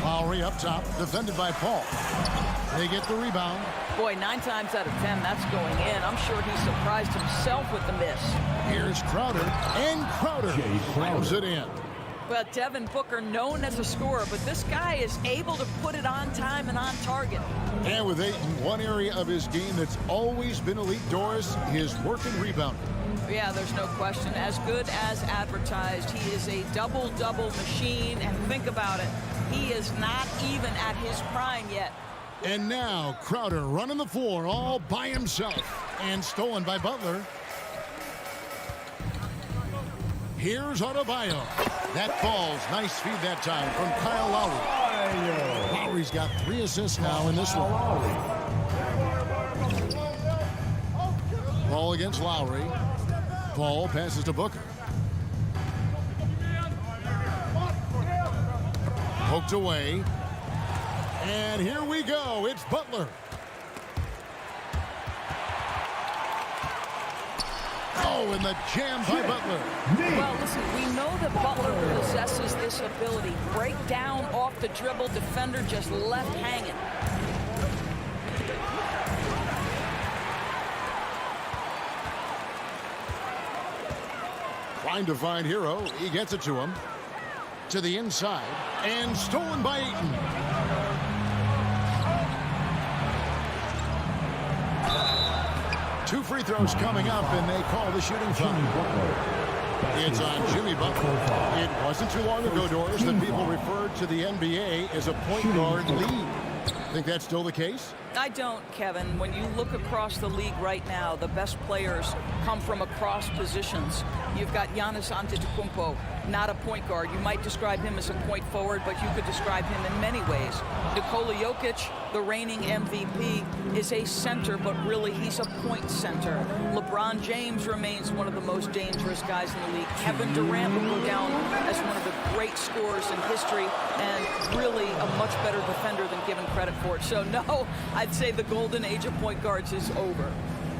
Lowry up top, defended by Paul. They get the rebound. Boy, 9 times out of 10, that's going in. I'm sure he surprised himself with the miss. Here's Crowder, and Crowder slams it in. Well, Devin Booker, known as a scorer, but this guy is able to put it on time and on target. And with Ayton, one area of his game that's always been elite, Doris, his work and rebounding. Yeah, there's no question. As good as advertised. He is a double-double machine, and think about it. He is not even at his prime yet. And now Crowder running the floor all by himself, and stolen by Butler. Here's Adebayo. That falls. Nice feed that time from Kyle Lowry. Lowry's got 3 assists now in this one. Ball against Lowry. Paul passes to Booker. Poked away. And here we go. It's Butler. Oh, and the jam by Butler. Well, listen, we know that Butler possesses this ability. Break down off the dribble, defender just left hanging. Trying to find Hero. He gets it to him. To the inside. And stolen by Ayton. Two free throws coming up, and they call the shooting foul. It's on Jimmy Butler. It wasn't too long ago, Doris, that people referred to the NBA as a point guard league. Think that's still the case? I don't, Kevin. When you look across the league right now, the best players come from across positions. You've got Giannis Antetokounmpo, not a point guard. You might describe him as a point forward, but you could describe him in many ways. Nikola Jokic, the reigning MVP, is a center, but really he's a point center. LeBron James remains one of the most dangerous guys in the league. Kevin Durant will go down as one of the great scorers in history and really a much better defender than given credit for it. So no, I'd say the golden age of point guards is over.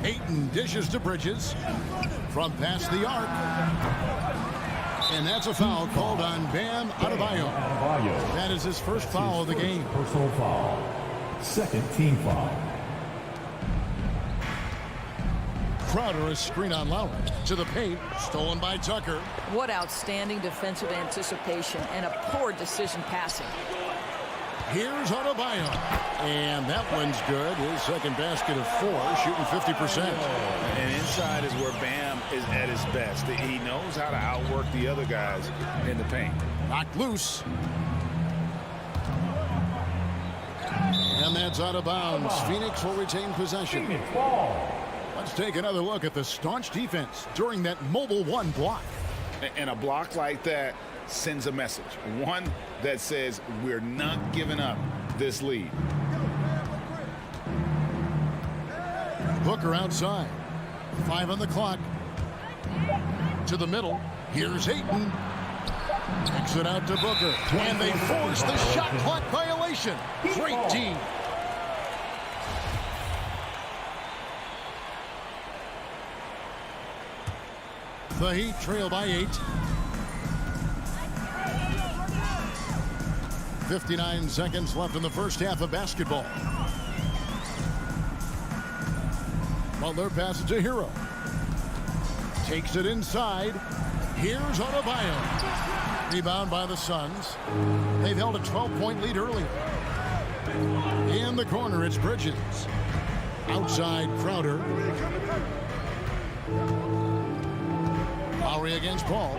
Ayton dishes to Bridges from past the arc. And that's a foul called on Bam Adebayo. That is his first foul of the game. Personal foul. Second team foul. Crowder is screen on Lowry. To the paint. Stolen by Tucker. What outstanding defensive anticipation and a poor decision passing. Here's Adebayo. And that one's good. His second basket of 4, shooting 50%. And inside is where Bam is at his best. He knows how to outwork the other guys in the paint. Knocked loose. And that's out of bounds. Phoenix will retain possession. Let's take another look at the staunch defense during that mobile one block. And a block like that sends a message. One that says we're not giving up this lead. Booker outside. 5 on the clock. To the middle. Here's Ayton. Kicks it out to Booker. And they force the shot clock violation. Great team. The Heat trail by 8. 59 seconds left in the first half of basketball. Butler passes to Hero. Takes it inside. Here's Adebayo. Rebound by the Suns. They've held a 12-point lead earlier. In the corner, it's Bridges. Outside, Crowder. Lowry against Paul.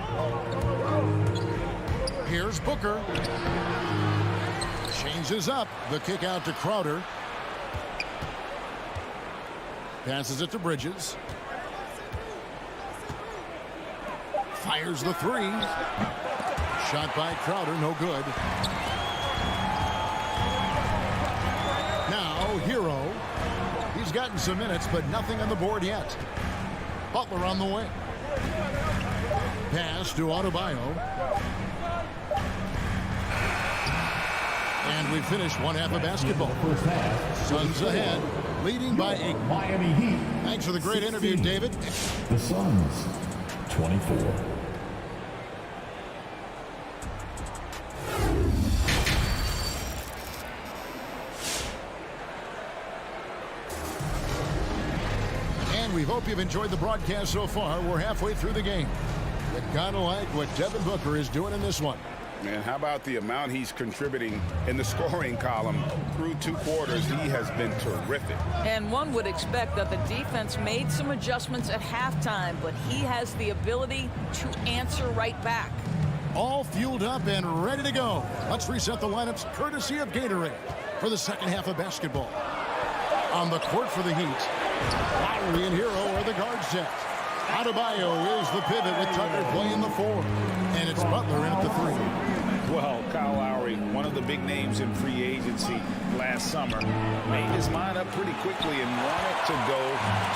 Here's Booker. Changes up. The kick out to Crowder. Passes it to Bridges. Fires the three. Shot by Crowder, no good. Now, Hero. He's gotten some minutes, but nothing on the board yet. Butler on the wing. Pass to Adebayo. And we finish one half of basketball. Suns ahead, leading by 8. Miami Heat. Thanks for the great interview, David. The Suns, 24. And we hope you've enjoyed the broadcast so far. We're halfway through the game. You gotta like what Devin Booker is doing in this one. Man, how about the amount he's contributing in the scoring column through 2 quarters? He has been terrific. And one would expect that the defense made some adjustments at halftime, but he has the ability to answer right back. All fueled up and ready to go. Let's reset the lineups courtesy of Gatorade for the second half of basketball. On the court for the Heat, Lowry and Hero are the guard set. Adebayo is the pivot with Tucker playing the 4. And it's Butler in at the 3. Well, Kyle Lowry, one of the big names in free agency last summer, made his mind up pretty quickly and wanted to go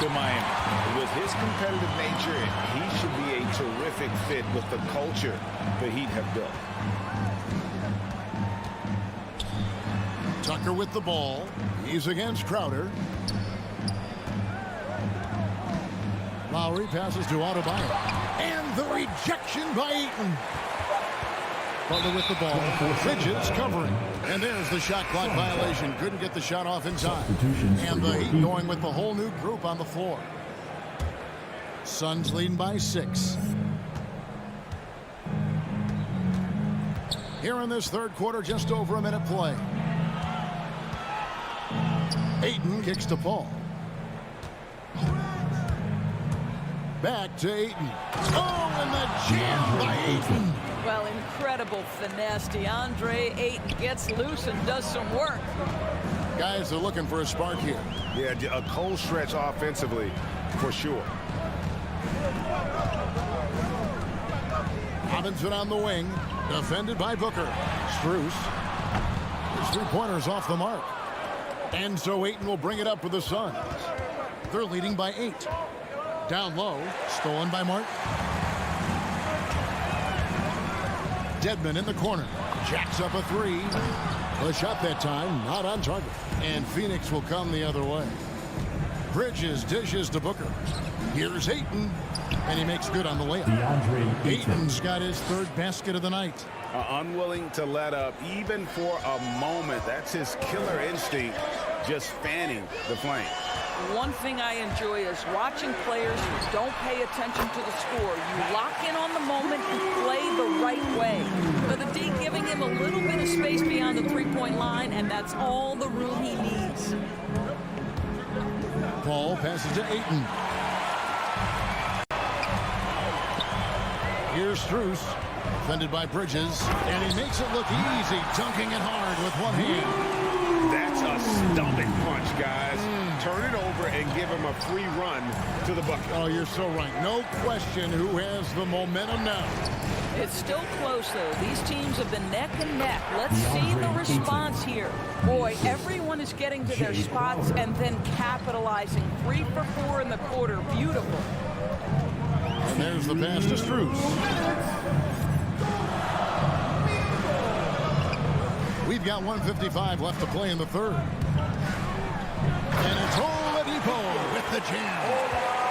to Miami. With his competitive nature, he should be a terrific fit with the culture the Heat have built. Tucker with the ball. He's against Crowder. Lowry passes to Adebayo. And the rejection by Ayton. Butler with the ball. Bridges covering. And there's the shot clock violation. Couldn't get the shot off in time. And the Heat going with the whole new group on the floor. Suns leading by 6. Here in this third quarter, just over a minute play. Ayton kicks to Paul. Back to Ayton. Oh, and the jam by Ayton. Well, incredible finesse. DeAndre Ayton gets loose and does some work. Guys are looking for a spark here. Yeah, a cold stretch offensively, for sure. Robinson on the wing. Defended by Booker. Strus. His three-pointers off the mark. And so Ayton will bring it up for the Suns. They're leading by 8. Down low. Stolen by Martin. Dedmon in the corner. Jacks up a 3. The shot that time, not on target. And Phoenix will come the other way. Bridges dishes to Booker. Here's Ayton. And he makes good on the layup. Ayton's got his 3rd basket of the night. Unwilling to let up even for a moment. That's his killer instinct, just fanning the flame. One thing I enjoy is watching players who don't pay attention to the score. You lock in on the moment and play the right way. But the D giving him a little bit of space beyond the three-point line, and that's all the room he needs. Paul passes to Ayton. Here's Strus. Defended by Bridges. And he makes it look easy, dunking it hard with one hand. That's a stomach punch, guys. turn it over and give them a free run to the bucket. Oh, you're so right. No question who has the momentum now. It's still close, though. These teams have been neck and neck. Let's see the response here. Boy, everyone is getting to their spots and then capitalizing. 3 for 4 in the quarter. Beautiful. And there's the pass to Strus. We've got 1:55 left to play in the third. And it's Oladipo with the jam.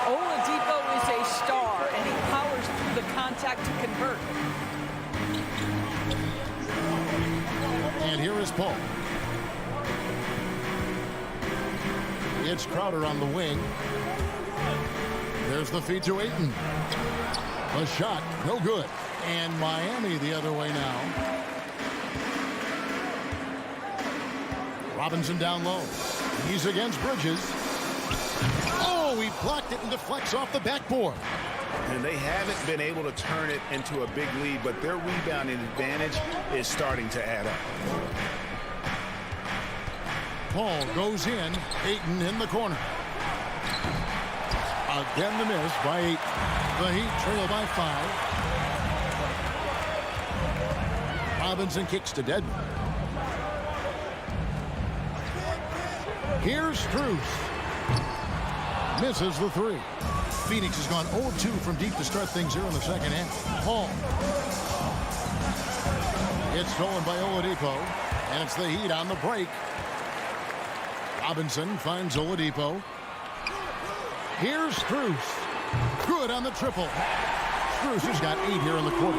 Oladipo is a star, and he powers through the contact to convert. And here is Paul. It's Crowder on the wing. There's the feed to Ayton. The shot, no good. And Miami the other way now. Robinson down low. He's against Bridges. Oh, he blocked it and deflects off the backboard. And they haven't been able to turn it into a big lead, but their rebounding advantage is starting to add up. Paul goes in. Ayton in the corner. Again the miss by 8. The Heat trail by 5. Robinson kicks to Dedmon. Here's Strus. Misses the 3. Phoenix has gone 0-2 from deep to start things here in the second half. Paul. It's stolen by Oladipo. And it's the Heat on the break. Robinson finds Oladipo. Here's Strus. Good on the triple. Strus has got 8 here in the quarter.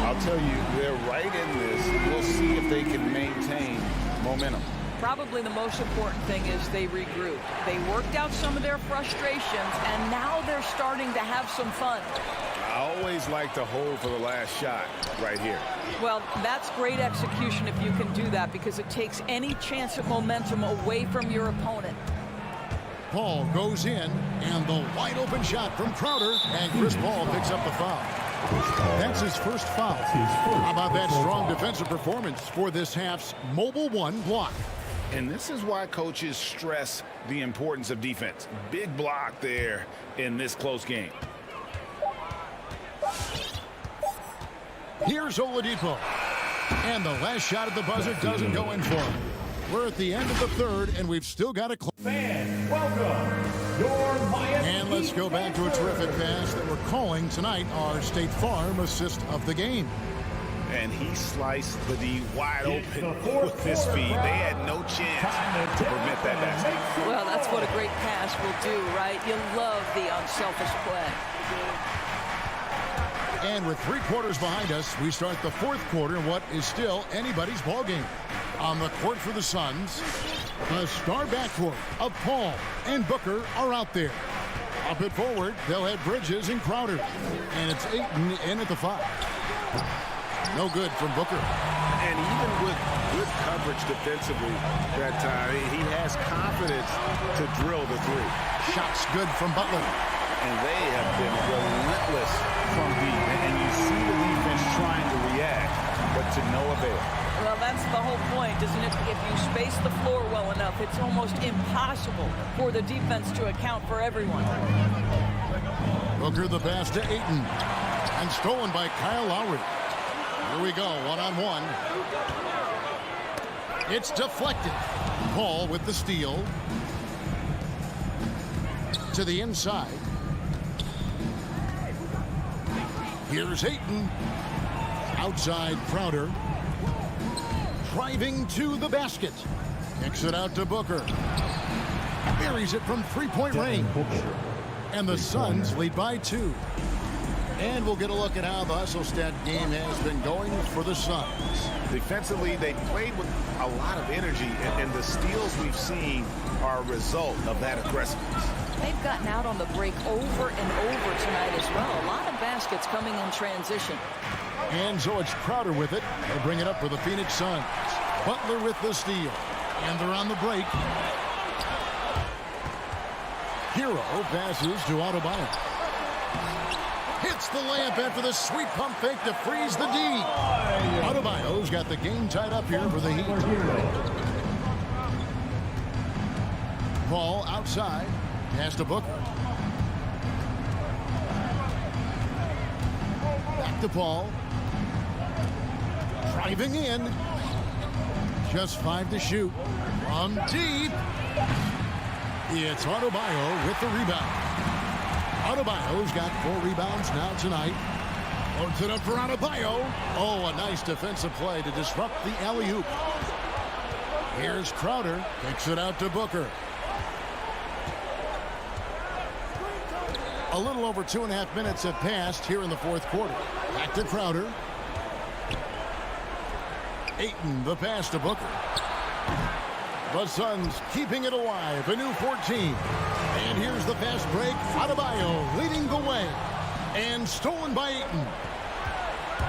I'll tell you, they're right in this. We'll see if they can maintain momentum. Probably the most important thing is they regroup. They worked out some of their frustrations, and now they're starting to have some fun. I always like to hold for the last shot right here. Well, that's great execution if you can do that, because it takes any chance of momentum away from your opponent. Paul goes in, and the wide open shot from Crowder, and Chris Paul picks up the foul. That's his first foul. How about that strong defensive performance for this half's Mobile 1 block? And this is why coaches stress the importance of defense. Big block there in this close game. Here's Oladipo. And the last shot at the buzzer doesn't go in for him. We're at the end of the third, and we've still got a Fans, welcome your Miami. And let's go back to a terrific pass that we're calling tonight our State Farm assist of the game. And he sliced the D wide open with his feet. They had no chance to prevent that basket. Well, that's what a great pass will do, right? You love the unselfish play. And with 3 quarters behind us, we start the fourth quarter in what is still anybody's ball game. On the court for the Suns, the star backcourt of Paul and Booker are out there. Up it forward, they'll have Bridges and Crowder. And it's Ayton in at the 5. No good from Booker. And even with good coverage defensively that time, he has confidence to drill the 3. Shots good from Butler. And they have been relentless from deep. And you see the defense trying to react, but to no avail. Well, that's the whole point, isn't it? If you space the floor well enough, it's almost impossible for the defense to account for everyone. Booker the pass to Ayton. And stolen by Kyle Lowry. Here we go, one-on-one. It's deflected. Paul with the steal. To the inside. Here's Ayton. Outside Crowder. Driving to the basket. Kicks it out to Booker. Buries it from three-point range. And the Suns lead by 2. And we'll get a look at how the Hustle-Stat game has been going for the Suns. Defensively, they played with a lot of energy, and the steals we've seen are a result of that aggressiveness. They've gotten out on the break over and over tonight as well. A lot of baskets coming in transition. And so it's Crowder with it. They'll bring it up for the Phoenix Suns. Butler with the steal. And they're on the break. Hero passes to Adebayo. Hits the layup after the sweet pump fake to freeze the D. Adebayo's got the game tied up here for the Heat. Paul outside. Pass to Booker. Back to Paul. Driving in. Just 5 to shoot. From deep. It's Adebayo with the rebound. Adebayo's got 4 rebounds now tonight. Loads it up for Adebayo. Oh, a nice defensive play to disrupt the alley-oop. Here's Crowder. Kicks it out to Booker. A little over 2.5 minutes have passed here in the fourth quarter. Back to Crowder. Ayton, the pass to Booker. The Suns keeping it alive. A new 14. And here's the fast break. Adebayo leading the way. And stolen by Ayton.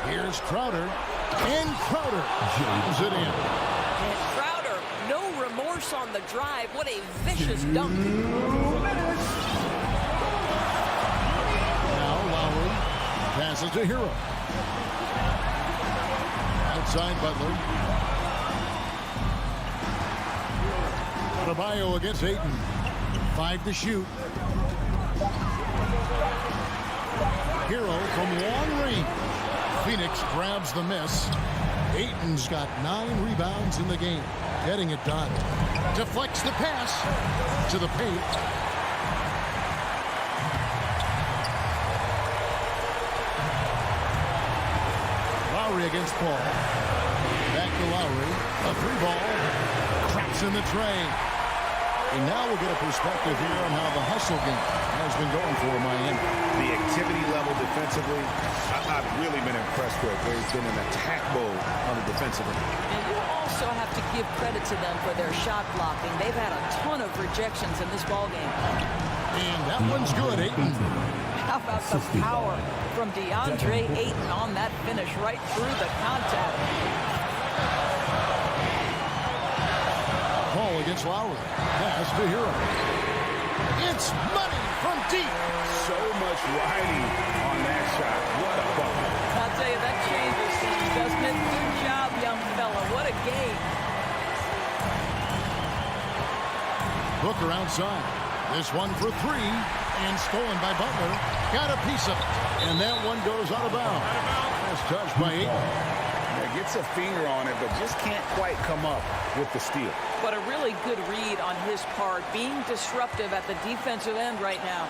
Here's Crowder. And Crowder jams it in. And Crowder, no remorse on the drive. What a vicious dunk. Now Lowry passes to Hero. Outside Butler. Adebayo against Ayton. 5 to shoot. Hero from long range. Phoenix grabs the miss. Ayton's got 9 rebounds in the game. Getting it done. Deflects the pass to the paint. Lowry against Paul. Back to Lowry. A 3-ball. Cracks in the tray. And now we'll get a perspective here on how the hustle game has been going for Miami. The activity level defensively, I've really been impressed with. There's been an attack mode on the defensive end. And you also have to give credit to them for their shot blocking. They've had a ton of rejections in this ballgame. And that one's good, Ayton. How about the power from DeAndre Ayton on that finish right through the contact. Paul against Lowry. Pass to Hero. It's money from deep. So much riding on that shot. What a bucket. I'll tell you, that changes things, doesn't it? Good job, young fella. What a game. Booker outside. This one for 3. And stolen by Butler. Got a piece of it. And that one goes out of bounds. Nice touch by Ayton. Yeah, gets a finger on it, but just can't quite come up with the steal. But a really good read on his part, being disruptive at the defensive end right now.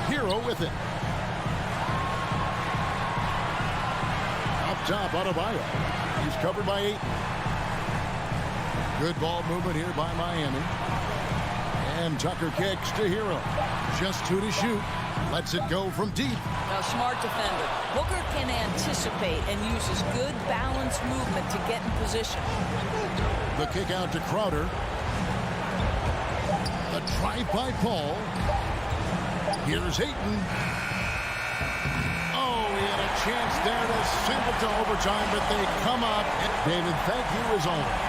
Hero with it. Up top, Adebayo. He's covered by Ayton. Good ball movement here by Miami. And Tucker kicks to Hero. Just 2 to shoot. Lets it go from deep. A smart defender. Booker can anticipate and uses good balanced movement to get in position. The kick out to Crowder. The drive by Paul. Here's Ayton. Oh, he had a chance there to send it to overtime, but they come up. David, thank you as always.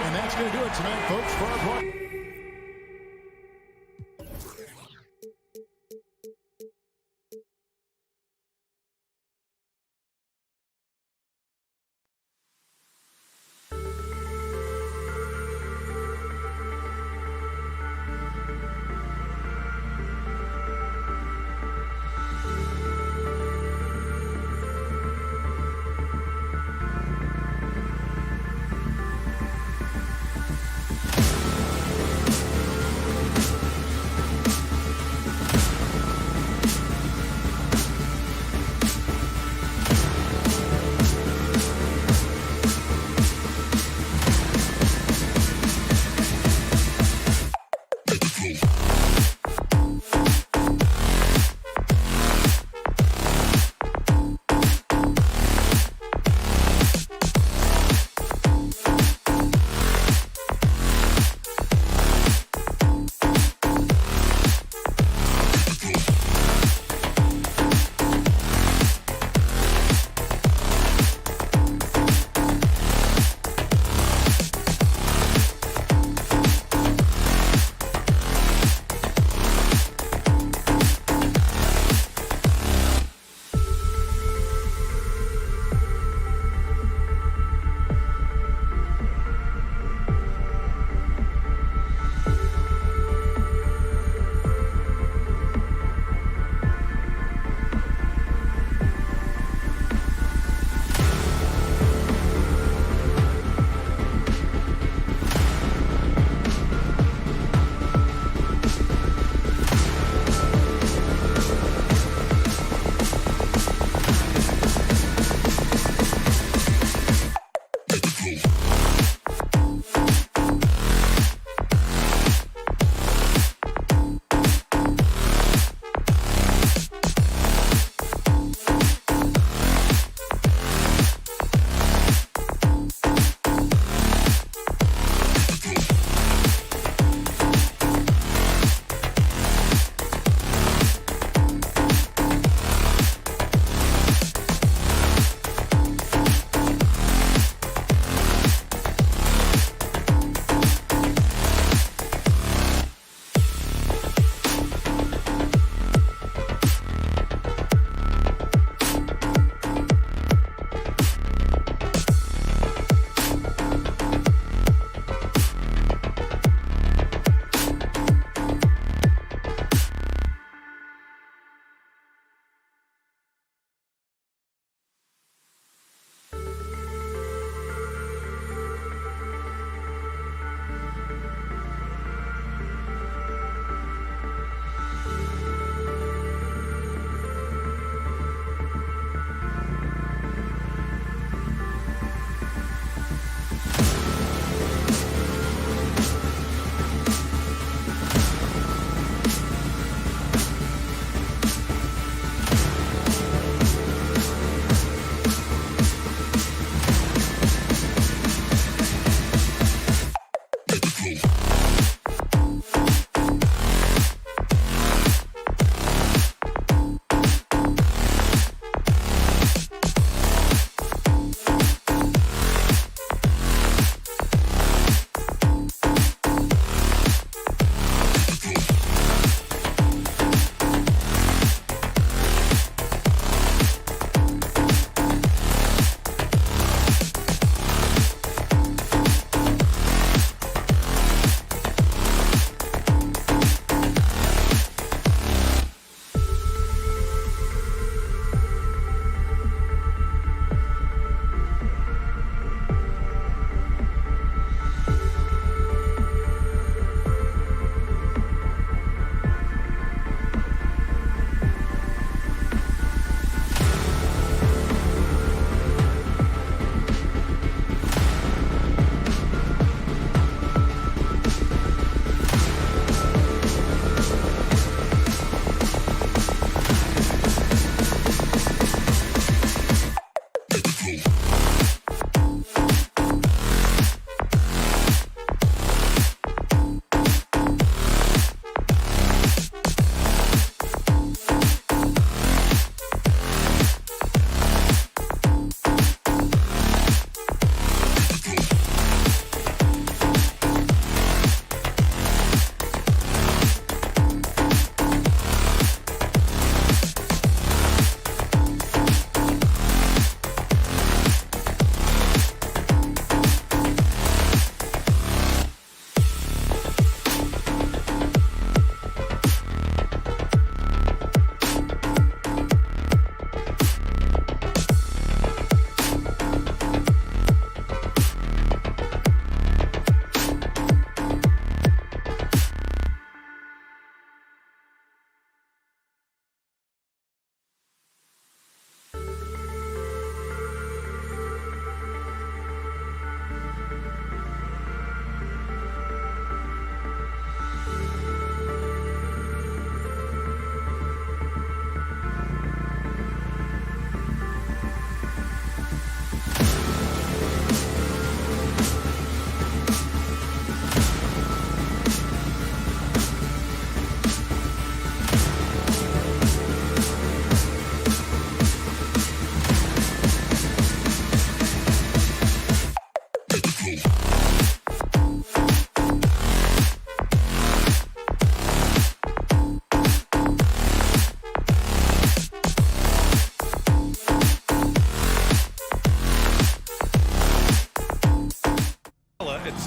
And that's going to do it tonight, folks, for our broadcast.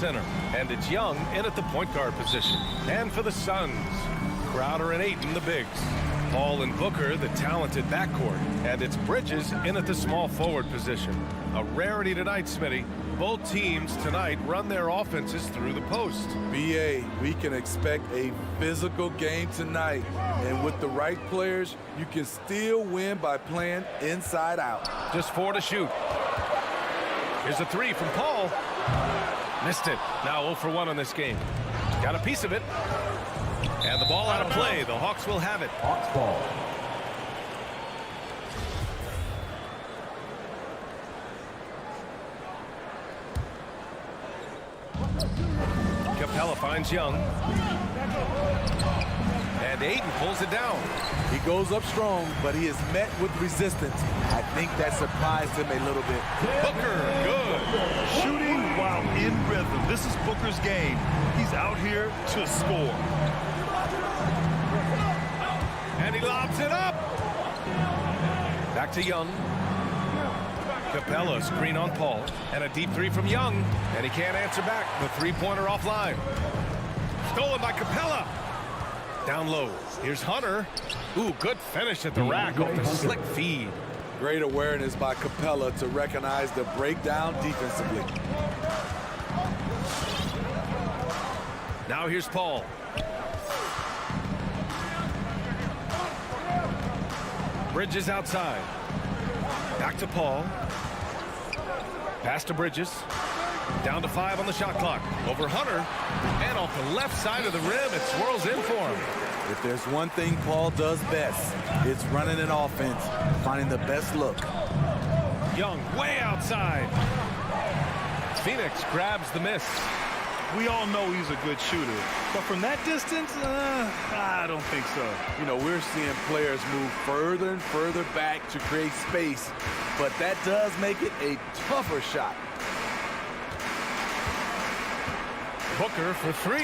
Center, and it's Young in at the point guard position. And for the Suns, Crowder and Ayton, the bigs. Paul and Booker, the talented backcourt. And it's Bridges in at the small forward position. A rarity tonight, Smitty. Both teams tonight run their offenses through the post. BA, we can expect a physical game tonight. And with the right players, you can still win by playing inside out. Just 4 to shoot. Here's a 3 from Paul. Missed it. Now 0 for 1 on this game. Got a piece of it. And the ball out of play. The Hawks will have it. Hawks ball. Capella finds Young. And Ayton pulls it down. He goes up strong, but he is met with resistance. I think that surprised him a little bit. Booker, good. Shooting while in rhythm. This is Booker's game. He's out here to score. And he lobs it up. Back to Young. Capella, screen on Paul. And a deep 3 from Young. And he can't answer back. The three-pointer offline. Stolen by Capella. Down low. Here's Hunter. Ooh, good finish at the rack off the slick feed. Great awareness by Capella to recognize the breakdown defensively. Now here's Paul. Bridges outside. Back to Paul. Pass to Bridges. Down to 5 on the shot clock. Over Hunter. And off the left side of the rim, it swirls in for him. If there's one thing Paul does best, it's running an offense, finding the best look. Young way outside. Phoenix grabs the miss. We all know he's a good shooter, but from that distance, I don't think so. You know, we're seeing players move further and further back to create space, but that does make it a tougher shot. Booker for 3.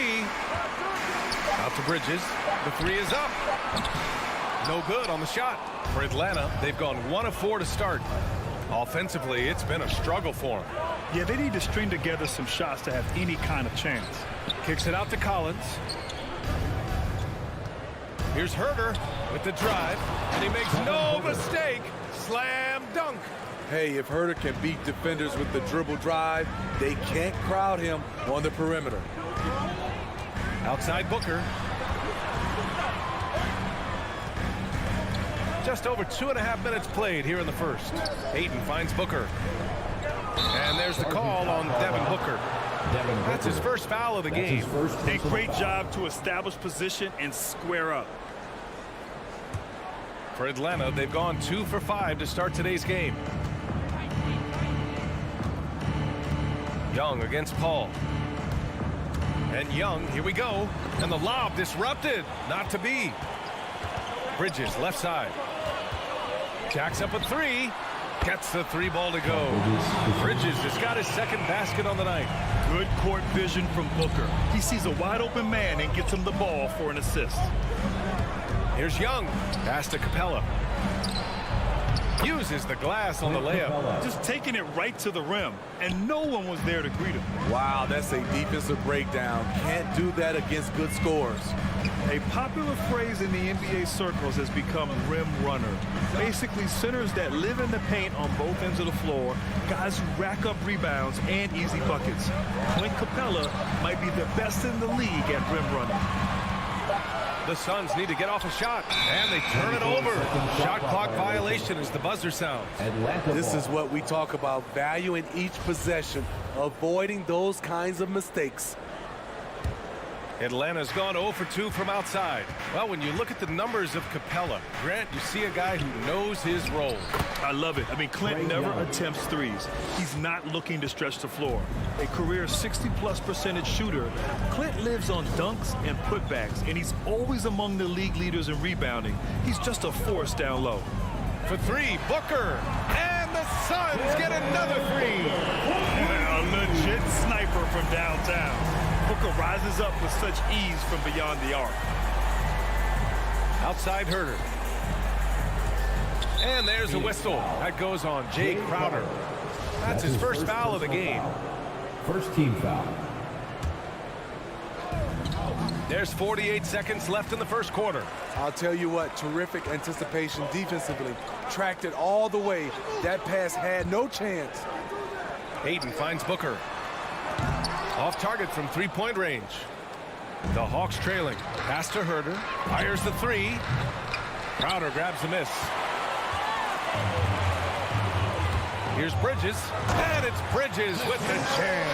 Out to Bridges. The 3 is up. No good on the shot. For Atlanta, they've gone 1 of 4 to start. Offensively, it's been a struggle for them. Yeah, they need to string together some shots to have any kind of chance. Kicks it out to Collins. Here's Herter with the drive, and he makes no mistake. Slam dunk. Hey, if Herter can beat defenders with the dribble drive, they can't crowd him on the perimeter. Outside Booker. Just over 2.5 minutes played here in the first. Ayton finds Booker. And there's the call on Devin Booker. That's his first foul of the game. A great job to establish position and square up. For Atlanta, they've gone 2 for 5 to start today's game. Young against Paul. And Young, here we go. And the lob disrupted. Not to be. Bridges, left side. Jacks up a three. Gets the three ball to go. Bridges has got his second basket on the night. Good court vision from Booker. He sees a wide open man and gets him the ball for an assist. Here's Young. Pass to Capella. Uses the glass on the layup. Just taking it right to the rim, and no one was there to greet him. Wow, that's a defensive breakdown. Can't do that against good scores. A popular phrase in the NBA circles has become rim runner. Basically, centers that live in the paint on both ends of the floor, guys who rack up rebounds and easy buckets. Clint Capella might be the best in the league at rim running. The Suns need to get off a shot, and they turn it over. Shot clock violation as the buzzer sounds. This is what we talk about, value in each possession, avoiding those kinds of mistakes. Atlanta's gone 0 for 2 from outside. Well, when you look at the numbers of Capella, Grant, you see a guy who knows his role. I love it. I mean, Clint never attempts threes. He's not looking to stretch the floor. A career 60+% shooter, Clint lives on dunks and putbacks, and he's always among the league leaders in rebounding. He's just a force down low. For three, Booker, and the Suns get another three. A legit sniper from downtown. Booker rises up with such ease from beyond the arc. Outside Herter. And there's a whistle. That goes on Jay Crowder. That's his first foul of the game. First team foul. There's 48 seconds left in the first quarter. I'll tell you what, terrific anticipation defensively. Tracked it all the way. That pass had no chance. Hayden finds Booker. Off target from three-point range. The Hawks trailing. Pass to Herter. Fires the three. Crowder grabs the miss. Here's Bridges. And it's Bridges with the jam.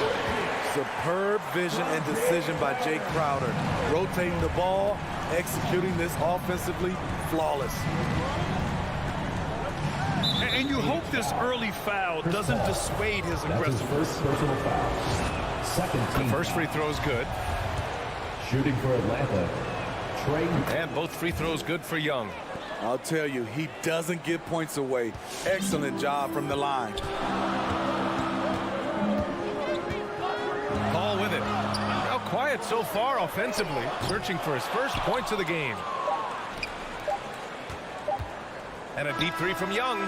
Superb vision and decision by Jay Crowder. Rotating the ball, executing this offensively flawless. And you hope this early foul doesn't dissuade his aggressiveness. First personal foul. Second team. First free throw is good. Shooting for Atlanta, Trey. And both free throws good for Young. I'll tell you, he doesn't give points away. Excellent job from the line. Ball with it. Now quiet so far offensively. Searching for his first points of the game. And a deep three from Young.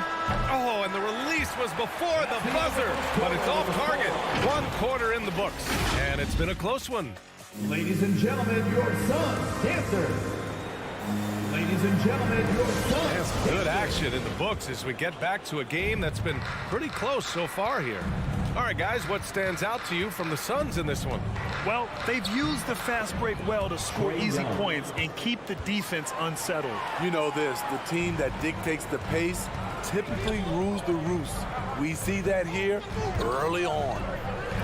Oh, and the release was before the buzzer, but it's off target. 1 quarter in the books, and it's been a close one. Ladies and gentlemen, your Suns dancer. Ladies and gentlemen, your Suns. Good action in the books as we get back to a game that's been pretty close so far here. All right, guys, what stands out to you from the Suns in this one? Well, they've used the fast break well to score easy points and keep the defense unsettled. You know this, the team that dictates the pace typically rules the roost. We see that here early on.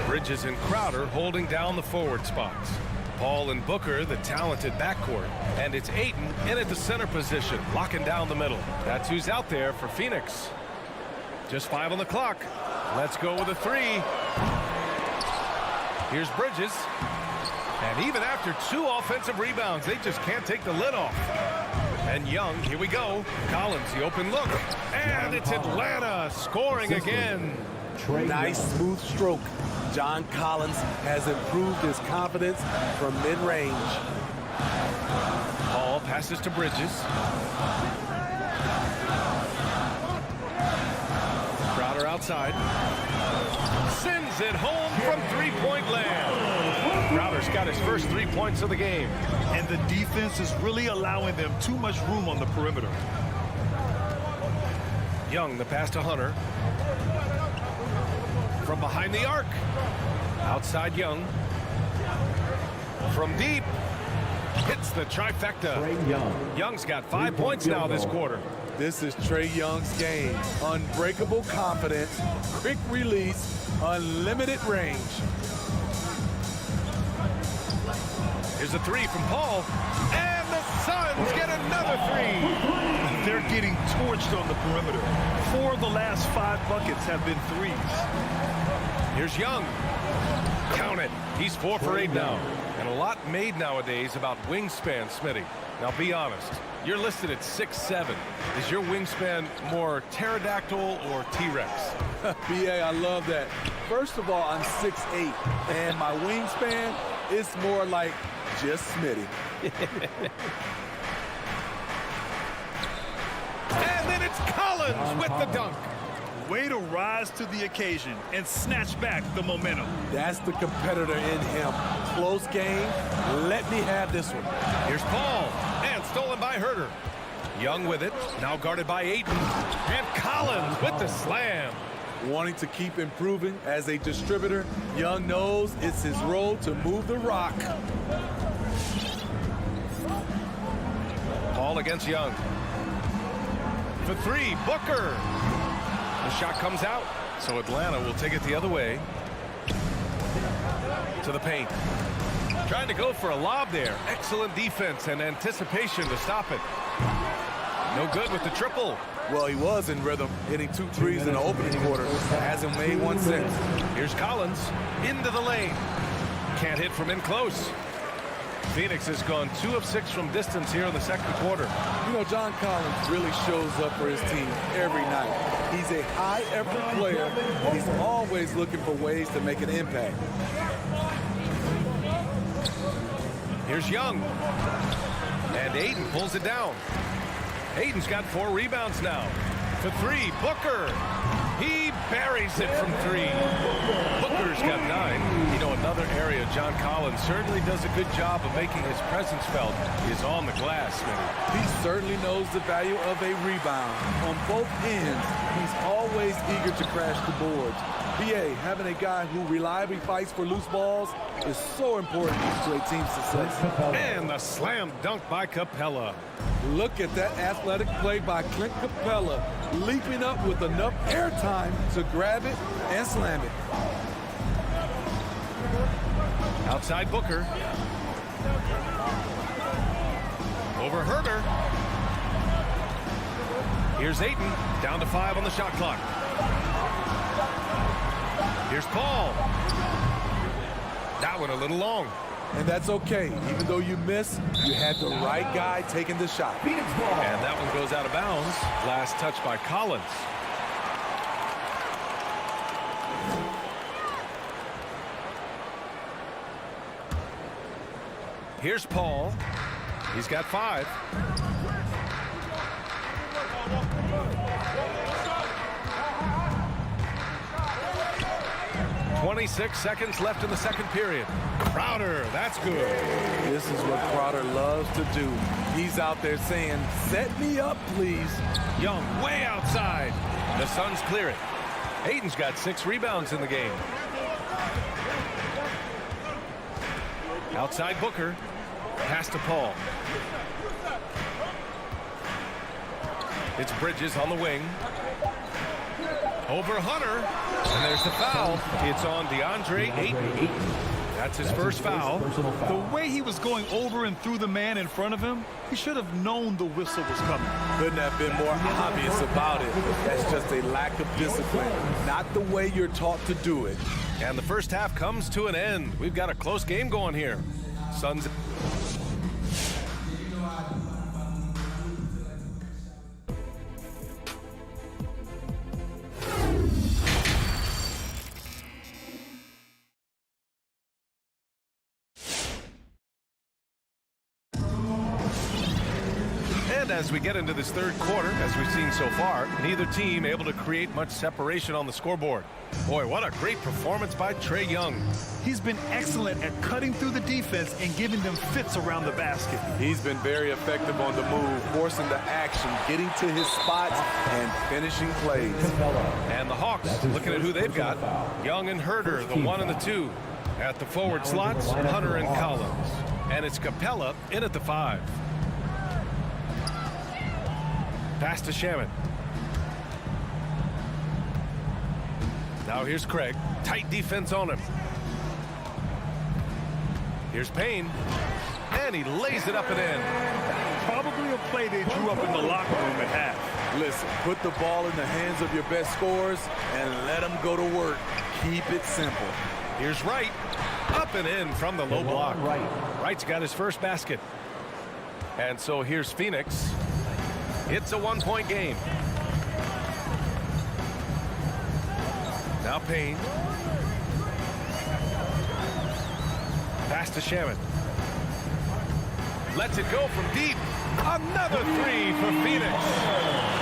Bridges and Crowder holding down the forward spots. Paul and Booker, the talented backcourt. And it's Ayton in at the center position, locking down the middle. That's who's out there for Phoenix. Just 5 on the clock. Let's go with a three. Here's Bridges. And even after 2 offensive rebounds, they just can't take the lid off. And Young, here we go. Collins, the open look. And it's Atlanta scoring again. Nice smooth stroke. John Collins has improved his confidence from mid-range. Paul passes to Bridges. Crowder outside. Sends it home from three-point land. Crowder's got his first 3 points of the game. And the defense is really allowing them too much room on the perimeter. Young, the pass to Hunter. From behind the arc. Outside Young. From deep. Hits the trifecta. Young's got 5 points now this quarter. This is Trae Young's game. Unbreakable confidence, quick release, unlimited range. Here's a three from Paul. And the Suns get another three. They're getting torched on the perimeter. 4 of the last 5 buckets have been threes. Here's Young. Count it. He's 4 for 8 now. And a lot made nowadays about wingspan, Smitty. Now be honest. You're listed at 6'7". Is your wingspan more pterodactyl or T-Rex? BA, I love that. First of all, I'm 6'8", and my wingspan is more like just Smitty. And then it's Collins with the dunk. Way to rise to the occasion and snatch back the momentum. That's the competitor in him. Close game. Let me have this one. Here's Paul. And stolen by Herter. Young with it. Now guarded by Ayton. And Collins with the slam. Wanting to keep improving as a distributor, Young knows it's his role to move the rock. Paul against Young. For 3, Booker. The shot comes out, so Atlanta will take it the other way. To the paint. Trying to go for a lob there. Excellent defense and anticipation to stop it. No good with the triple. Well, he was in rhythm, hitting 2 threes in the opening quarter. Hasn't made one since. Here's Collins into the lane. Can't hit from in close. Phoenix has gone 2 of 6 from distance here in the second quarter. You know, John Collins really shows up for his team every night. He's a high-effort player, and he's always looking for ways to make an impact. Here's Young. And Ayton pulls it down. Ayton's got 4 rebounds now. For 3, Booker. He buries it from 3. Booker's got 9. You know, another area John Collins certainly does a good job of making his presence felt is on the glass, Smitty. He certainly knows the value of a rebound. On both ends, he's always eager to crash the boards. BA, having a guy who reliably fights for loose balls is so important to a team's success. And the slam dunk by Capella. Look at that athletic play by Clint Capella, leaping up with enough airtime to grab it and slam it. Outside Booker. Over Herter. Here's Ayton, down to 5 on the shot clock. Here's Paul. That one a little long. And that's okay. Even though you miss, you had the right guy taking the shot. And that one goes out of bounds. Last touch by Collins. Here's Paul. He's got 5. 26 seconds left in the second period. Crowder, that's good. This is what Crowder loves to do. He's out there saying, set me up, please. Young way outside. The Suns clear it. Ayton's got 6 rebounds in the game. Outside Booker. Pass to Paul. It's Bridges on the wing. Over Hunter. And there's the foul. It's on DeAndre Ayton. That's his first foul. The way he was going over and through the man in front of him, he should have known the whistle was coming. Couldn't have been more obvious about it. That's just a lack of discipline, not the way you're taught to do it. And the first half comes to an end. We've got a close game going here. Suns. As we get into this third quarter, as we've seen so far, neither team able to create much separation on the scoreboard. Boy, what a great performance by Trae Young. He's been excellent at cutting through the defense and giving them fits around the basket. He's been very effective on the move, forcing the action, getting to his spots, and finishing plays. And the Hawks, looking at who they've got. Young and Herter, the 1 and the 2. At the forward slots, Hunter and Collins. And it's Capella in at the 5. Pass to Shaman. Now here's Craig. Tight defense on him. Here's Payne. And he lays it up and in. Probably a play they drew up in the locker room at half. Listen, put the ball in the hands of your best scorers and let them go to work. Keep it simple. Here's Wright. Up and in from the low block. Wright's got his first basket. And so here's Phoenix. It's a one-point game. Now Payne. Pass to Shaman. Lets it go from deep. Another three for Phoenix.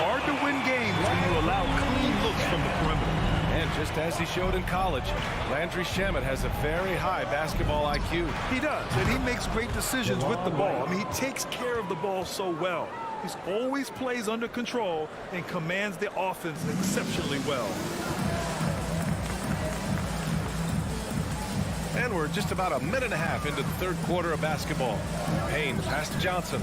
Hard to win games when you allow clean looks from the perimeter. And just as he showed in college, Landry Shamet has a very high basketball IQ. He does, and he makes great decisions with the ball. I mean, he takes care of the ball so well. He's always plays under control and commands the offense exceptionally well. And we're just about a minute and a half into the third quarter of basketball. Payne, pass to Johnson.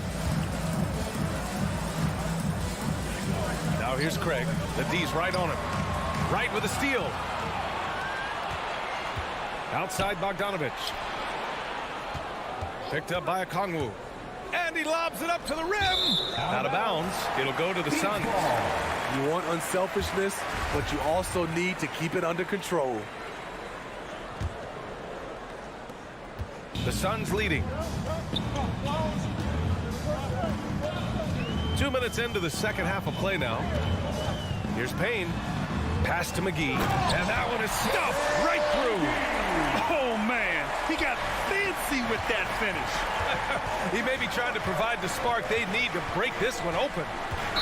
Now here's Craig. The D's right on him. Right with a steal. Outside Bogdanovich. Picked up by Okongwu. And he lobs it up to the rim. Out of bounds. It'll go to the Suns. You want unselfishness, but you also need to keep it under control. The Suns leading. 2 minutes into the second half of play now. Here's Payne. Pass to McGee. And that one is stuffed right through. Oh, man. He got fancy with that finish. He may be trying to provide the spark they need to break this one open.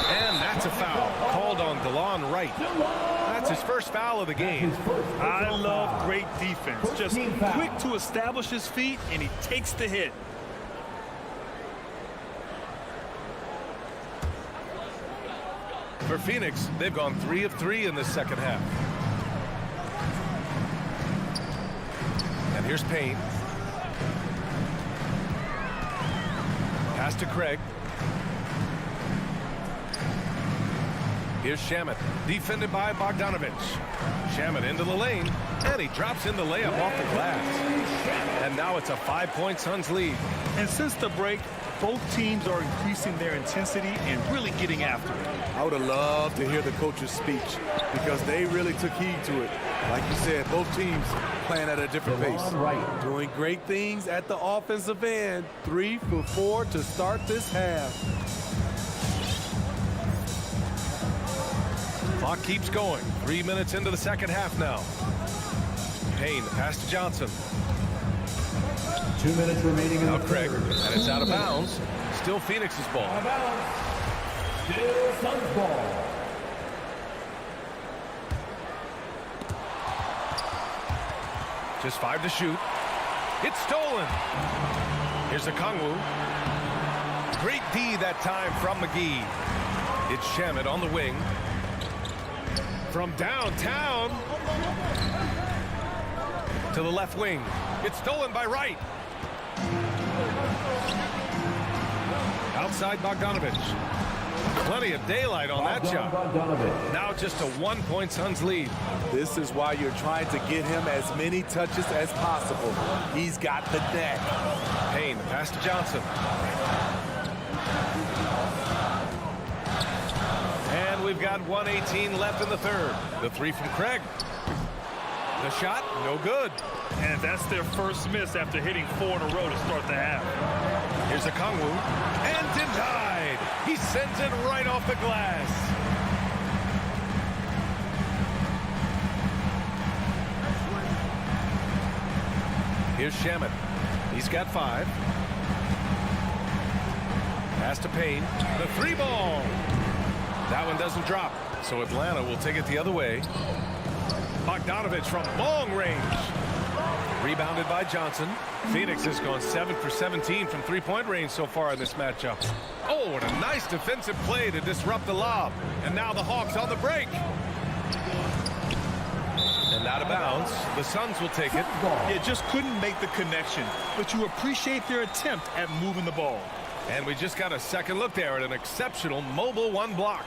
And that's a foul called on DeLon Wright. That's his first foul of the game. I love great defense. Just quick to establish his feet, and he takes the hit. For Phoenix, they've gone 3 of 3 in the second half. And here's Payne. Pass to Craig. Here's Shamet, defended by Bogdanovich. Shamet into the lane, and he drops in the layup off the glass. And now it's a 5-point Suns lead. And since the break, both teams are increasing their intensity and really getting after it. I would have loved to hear the coach's speech because they really took heed to it. Like you said, both teams playing at a different pace. Doing great things at the offensive end. 3 for 4 to start this half. Clock keeps going. 3 minutes into the second half now. Payne, pass to Johnson. 2 minutes remaining in Now the Craig, third. and it's out of bounds. Still Phoenix's ball. Out of bounds. Still Suns ball. Just 5 to shoot. It's stolen. Here's Okongwu. Great D that time from McGee. It's Shamet on the wing. From downtown to the left wing. It's stolen by Wright. Outside Bogdanovich. Plenty of daylight on that shot. Now just a 1-point Suns lead. This is why you're trying to get him as many touches as possible. He's got the net. Payne, pass to Johnson. And we've got 1:18 left in the third. The three from Craig. The shot, no good. And that's their first miss after hitting 4 in a row to start the half. Here's Okongwu. And denied. He sends it right off the glass. Here's Shamet. He's got 5. Pass to Payne. The 3-ball. That one doesn't drop. So Atlanta will take it the other way. Bogdanovich from long range. Rebounded by Johnson. Phoenix has gone 7 for 17 from three-point range so far in this matchup. Oh, and a nice defensive play to disrupt the lob. And now the Hawks on the break. And out of bounds. The Suns will take it. Yeah, just couldn't make the connection. But you appreciate their attempt at moving the ball. And we just got a second look there at an exceptional mobile 1 block.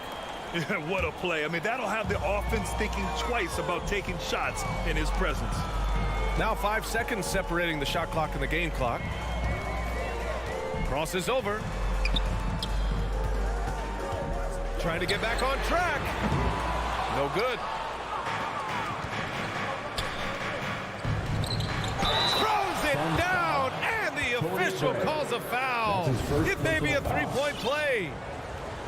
What a play. I mean, that'll have the offense thinking twice about taking shots in his presence. Now 5 seconds separating the shot clock and the game clock. Cross is over. trying to get back on track. No good. Throws it down, and the official calls a foul. It may be a three-point play.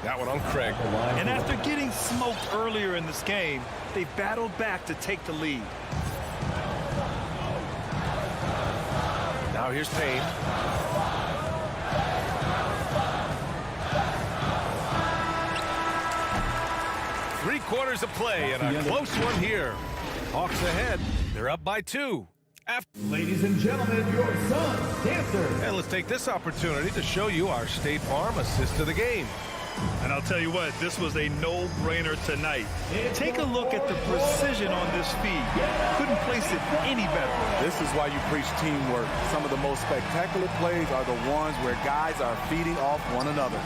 That one on Craig. And after getting smoked earlier in this game, they battled back to take the lead. Now here's Payne. Three-quarters of play and a close one here. Hawks ahead. They're up by 2. Ladies and gentlemen, your Suns dancers. And let's take this opportunity to show you our State Farm assist to the game. And I'll tell you what, this was a no-brainer tonight. Take a look at the precision on this feed. Couldn't place it any better. This is why you preach teamwork. Some of the most spectacular plays are the ones where guys are feeding off one another.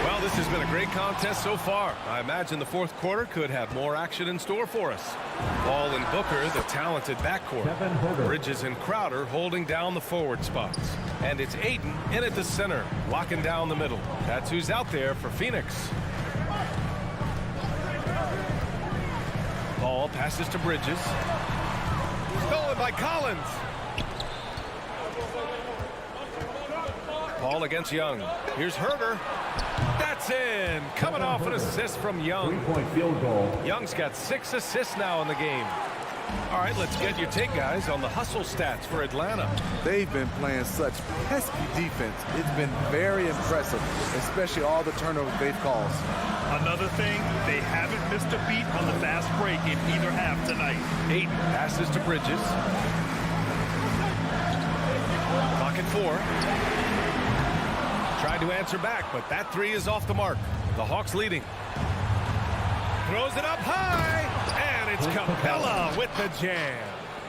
Well, this has been a great contest so far. I imagine the fourth quarter could have more action in store for us. Paul and Booker, the talented backcourt. Bridges and Crowder holding down the forward spots. And it's Ayton in at the center, locking down the middle. That's who's out there for Phoenix. Paul passes to Bridges. Stolen by Collins. Paul against Young. Here's Herter. That's in. Coming off an assist from Young. Three-point field goal. Young's got 6 assists now in the game. All right, let's get your take, guys, on the hustle stats for Atlanta. They've been playing such pesky defense. It's been very impressive, especially all the turnovers they've caused. Another thing, they haven't missed a beat on the fast break in either half tonight. Ayton passes to Bridges. Clock at 4. Tried to answer back, but that three is off the mark. The Hawks leading. Throws it up high, and it's Capella with the jam.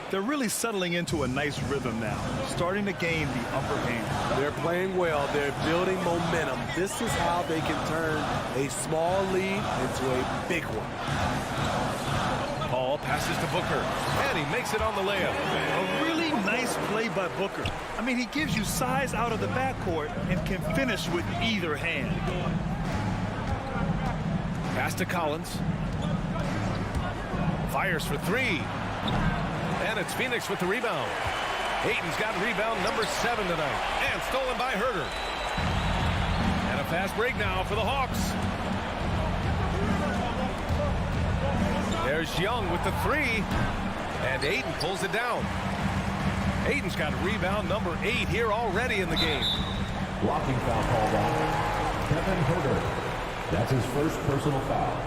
They're really settling into a nice rhythm now, starting to gain the upper hand. They're playing well. They're building momentum. This is how they can turn a small lead into a big one. Paul passes to Booker, and he makes it on the layup. A really nice play by Booker. I mean, he gives you size out of the backcourt and can finish with either hand. Pass to Collins. Fires for 3. And it's Phoenix with the rebound. Ayton's got rebound number 7 tonight. And stolen by Herter. And a fast break now for the Hawks. There's Young with the 3. And Ayton pulls it down. Ayton's got rebound number 8 here already in the game. Blocking foul called on Kevin Herter. That's his first personal foul.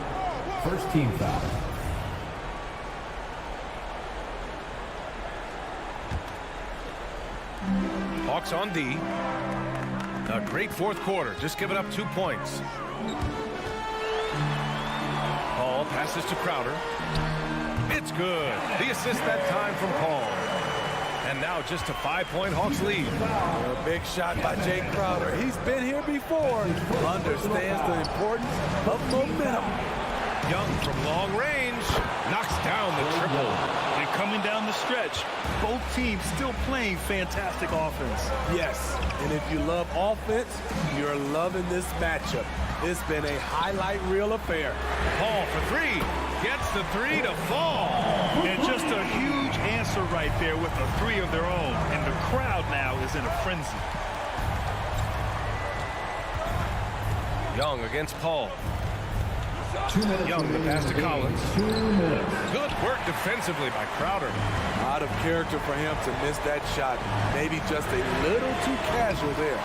First team foul. Hawks on D. A great fourth quarter, just giving up 2 points. Paul passes to Crowder. It's good. The assist that time from Paul. And now just a 5-point Hawks lead. A big shot by Jake Crowder. He's been here before. Understands the importance of momentum. Young from long range knocks down the triple. And coming down the stretch, both teams still playing fantastic offense. Yes, and if you love offense, you're loving this matchup. It's been a highlight reel affair. Paul for 3. Gets the 3 to fall. And just a huge answer right there with a 3 of their own. And the crowd now is in a frenzy. Young against Paul. 2 minutes. Young, the pass to Collins. 2 minutes. Good work defensively by Crowder. Out of character for him to miss that shot. Maybe just a little too casual there.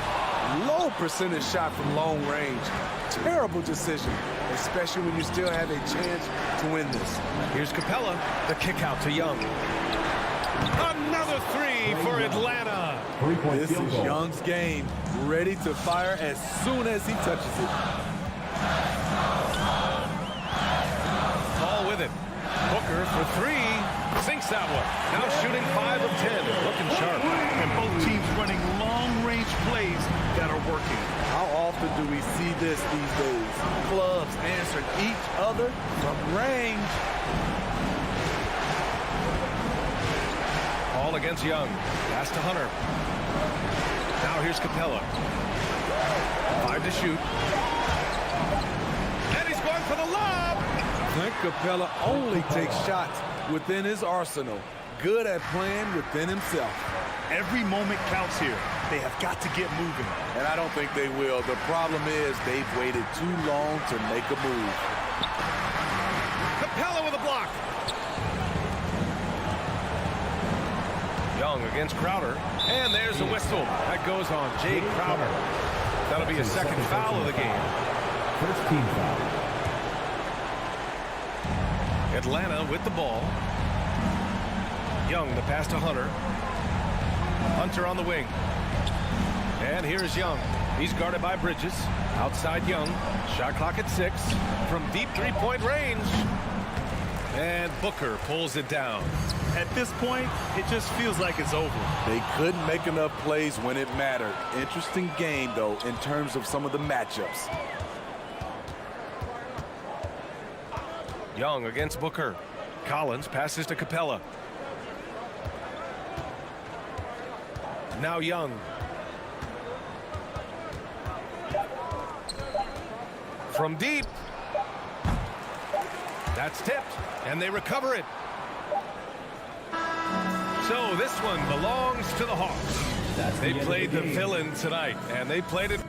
Low percentage shot from long range. Terrible decision, especially when you still have a chance to win this. Here's Capella, the kick out to Young. Another 3 for Atlanta. This is Young's game, ready to fire as soon as he touches it. Paul with it. Booker for 3. Sinks that one. Now shooting 5 of 10. Looking sharp. And both teams running long-range plays that are working. How often do we see this these days? Clubs answering each other from range. Paul against Young. Pass to Hunter. Now here's Capella. 5 to shoot. for the lob. Clint Capella only takes shots within his arsenal. Good at playing within himself. Every moment counts here. They have got to get moving. And I don't think they will. The problem is they've waited too long to make a move. Capella with a block. Young against Crowder. And there's the whistle. That goes on Jay Crowder. That'll be a second foul of the game. First team foul. Atlanta with the ball. Young, the pass to Hunter. Hunter on the wing. And here's Young. He's guarded by Bridges. Outside Young. Shot clock at 6. From deep three-point range. And Booker pulls it down. At this point, it just feels like it's over. They couldn't make enough plays when it mattered. Interesting game, though, in terms of some of the matchups. Young against Booker. Collins passes to Capella. Now Young. From deep. That's tipped, and they recover it. So this one belongs to the Hawks. They played the villain tonight, and they played it.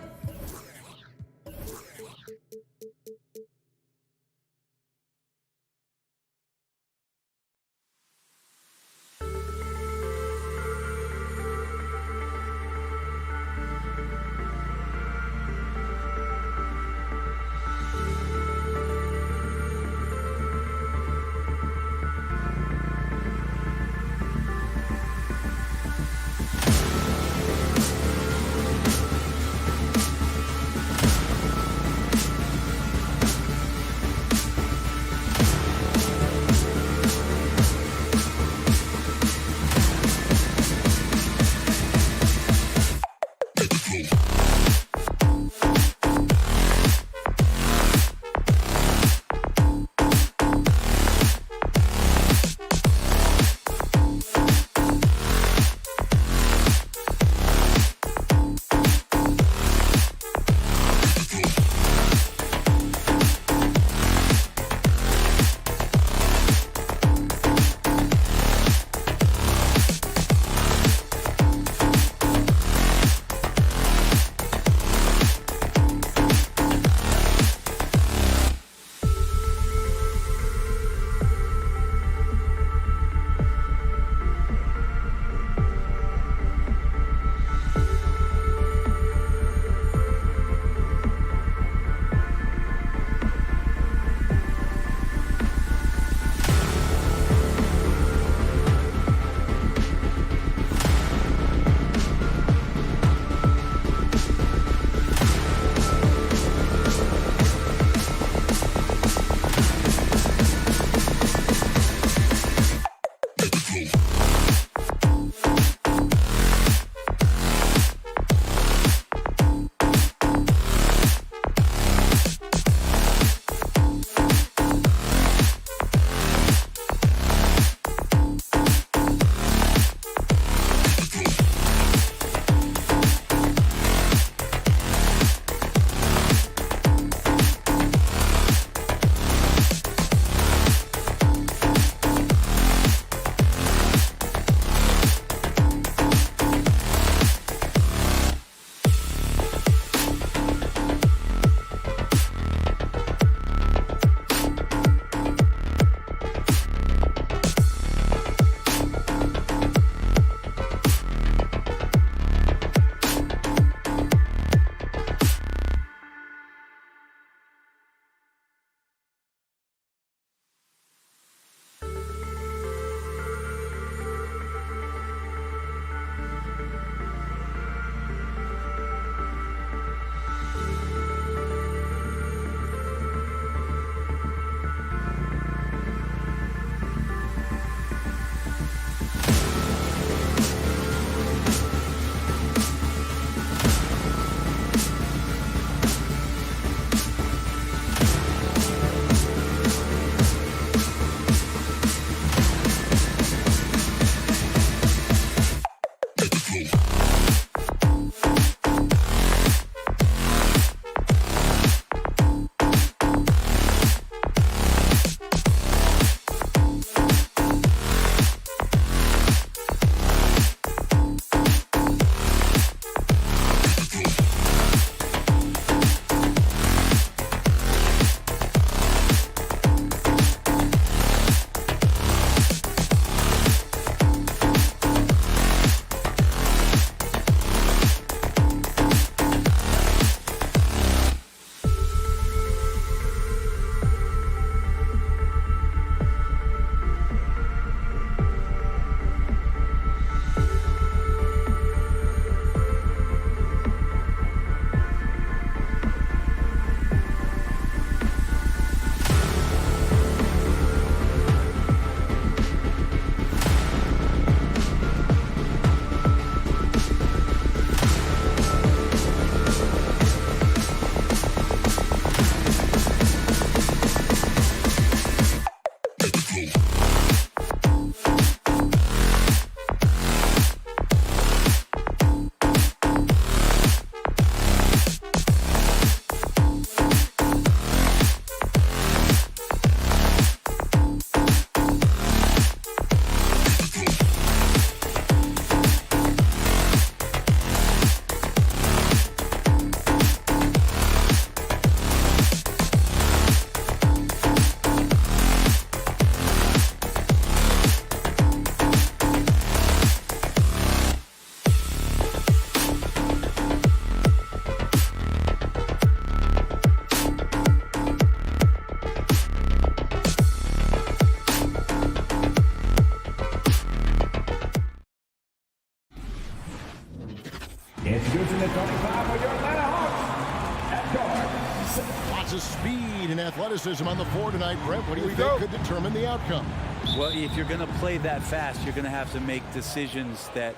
Speed and athleticism on the floor tonight, Brett. What do you think could determine the outcome? Well, if you're going to play that fast, you're going to have to make decisions that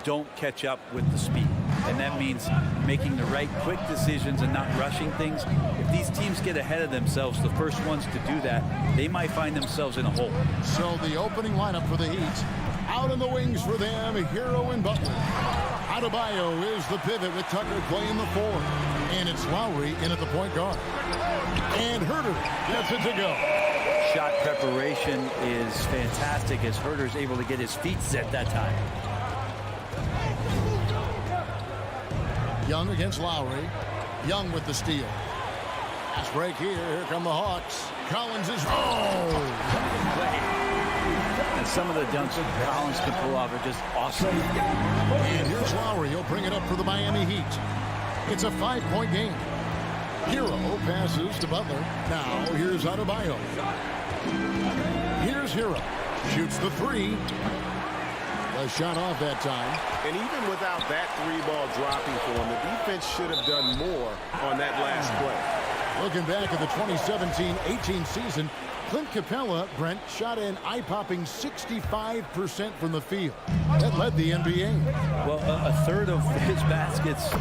don't catch up with the speed. And that means making the right quick decisions and not rushing things. If these teams get ahead of themselves, the first ones to do that, they might find themselves in a hole. So the opening lineup for the Heat. Out in the wings for them, Hero and Butler. Adebayo is the pivot with Tucker playing the 4. And it's Lowry in at the point guard. And Herter gets it to go. Shot preparation is fantastic as Herter's able to get his feet set that time. Young against Lowry. Young with the steal. Fast break here. Here come the Hawks. Collins is... And some of the dunks Collins can pull off are just awesome. And here's Lowry. He'll bring it up for the Miami Heat. It's a 5-point game. Hero passes to Butler. Now here's Adebayo. Here's Hero. Shoots the 3. A shot off that time. And even without that 3-ball dropping for him, the defense should have done more on that last play. Looking back at the 2017-18 season, Clint Capella, Brent, shot an eye-popping 65% from the field. That led the NBA. Well, a third of his baskets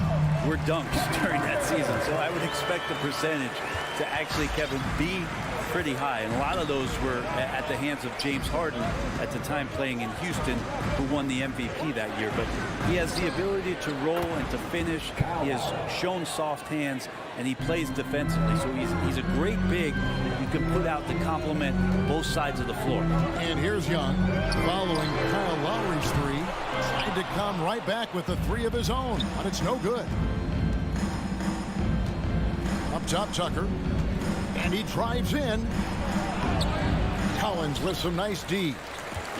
were dunks during that season, so I would expect the percentage to actually, Kevin, be pretty high. And a lot of those were at the hands of James Harden at the time playing in Houston, who won the MVP that year. But he has the ability to roll and to finish. He has shown soft hands, and he plays defensively. So he's a great big. You can put out to complement both sides of the floor. And here's Young following Kyle Lowry's 3. Tried to come right back with a 3 of his own, but it's no good. Up top, Tucker. And he drives in. Collins with some nice D.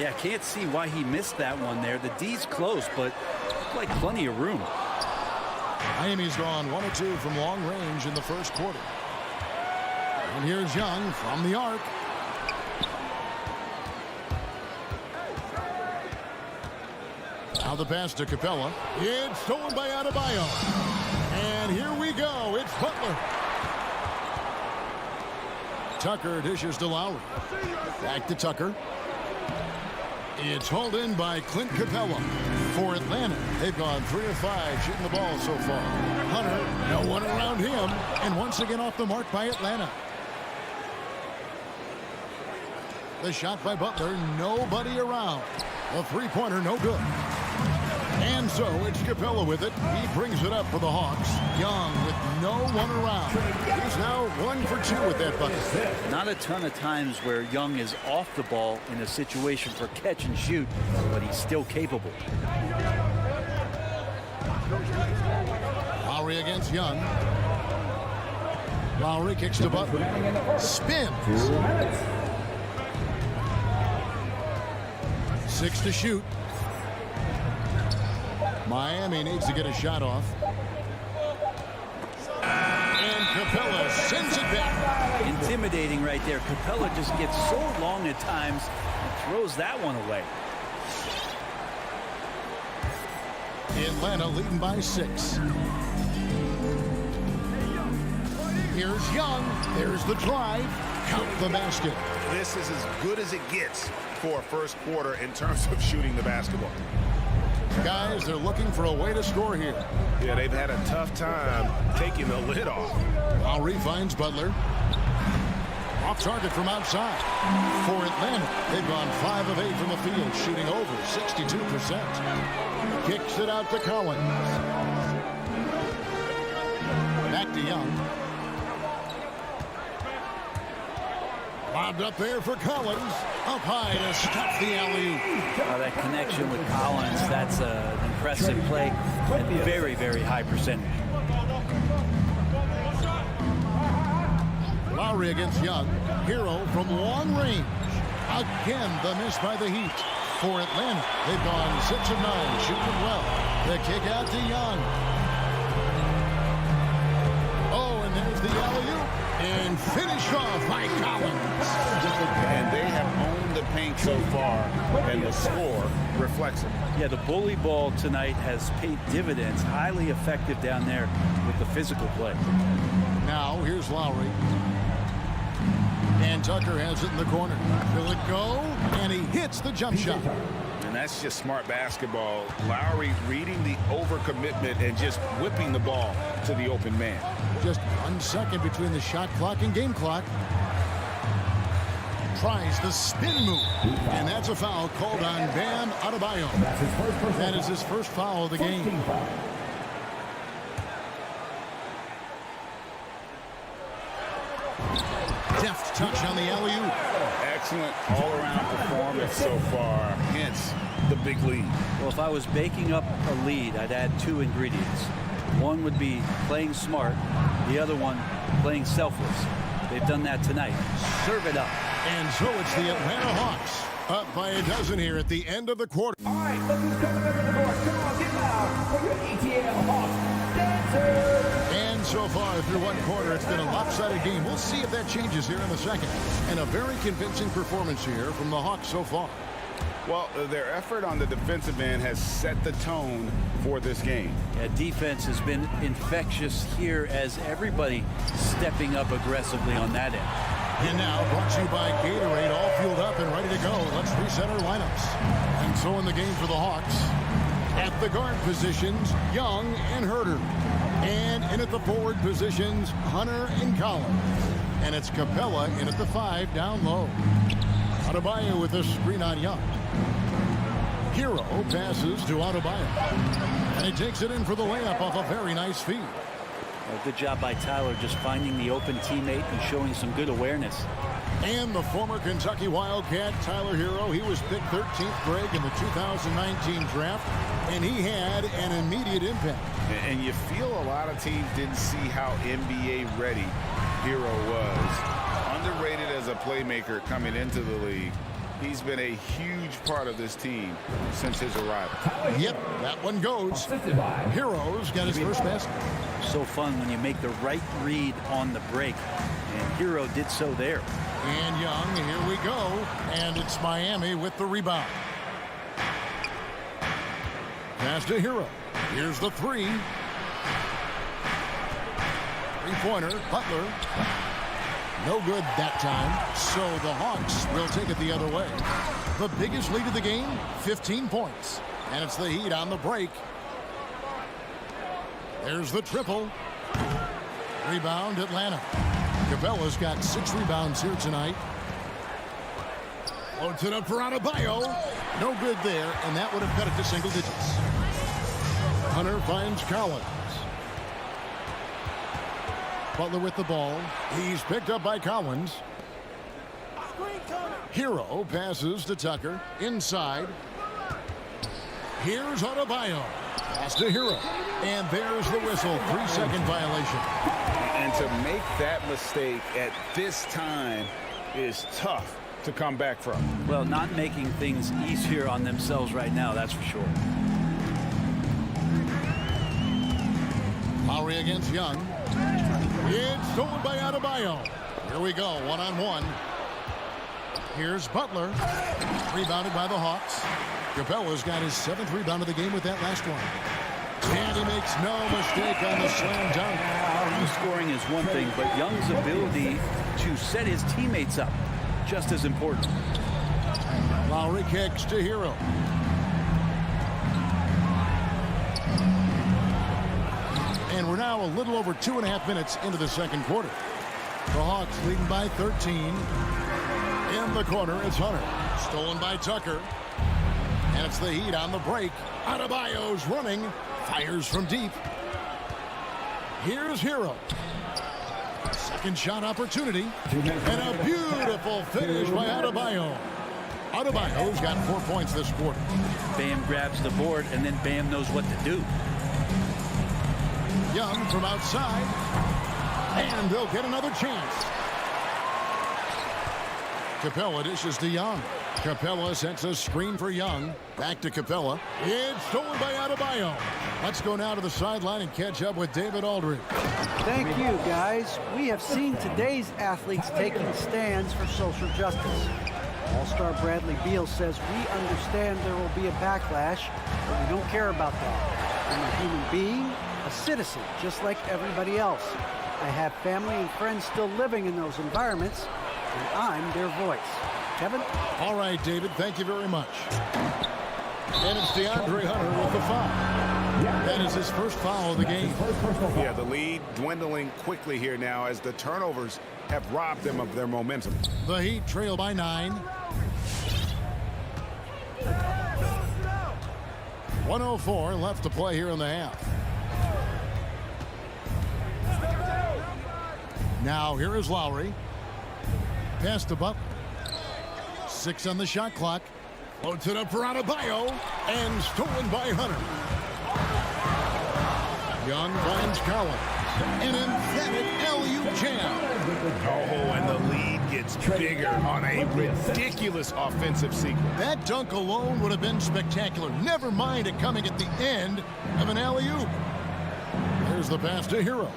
Yeah, can't see why he missed that one there. The D's close, but like plenty of room. Miami's gone 1 of 2 from long range in the first quarter. And here's Young from the arc. Now the pass to Capella. It's stolen by Adebayo. And here we go. It's Butler. Tucker dishes to Lowry. Back to Tucker. It's hauled in by Clint Capella. For Atlanta, they've gone 3 of 5 shooting the ball so far. Hunter, no one around him. And once again off the mark by Atlanta. The shot by Butler, nobody around. A 3-pointer, no good. And so it's Capella with it. He brings it up for the Hawks. Young with no one around. He's now 1 for 2 with that bucket. Not a ton of times where Young is off the ball in a situation for catch and shoot, but he's still capable. Lowry against Young. Lowry kicks to Butler. Spins. 6 to shoot. Miami needs to get a shot off. And Capella sends it back. Intimidating right there. Capella just gets so long at times and throws that one away. Atlanta leading by 6. Here's Young. There's the drive. Count the basket. This is as good as it gets for a first quarter in terms of shooting the basketball. Guys, they're looking for a way to score here. Yeah, they've had a tough time taking the lid off. Lowry finds Butler. Off target from outside. For Atlanta, they've gone 5 of 8 from the field, shooting over 62%. Kicks it out to Collins. Back to Young. Lobbed up there for Collins. Up high to stop the alley-oop. That connection with Collins, that's an impressive play. And very, very high percentage. Lowry against Young. Hero from long range. Again, the miss by the Heat. For Atlanta, they've gone 6 of 9, shooting well. The kick out to Young. Oh, and there's the alley-oop. And finished off by Collins. And they have owned the paint so far, and the score reflects it. Yeah, the bully ball tonight has paid dividends. Highly effective down there with the physical play. Now here's Lowry. And Tucker has it in the corner. Will it go? And he hits the jump shot. And that's just smart basketball. Lowry reading the overcommitment and just whipping the ball to the open man. Just 1 second between the shot clock and game clock. Tries the spin move. And that's a foul called on Bam Adebayo. That is his first foul of the game. Deft touch on the alley-oop. Excellent all-around performance so far, hence the big lead. Well, if I was baking up a lead, I'd add 2 ingredients. One would be playing smart, the other one playing selfless. They've done that tonight. Serve it up. And so it's the Atlanta Hawks up by a dozen here at the end of the quarter. All right, look who's coming over the court. Come on, get loud for your ATL Hawks dancers. And so far through one quarter, it's been a lopsided game. We'll see if that changes here in the second. And a very convincing performance here from the Hawks so far. Well, their effort on the defensive end has set the tone for this game. Yeah, defense has been infectious here as everybody stepping up aggressively on that end. And now brought to you by Gatorade, all fueled up and ready to go. Let's reset our lineups. And so in the game for the Hawks, at the guard positions, Young and Herter. And in at the forward positions, Hunter and Collins. And it's Capella in at the 5 down low. Adebayo with a screen on Young. Hero passes to Adebayo. And he takes it in for the layup off a very nice feed. A good job by Tyler just finding the open teammate and showing some good awareness. And the former Kentucky Wildcat, Tyler Hero, he was picked 13th, Greg, in the 2019 draft, and he had an immediate impact. And you feel a lot of teams didn't see how NBA ready Hero was. Underrated as a playmaker coming into the league. He's been a huge part of this team since his arrival. Yep, that one goes. Hero's got his first basket. So fun when you make the right read on the break. And Hero did so there. And Young, here we go. And it's Miami with the rebound. Pass to Hero. Here's the 3. Three-pointer, Butler. No good that time, so the Hawks will take it the other way. The biggest lead of the game, 15 points. And it's the Heat on the break. There's the triple. Rebound, Atlanta. Capella's got 6 rebounds here tonight. Loads it up for Adebayo. No good there, and that would have cut it to single digits. Hunter finds Collins. Butler with the ball. He's picked up by Collins. Hero passes to Tucker. Inside. Here's Adebayo. Pass to Hero. And there's the whistle. 3-second violation. And to make that mistake at this time is tough to come back from. Well, not making things easier on themselves right now, that's for sure. Lowry against Young. It's stolen by Adebayo. Here we go, one-on-one. Here's Butler. Rebounded by the Hawks. Capella's got his 7th rebound of the game with that last one. And he makes no mistake on the slam dunk. Scoring is one thing, but Young's ability to set his teammates up, just as important. Lowry kicks to Hero. And we're now a little over 2.5 minutes into the second quarter. The Hawks leading by 13. In the corner, it's Hunter. Stolen by Tucker. And it's the Heat on the break. Adebayo's running. Fires from deep. Here's Hero. Second shot opportunity. And a beautiful finish by Adebayo. Adebayo's got 4 points this quarter. Bam grabs the board, and then Bam knows what to do. Young from outside. And they'll get another chance. Capella dishes to Young. Capella sets a screen for Young. Back to Capella. It's stolen by Adebayo. Let's go now to the sideline and catch up with David Aldridge. Thank you, guys. We have seen today's athletes taking stands for social justice. All-Star Bradley Beal says, we understand there will be a backlash, but we don't care about that. I'm a human being, a citizen, just like everybody else. I have family and friends still living in those environments, and I'm their voice. Kevin? All right, David, thank you very much. And it's DeAndre Hunter with the foul. That is his first foul of the game. Yeah, the lead dwindling quickly here now as the turnovers have robbed them of their momentum. The Heat trail by 9. 1:04 left to play here in the half. Now here is Lowry. Pass to Butler. 6 on the shot clock. Floats it up for Adebayo and stolen by Hunter. Young finds Collins. An emphatic alley-oop jam. Oh, and the lead gets bigger on a ridiculous offensive sequence. That dunk alone would have been spectacular. Never mind it coming at the end of an alley-oop. There's the pass to Hero.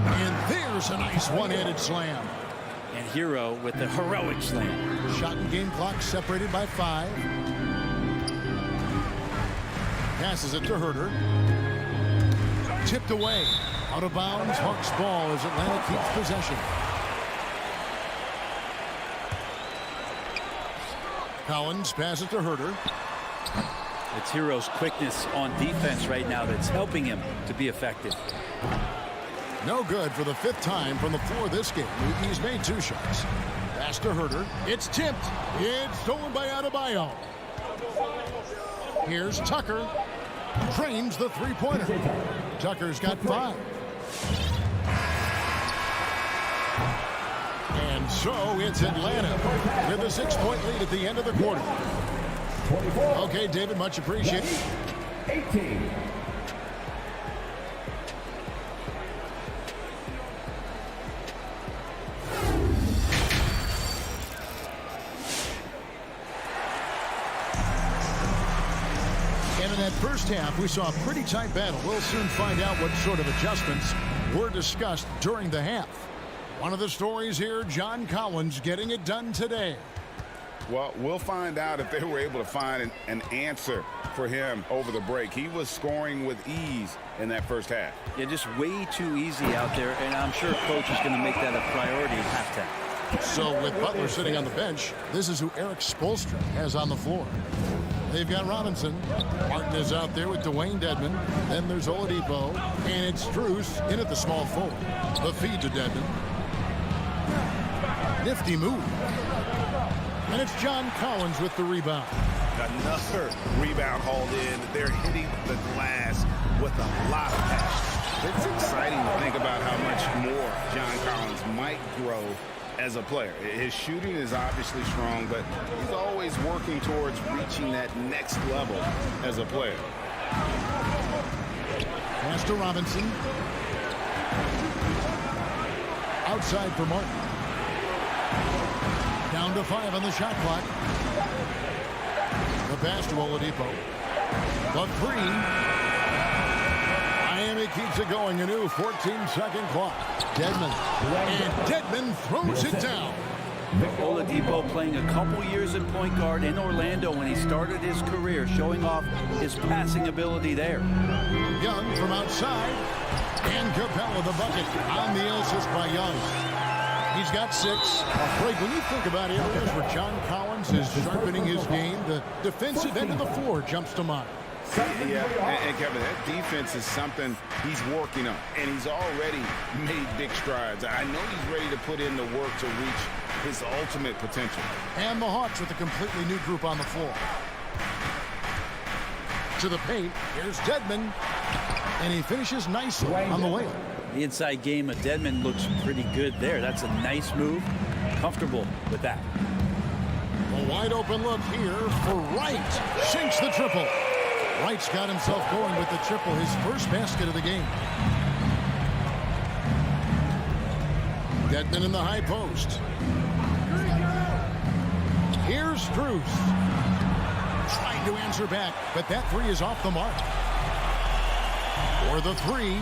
And there's a nice one-handed slam. And Hero with the heroic slam. Shot and game clock separated by 5. Passes it to Herter. Tipped away. Out of bounds. Hawks ball as Atlanta keeps possession. Collins passes to Herter. It's Hero's quickness on defense right now that's helping him to be effective. No good for the 5th time from the floor this game. He's made 2 shots. Pass to Herter. It's tipped. It's stolen by Adebayo. Here's Tucker. Drains the three-pointer. Tucker's got 5. And so it's Atlanta with a 6-point lead at the end of the quarter. Okay, David, much appreciated. 18. In that first half, we saw a pretty tight battle. We'll soon find out what sort of adjustments were discussed during the half. One of the stories here, John Collins getting it done today. Well, we'll find out if they were able to find an answer for him over the break. He was scoring with ease in that first half. Yeah, just way too easy out there, and I'm sure coach is going to make that a priority at halftime. So with Butler sitting on the bench, this is who Eric Spoelstra has on the floor. They've got Robinson. Martin is out there with Dwayne Dedman. Then there's Oladipo. And it's Strus in at the small forward. The feed to Dedman. Nifty move. And it's John Collins with the rebound. Another rebound hauled in. They're hitting the glass with a lot of passion. It's exciting to think about how much more John Collins might grow as a player. His shooting is obviously strong, but he's always working towards reaching that next level as a player. Pass to Robinson. Outside for Martin. Down to 5 on the shot clock. The pass to Oladipo. The 3. Miami keeps it going. A new 14-second clock. Dedman. And Dedman throws it down. Oladipo playing a couple years at point guard in Orlando when he started his career, showing off his passing ability there. Young from outside. And Capella the bucket on the assist by Young. He's got 6. Greg, when you think about areas where John Collins is sharpening his game, the defensive end of the floor jumps to mind. Yeah, and Kevin, that defense is something he's working on, and he's already made big strides. I know he's ready to put in the work to reach his ultimate potential. And the Hawks with a completely new group on the floor. To the paint, here's Dedman, and he finishes nicely on the layup. The inside game of Dedman looks pretty good there. That's a nice move. Comfortable with that. A wide open look here for Wright. Sinks the triple. Wright's got himself going with the triple, his first basket of the game. Dedman in the high post. Here's Strus. Trying to answer back, but that 3 is off the mark. For the 3.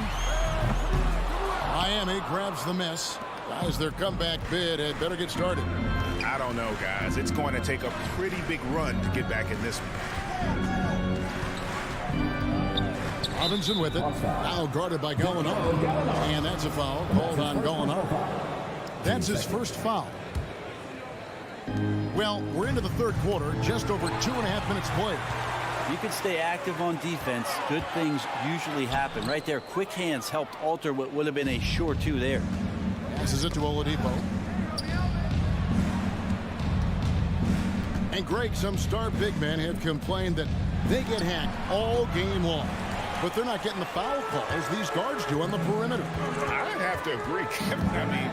Miami grabs the miss. Guys, their comeback bid had better get started. I don't know, guys. It's going to take a pretty big run to get back in this one. Robinson with it. Now guarded by Gallinari. And that's a foul called on Gallinari. That's his first foul. Well, we're into the third quarter, just over 2.5 minutes played. You can stay active on defense. Good things usually happen. Right there, quick hands helped alter what would have been a sure two there. Passes it to Oladipo. And Greg, some star big men have complained that they get hacked all game long. But they're not getting the foul calls these guards do on the perimeter. I'd have to agree, Kevin. I mean,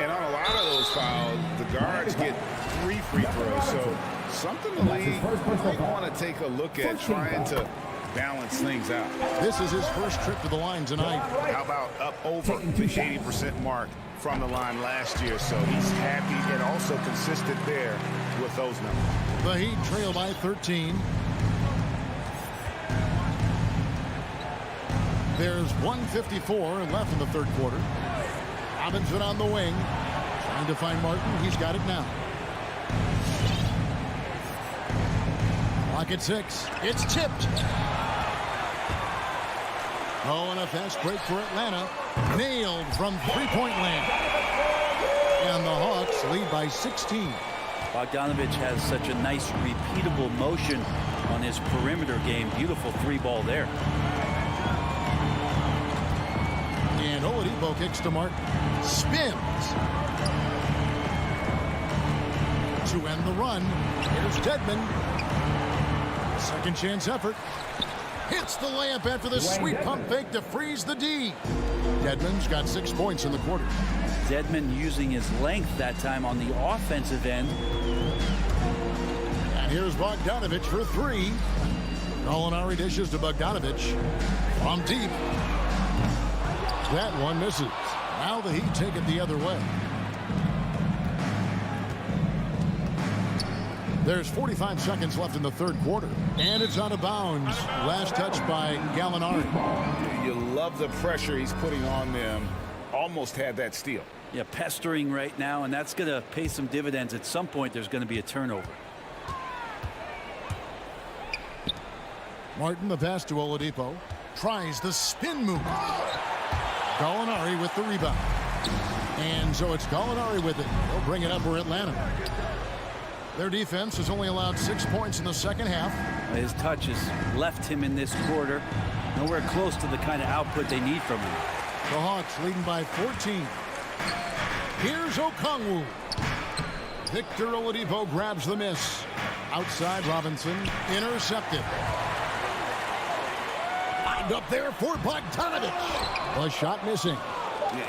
and on a lot of those fouls, the guards get 3 free throws. So something the league might want to take a look at, trying to balance things out. This is his first trip to the line tonight. How about up over the 80% mark from the line last year? So he's happy and also consistent there with those numbers. The Heat trail by 13. There's 1:54 left in the third quarter. Robinson on the wing. Trying to find Martin. He's got it now. Clock at 6. It's tipped. Oh, and a fast break for Atlanta. Nailed from three-point land. And the Hawks lead by 16. Bogdanovich has such a nice repeatable motion on his perimeter game. Beautiful 3-ball there. And Oladipo kicks to Martin. Spins. To end the run, here's Dedmon. Second chance effort. Hits the layup after the sweet pump fake to freeze the D. Dedmon's got 6 points in the quarter. Dedmon using his length that time on the offensive end. And here's Bogdanovich for 3. Gallinari dishes to Bogdanovich from deep. That one misses. Now the Heat take it the other way. There's 45 seconds left in the third quarter. And it's out of bounds. Last touch by Gallinari. You love the pressure he's putting on them. Almost had that steal. Yeah, pestering right now, and that's going to pay some dividends. At some point, there's going to be a turnover. Martin, the pass to Oladipo. Tries the spin move. Gallinari with the rebound. And so it's Gallinari with it. They'll bring it up for Atlanta. Their defense has only allowed 6 points in the second half. His touch has left him in this quarter. Nowhere close to the kind of output they need from him. The Hawks leading by 14. Here's Okongwu. Victor Oladipo grabs the miss. Outside Robinson. Intercepted. Lined up there for Bogdanovich. A shot missing.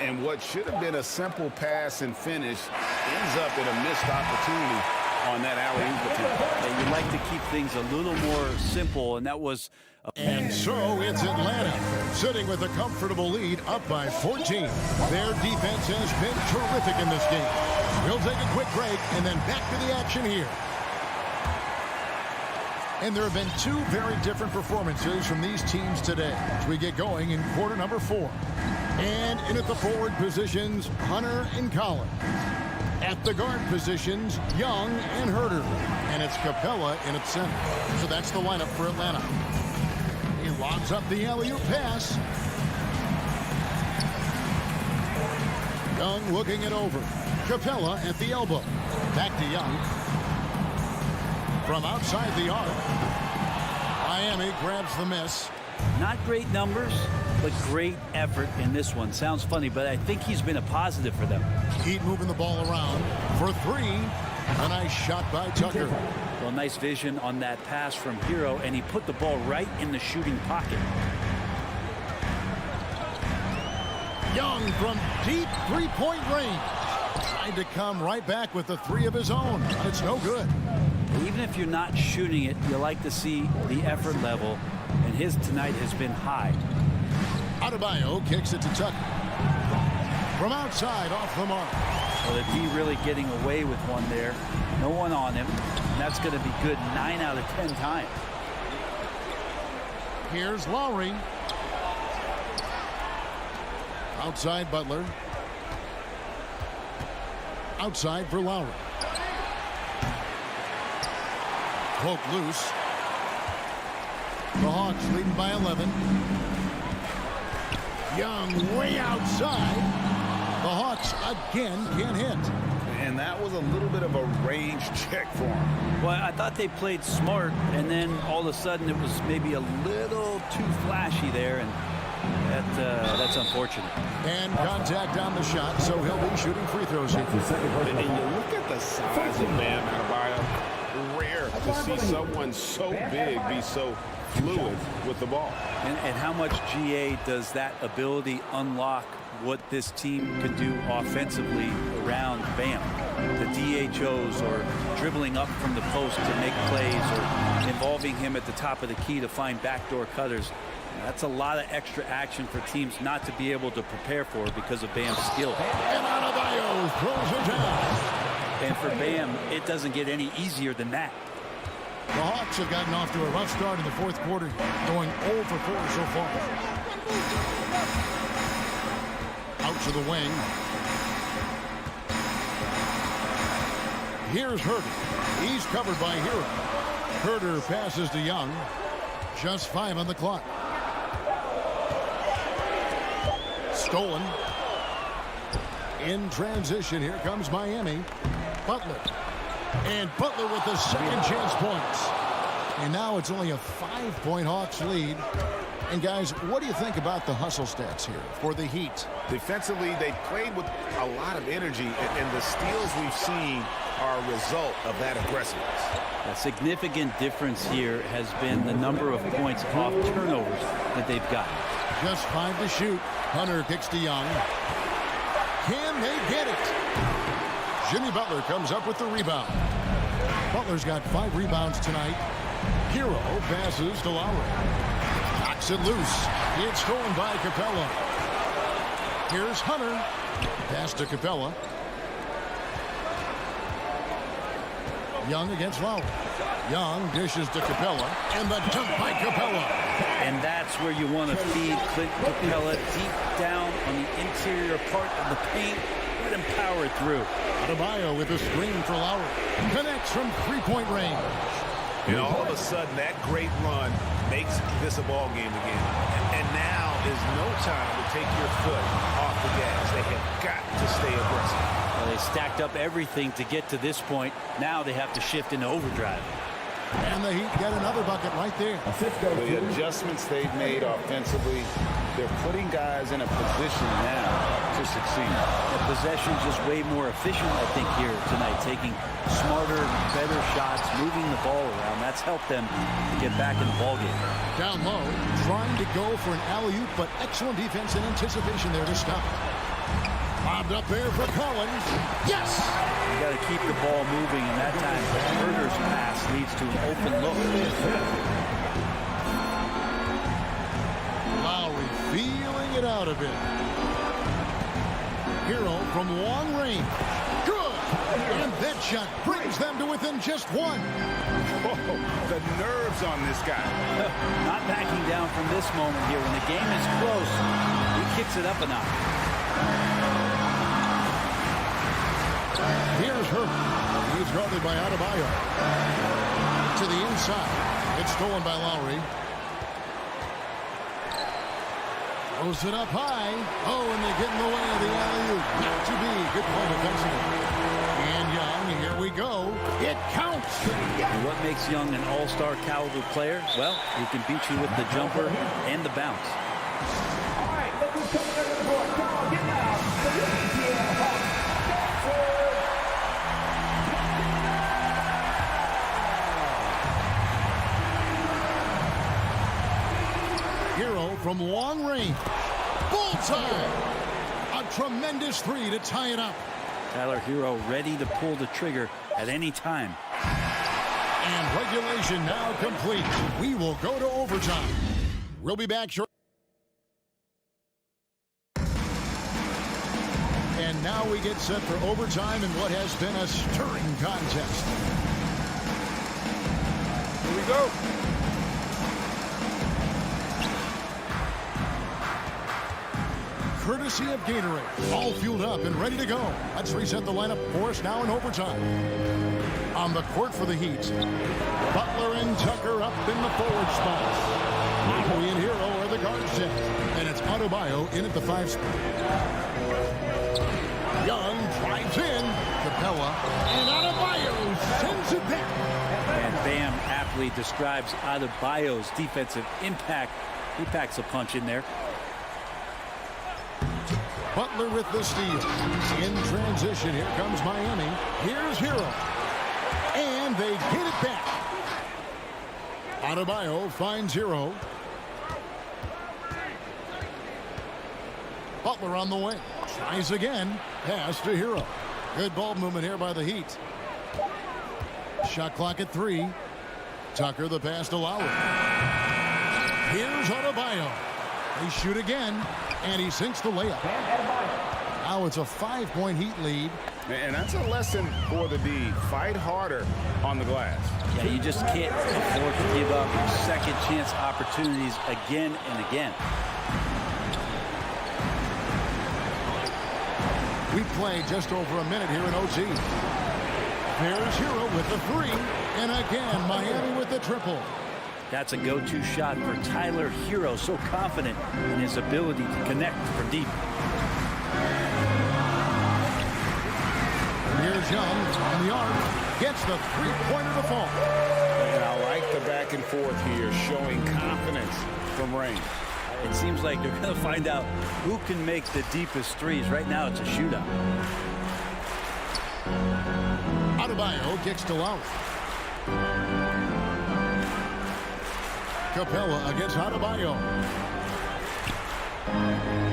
And what should have been a simple pass and finish ends up in a missed opportunity on that alley-oop attempt. You like to keep things a little more simple, and that was... And so it's Atlanta sitting with a comfortable lead up by 14. Their defense has been terrific in this game. We'll take a quick break and then back to the action here. And there have been 2 very different performances from these teams today as we get going in quarter number 4. And in at the forward positions, Hunter and Collins. At the guard positions, Young and Herter. And it's Capella in its center. So that's the lineup for Atlanta. He lobs up the alley-oop pass. Young looking it over. Capella at the elbow. Back to Young. From outside the arc. Miami grabs the miss. Not great numbers, but great effort in this one. Sounds funny, but I think he's been a positive for them. Heat moving the ball around for 3. A nice shot by Tucker. Well, nice vision on that pass from Hero, and he put the ball right in the shooting pocket. Young from deep three-point range. Tried to come right back with the 3 of his own. It's no good. Even if you're not shooting it, you like to see the effort level, and his tonight has been high. Adebayo kicks it to Tucker. From outside, off the mark. Well, the D really getting away with one there. No one on him. And that's going to be good 9 out of 10 times. Here's Lowry. Outside Butler. Outside for Lowry. Poke loose. The Hawks leading by 11. Young way outside. The Hawks again can't hit. And that was a little bit of a range check for him. Well, I thought they played smart, and then all of a sudden it was maybe a little too flashy there, and that's unfortunate. And contact on the shot, so he'll be shooting free throws here. And you look at the size of Bam Adebayo. Rare to see someone so big be so fluid with the ball. And how much GA does that ability unlock what this team could do offensively around Bam? The DHOs or dribbling up from the post to make plays or involving him at the top of the key to find backdoor cutters. That's a lot of extra action for teams not to be able to prepare for because of Bam's skill. And Adebayo throws it down. And for Bam, it doesn't get any easier than that. The Hawks have gotten off to a rough start in the fourth quarter, going 0 for 4 so far. Out to the wing. Here's Herter. He's covered by Hero. Herter passes to Young. Just 5 on the clock. Stolen. In transition, here comes Miami. Butler. And Butler with the second chance points. And now it's only a 5-point Hawks lead. And guys, what do you think about the hustle stats here for the Heat? Defensively, they played with a lot of energy, and the steals we've seen are a result of that aggressiveness. A significant difference here has been the number of points off turnovers that they've got. Just 5 to shoot. Hunter kicks to Young. Can they get it? Jimmy Butler comes up with the rebound. Butler's got 5 rebounds tonight. Hero passes to Lowry. Knocks it loose. It's stolen by Capella. Here's Hunter. Pass to Capella. Young against Lowry. Young dishes to Capella. And the dunk by Capella. And that's where you want to feed Clint Capella, deep down on the interior part of the paint. Let him power through. Adebayo with a screen for Lowry. Connects from 3-point range. And all of a sudden, that great run makes this a ball game again. And now is no time to take your foot off the gas. They have got to stay aggressive. Well, they stacked up everything to get to this point. Now they have to shift into overdrive. And the Heat get another bucket right there. The adjustments they've made offensively, they're putting guys in a position now to succeed. The possession's just way more efficient, I think, here tonight. Taking smarter, better shots, moving the ball around. That's helped them to get back in the ballgame. Down low, trying to go for an alley-oop, but excellent defense and anticipation there to stop. Bobbed up there for Collins. Yes! You got to keep the ball moving, and that time Herter's pass leads to an open look. Lowry feeling it out a bit. Hero from long range. Good! And that shot brings them to within just 1. Whoa, the nerves on this guy. Not backing down from this moment here. When the game is close, he kicks it up a notch. Here's Herter. He's guarded by Adebayo. To the inside. It's stolen by Lowry. Throws it up high. Oh, and they get in the way of the alley-oop. Not to be. Good play defensively. And Young, here we go. It counts. And what makes Young an all-star caliber player? Well, he can beat you with the jumper and the bounce. All right, look who's coming over the court. Come on, get out. Hero from long range. Bullseye. A tremendous 3 to tie it up. Tyler Hero ready to pull the trigger at any time. And regulation now complete. We will go to overtime. We'll be back shortly. And now we get set for overtime in what has been a stirring contest. Here we go. Courtesy of Gatorade. All fueled up and ready to go. Let's reset the lineup for us now in overtime. On the court for the Heat, Butler and Tucker up in the forward spots. Lowry and Hero are the the guard set. And it's Adebayo in at the 5 spot. Young drives in. Capella. And Adebayo sends it back. And Bam aptly describes Adebayo's defensive impact. He packs a punch in there. Butler with the steal. In transition, here comes Miami. Here's Hero. And they get it back. Adebayo finds Hero. Butler on the wing. Tries again. Pass to Hero. Good ball movement here by the Heat. Shot clock at 3. Tucker the pass to Lowry. Here's Adebayo. They shoot again, and he sinks the layup. Now it's a 5-point Heat lead. And that's a lesson for the D. Fight harder on the glass. Yeah, you just can't afford to give up second chance opportunities again and again. We play just over a minute here in OT. There's Hero with the 3. And again, Miami with the triple. That's a go-to shot for Tyler Hero. So confident in his ability to connect from deep. Here's Young on the arc. Gets the 3-pointer to fall. And I like the back and forth here, showing confidence from range. It seems like they're going to find out who can make the deepest threes. Right now, it's a shootout. Adebayo kicks to Lowry. Capella against Adebayo.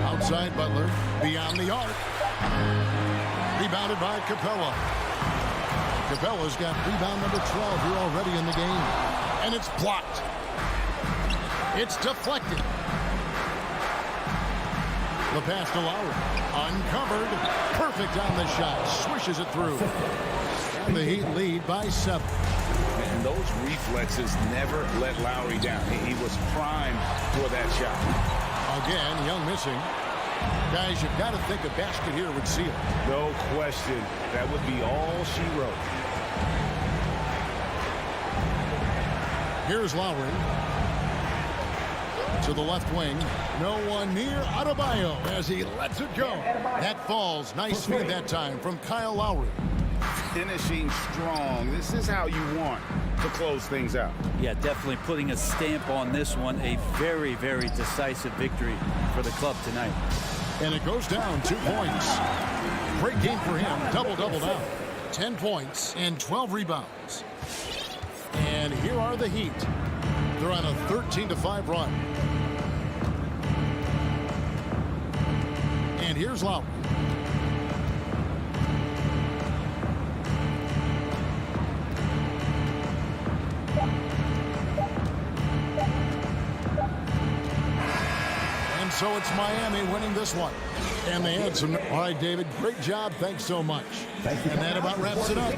Outside Butler. Beyond the arc. Rebounded by Capella. Capella's got rebound number 12 here already in the game. And it's blocked. It's deflected. The pass to Lowry. Uncovered. Perfect on the shot. Swishes it through. And the Heat lead by 7. And those reflexes never let Lowry down. He was primed for that shot. Again, Young missing. Guys, you've got to think a basket here would seal. No question. That would be all she wrote. Here's Lowry. To the left wing. No one near Adebayo as he lets it go. That falls. Nice feed that time from Kyle Lowry. Finishing strong. This is how you want to close things out. Yeah, definitely putting a stamp on this one. A very, very decisive victory for the club tonight. And it goes down 2 points. Great game for him. Double-double down. 10 points and 12 rebounds. And here are the Heat. They're on a 13-5 run. And here's Lowry. And so it's Miami winning this one. And they had some. All right, David, great job. Thanks so much. Thank you. And that about wraps it up.